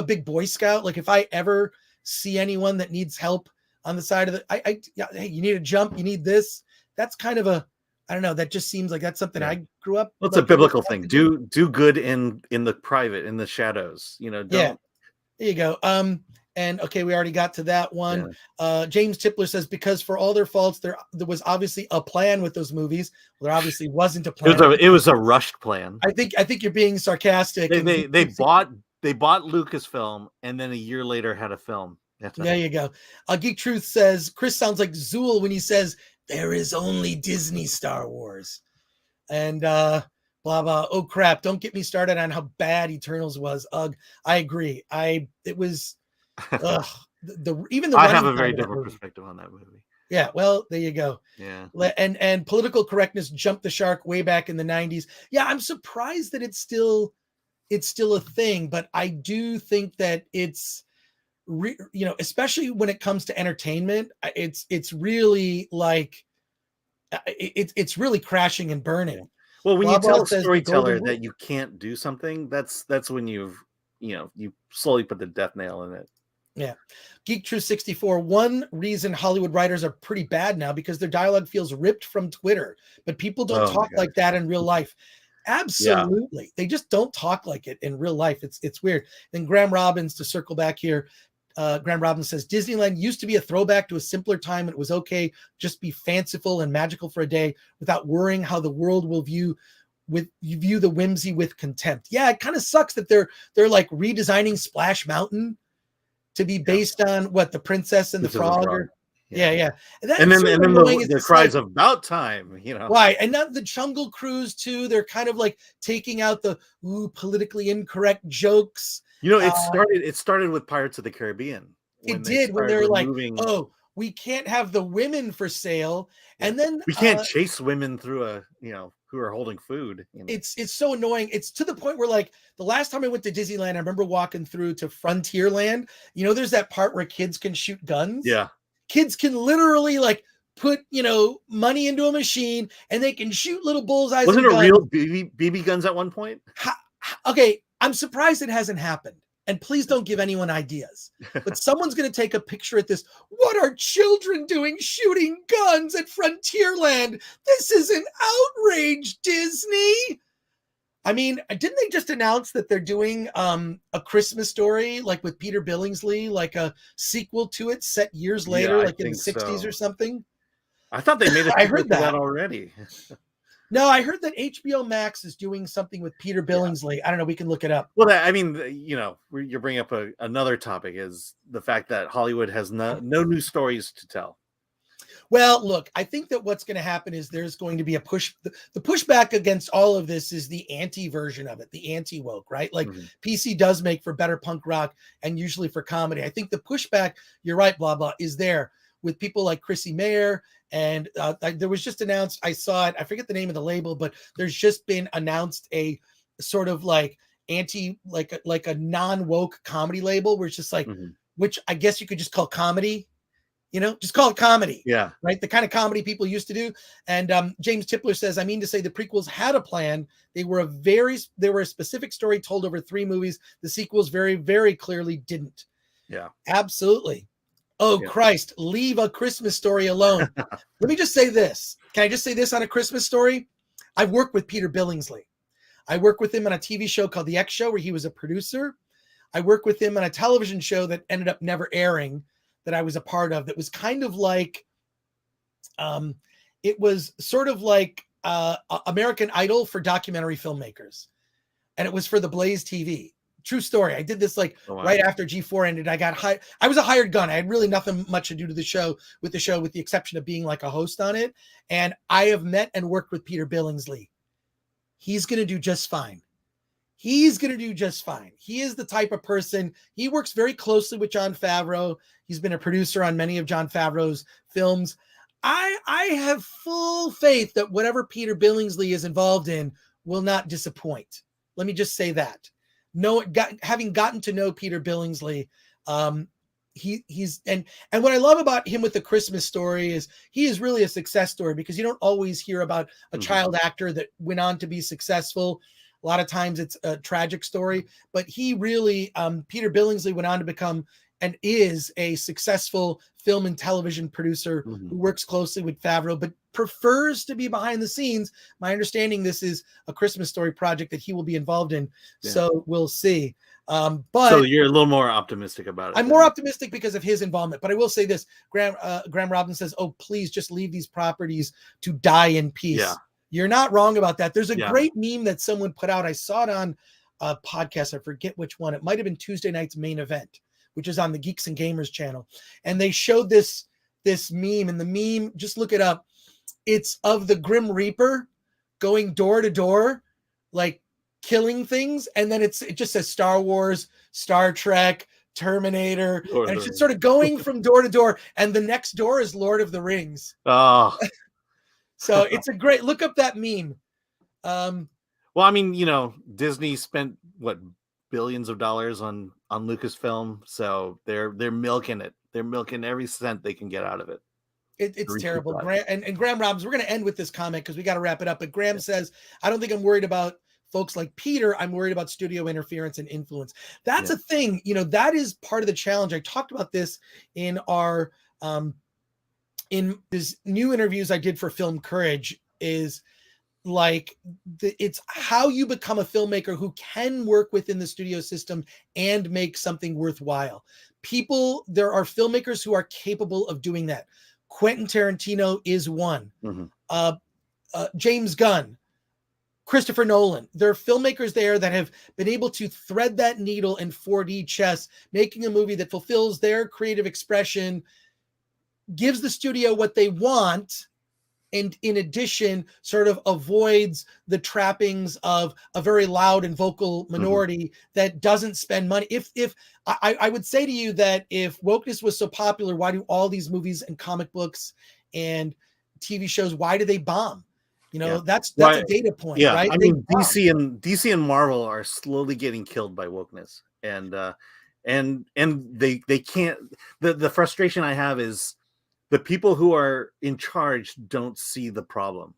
big Boy Scout. Like if I ever see anyone that needs help on the side of the, hey, you need a jump, you need this. That's kind of I don't know. That just seems like that's something I grew up. Well, it's a biblical thing. Do good in the private, in the shadows. Don't. Yeah. There you go. And okay, we already got to that one. Yeah. James Tipler says, because for all their faults, there was obviously a plan with those movies. Well, there obviously wasn't a plan. It was a rushed plan. I think you're being sarcastic. They bought Lucasfilm, and then a year later had a film. There you go. Geek Truth says Chris sounds like Zool when he says there is only Disney Star Wars, and blah blah. Oh crap! Don't get me started on how bad Eternals was. Ugh, I agree. It was. Even the I have a very different perspective on that movie. Yeah, well, there you go. Yeah, and political correctness jumped the shark way back in the 90s. Yeah, I'm surprised that it's still a thing, but I do think that it's especially when it comes to entertainment, it's really like it's really crashing and burning. Well, when you tell a storyteller that you can't do something, that's when you slowly put the death nail in it. Yeah. Geek True 64. One reason Hollywood writers are pretty bad now because their dialogue feels ripped from Twitter, but people don't talk like that in real life. Absolutely. Yeah. They just don't talk like it in real life. It's weird. Then Graham Robbins, to circle back here, Graham Robbins says Disneyland used to be a throwback to a simpler time, and it was okay just be fanciful and magical for a day without worrying how the world will view the whimsy with contempt. Yeah, it kind of sucks that they're like redesigning Splash Mountain to be based on what, the Princess and the Frog. Yeah. And then the cries of about time, Right. And not the Jungle Cruise too. They're kind of like taking out the politically incorrect jokes. It started with Pirates of the Caribbean. It did, when they're like, oh, we can't have the women for sale. And then we can't chase women through who are holding food. It's so annoying. It's to the point where, like, the last time I went to Disneyland, I remember walking through to Frontierland. There's that part where kids can shoot guns. Yeah. Kids can literally like put, money into a machine and they can shoot little bullseyes. Wasn't it real BB guns at one point? Okay. I'm surprised it hasn't happened. And please don't give anyone ideas. But someone's going to take a picture at this. What are children doing shooting guns at Frontierland? This is an outrage, Disney. I mean, didn't they just announce that they're doing a Christmas Story, like with Peter Billingsley, like a sequel to it set years later, like in the 60s or something? I thought they made I heard that already. No, I heard that HBO Max is doing something with Peter Billingsley. I don't know. We can look it up. Well, I mean, you're bringing up another topic, is the fact that Hollywood has no new stories to tell. Well, look, I think that what's going to happen is there's going to be a push. The pushback against all of this is the anti-version of it, the anti-woke, right? Like PC does make for better punk rock and usually for comedy. I think the pushback, you're right, blah, blah, is there. with people like Chrissy Mayer. And there was just announced, I saw it, I forget the name of the label, but there's just been announced a sort of like like a non-woke comedy label where it's just like, which I guess you could just call comedy, just call it comedy. Yeah. Right. The kind of comedy people used to do. And James Tipler says, I mean to say the prequels had a plan. They were a specific story told over 3 movies. The sequels very, very clearly didn't. Yeah. Absolutely. Oh, yeah. Christ, leave A Christmas Story alone. Let me just say this. Can I just say this on A Christmas Story? I've worked with Peter Billingsley. I worked with him on a TV show called The X Show, where he was a producer. I worked with him on a television show that ended up never airing, that I was a part of, that was kind of like, it was sort of like American Idol for documentary filmmakers. And it was for the Blaze TV. True story. I did this right after G4 ended. I got hired. I was a hired gun. I had really nothing much to do to the show, with the exception of being like a host on it. And I have met and worked with Peter Billingsley. He's going to do just fine. He's going to do just fine. He is the type of person, he works very closely with Jon Favreau. He's been a producer on many of Jon Favreau's films. I have full faith that whatever Peter Billingsley is involved in will not disappoint. Let me just say that. Having gotten to know Peter Billingsley, he's and what I love about him with The Christmas Story is he is really a success story, because you don't always hear about a child actor that went on to be successful. A lot of times it's a tragic story, but he really, Peter Billingsley went on to become and is a successful film and television producer who works closely with Favreau, but prefers to be behind the scenes. My understanding, this is a Christmas Story project that he will be involved in. Yeah. So we'll see. But so you're a little more optimistic about it. I'm more optimistic because of his involvement, but I will say this, Graham Robinson says, oh, please just leave these properties to die in peace. Yeah. You're not wrong about that. There's a great meme that someone put out. I saw it on a podcast. I forget which one. It might've been Tuesday Night's Main Event, which is on the Geeks and Gamers channel. And they showed this meme, and the meme, just look it up. It's of the Grim Reaper going door to door, like killing things. And then it just says Star Wars, Star Trek, Terminator. And it's just sort of going from door to door. And the next door is Lord of the Rings. Oh, so it's a great, look up that meme. Well, I mean, Disney spent billions of dollars on Lucasfilm, so they're milking it. They're milking every cent they can get out of it. It's terrible. Graham and Graham Robbins, we're going to end with this comment because we got to wrap it up. But Graham says, I don't think I'm worried about folks like Peter. I'm worried about studio interference and influence. That's a thing. That is part of the challenge. I talked about this in our in these new interviews I did for Film Courage, is it's how you become a filmmaker who can work within the studio system and make something worthwhile. There are filmmakers who are capable of doing that. Quentin Tarantino is one. James Gunn, Christopher Nolan. There are filmmakers there that have been able to thread that needle in 4D chess, making a movie that fulfills their creative expression, gives the studio what they want, and in addition sort of avoids the trappings of a very loud and vocal minority that doesn't spend money. If I would say to you that if wokeness was so popular, why do all these movies and comic books and TV shows, why do they bomb? That's a data point, right? I mean, DC and Marvel are slowly getting killed by wokeness, and they can't. The frustration I have is the people who are in charge don't see the problem.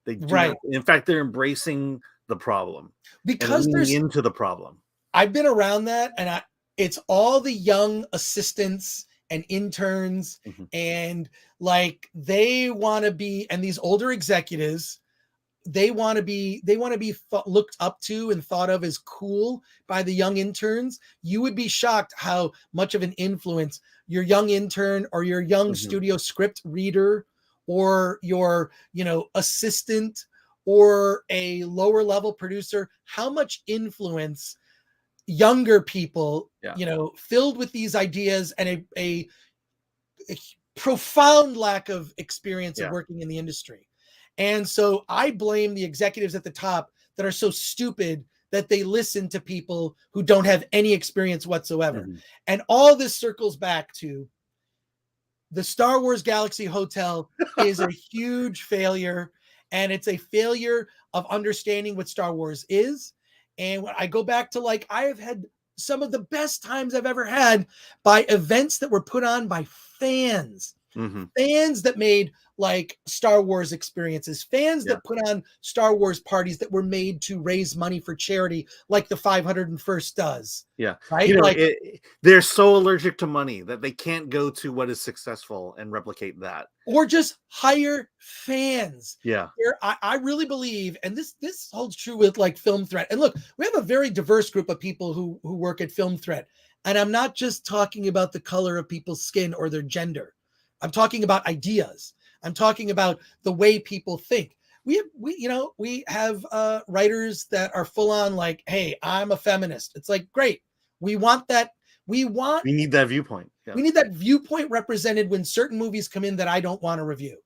They do not. In fact, they're embracing the problem because there's into the problem. I've been around that, and it's all the young assistants and interns, and they want to be, and these older executives, they want to be looked up to and thought of as cool by the young interns. You would be shocked how much of an influence your young intern or your young studio script reader or your, assistant or a lower level producer, how much influence younger people, filled with these ideas and a profound lack of experience of working in the industry. And so I blame the executives at the top that are so stupid that they listen to people who don't have any experience whatsoever. And all this circles back to the Star Wars Galaxy Hotel is a huge failure, and it's a failure of understanding what Star Wars is. And when I go back to, like, I have had some of the best times I've ever had by events that were put on by fans. Fans that made like Star Wars experiences, fans that put on Star Wars parties that were made to raise money for charity, like the 501st does. Yeah. Right. You know, like, they're so allergic to money that they can't go to what is successful and replicate that. Or just hire fans. Yeah. I really believe, and this holds true with like Film Threat. And look, we have a very diverse group of people who work at Film Threat. And I'm not just talking about the color of people's skin or their gender. I'm talking about ideas. I'm talking about the way people think. We have writers that are full on like, hey, I'm a feminist. It's like, great. We want that. We need that viewpoint. Yeah. We need that viewpoint represented when certain movies come in that I don't want to review.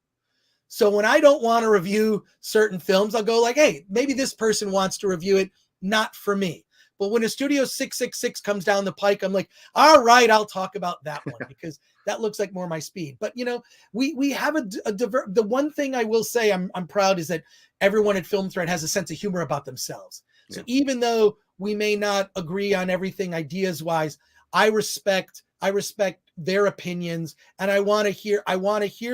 So when I don't want to review certain films, I'll go like, hey, maybe this person wants to review it. Not for me. But when a Studio 666 comes down the pike, I'm like, all right, I'll talk about that one because that looks like more my speed. But, you know, we have the one thing I will say I'm proud is that everyone at Film Threat has a sense of humor about themselves. So even though we may not agree on everything ideas wise, I respect their opinions, and I want to hear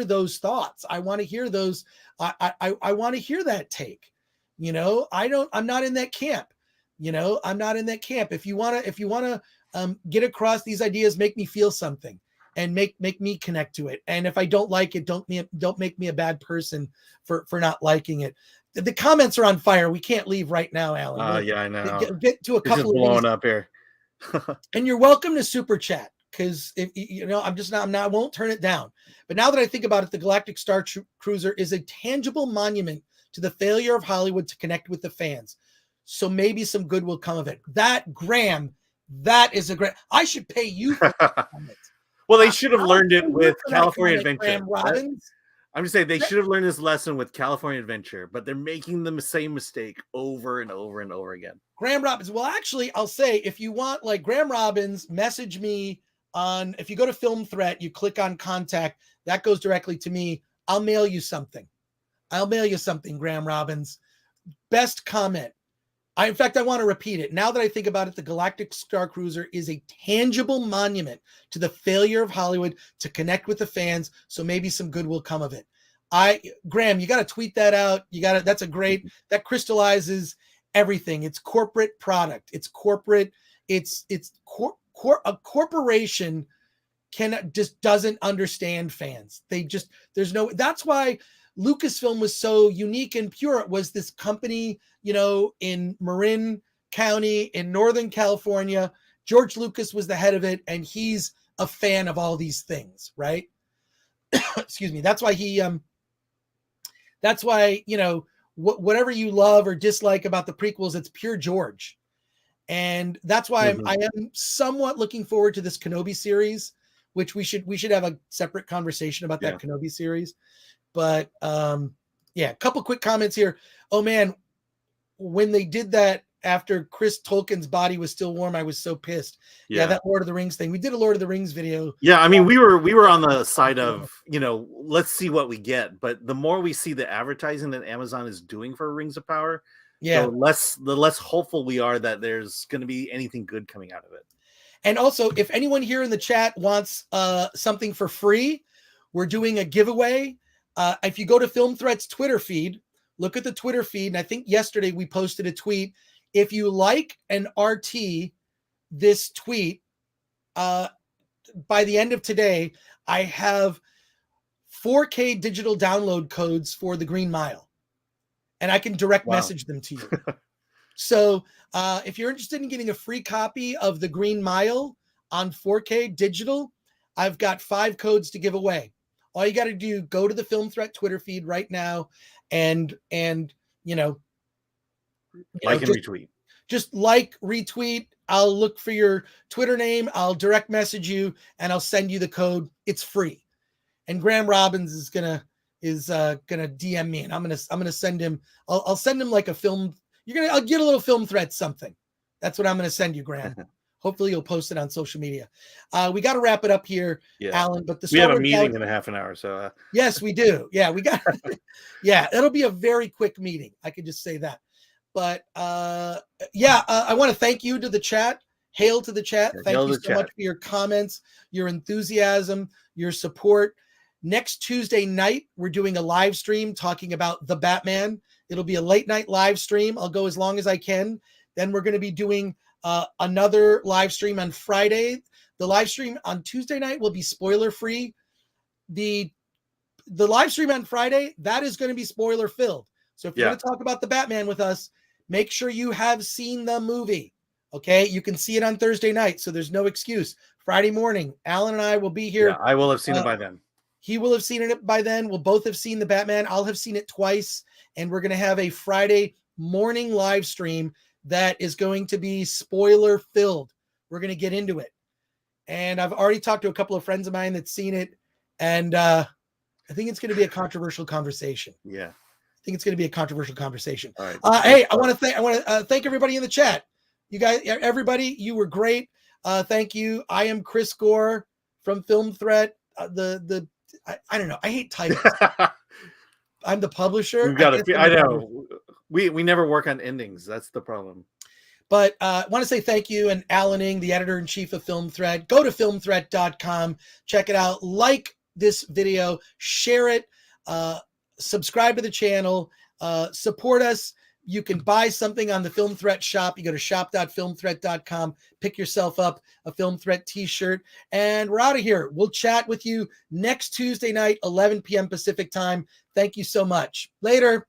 those thoughts. I want to hear those. I want to hear that take. You know, I'm not in that camp. You know, I'm not in that camp. If you want to get across these ideas, make me feel something and make me connect to it. And if I don't like it, don't make me a bad person for not liking it. The comments are on fire. We can't leave right now, Alan. Yeah, I know. Get to a couple just of blowing up here. And you're welcome to super chat because if you know, I won't turn it down. But now that I think about it, the Galactic Starcruiser is a tangible monument to the failure of Hollywood to connect with the fans. So maybe some good will come of it. That, Graham, that is a great. I should pay you for that comment. Well, they should have learned it with California Adventure. Graham Robbins. I'm just saying they should have learned this lesson with California Adventure, but they're making the same mistake over and over and over again. Graham Robbins. Well, actually, I'll say if you want, like, Graham Robbins, message me on. If you go to Film Threat, you click on contact. That goes directly to me. I'll mail you something. Graham Robbins. Best comment. In fact, I want to repeat it. Now that I think about it, the Galactic Starcruiser is a tangible monument to the failure of Hollywood to connect with the fans. So maybe some good will come of it. Graham, you got to tweet that out. That's a great, that crystallizes everything. It's corporate product. It's corporate. A corporation just doesn't understand fans. That's why Lucasfilm was so unique and pure. It was this company, you know, in Marin County in Northern California. George Lucas was the head of it, and he's a fan of all these things, right? Excuse me. That's why you know, whatever you love or dislike about the prequels, it's pure George. And that's why I am somewhat looking forward to this Kenobi series, which we should have a separate conversation about that Kenobi series. But a couple quick comments here. Oh man, when they did that after Chris Tolkien's body was still warm, I was so pissed. Yeah, that Lord of the Rings thing. We did a Lord of the Rings video. Yeah, I mean, we were on the side of, you know, let's see what we get. But the more we see the advertising that Amazon is doing for Rings of Power, the less hopeful we are that there's going to be anything good coming out of it. And also, if anyone here in the chat wants something for free, we're doing a giveaway. If you go to Film Threat's Twitter feed, look at the Twitter feed. And I think yesterday we posted a tweet. If you like an RT this tweet, by the end of today, I have 4K digital download codes for the Green Mile, and I can direct message them to you. So if you're interested in getting a free copy of the Green Mile on 4K digital, I've got 5 codes to give away. All you got to do, go to the Film Threat Twitter feed right now and retweet. Just retweet. I'll look for your Twitter name. I'll direct message you and I'll send you the code. It's free. And Graham Robbins is gonna DM me, and I'm gonna send him. I'll send him like a film. I'll get a little Film Threat something. That's what I'm gonna send you, Graham. Hopefully you'll post it on social media. We got to wrap it up here, Alan. But we have a meeting in a half an hour, so yes, we do. Yeah, we got. Yeah, it'll be a very quick meeting. I can just say that. But I want to thank you to the chat. Hail to the chat. Thank you so much for your comments, your enthusiasm, your support. Next Tuesday night, we're doing a live stream talking about the Batman. It'll be a late night live stream. I'll go as long as I can. Then we're going to be doing another live stream on Friday. The live stream on Tuesday night will be spoiler free. The live stream on Friday, that is going to be spoiler filled. So if you're going to talk about the Batman with us, make sure you have seen the movie. Okay, you can see it on Thursday night, so there's no excuse. Friday morning, Alan and I will be here. Yeah, I will have seen it by then. He will have seen it by then. We'll both have seen the Batman. I'll have seen it twice, and we're going to have a Friday morning live stream that is going to be spoiler filled. We're going to get into it. And I've already talked to a couple of friends of mine that's seen it, and I think it's going to be a controversial conversation. Yeah. I think it's going to be a controversial conversation. All right. Hey, I want to thank everybody in the chat. You guys, everybody, you were great. Thank you. I am Chris Gore from Film Threat. I don't know. I hate titles. I'm the publisher. I know. We never work on endings. That's the problem. But I want to say thank you. And Alan Ng, the editor-in-chief of Film Threat. Go to filmthreat.com. Check it out. Like this video. Share it. Subscribe to the channel. Support us. You can buy something on the Film Threat shop. You go to shop.filmthreat.com. Pick yourself up a Film Threat t-shirt. And we're out of here. We'll chat with you next Tuesday night, 11 p.m. Pacific time. Thank you so much. Later.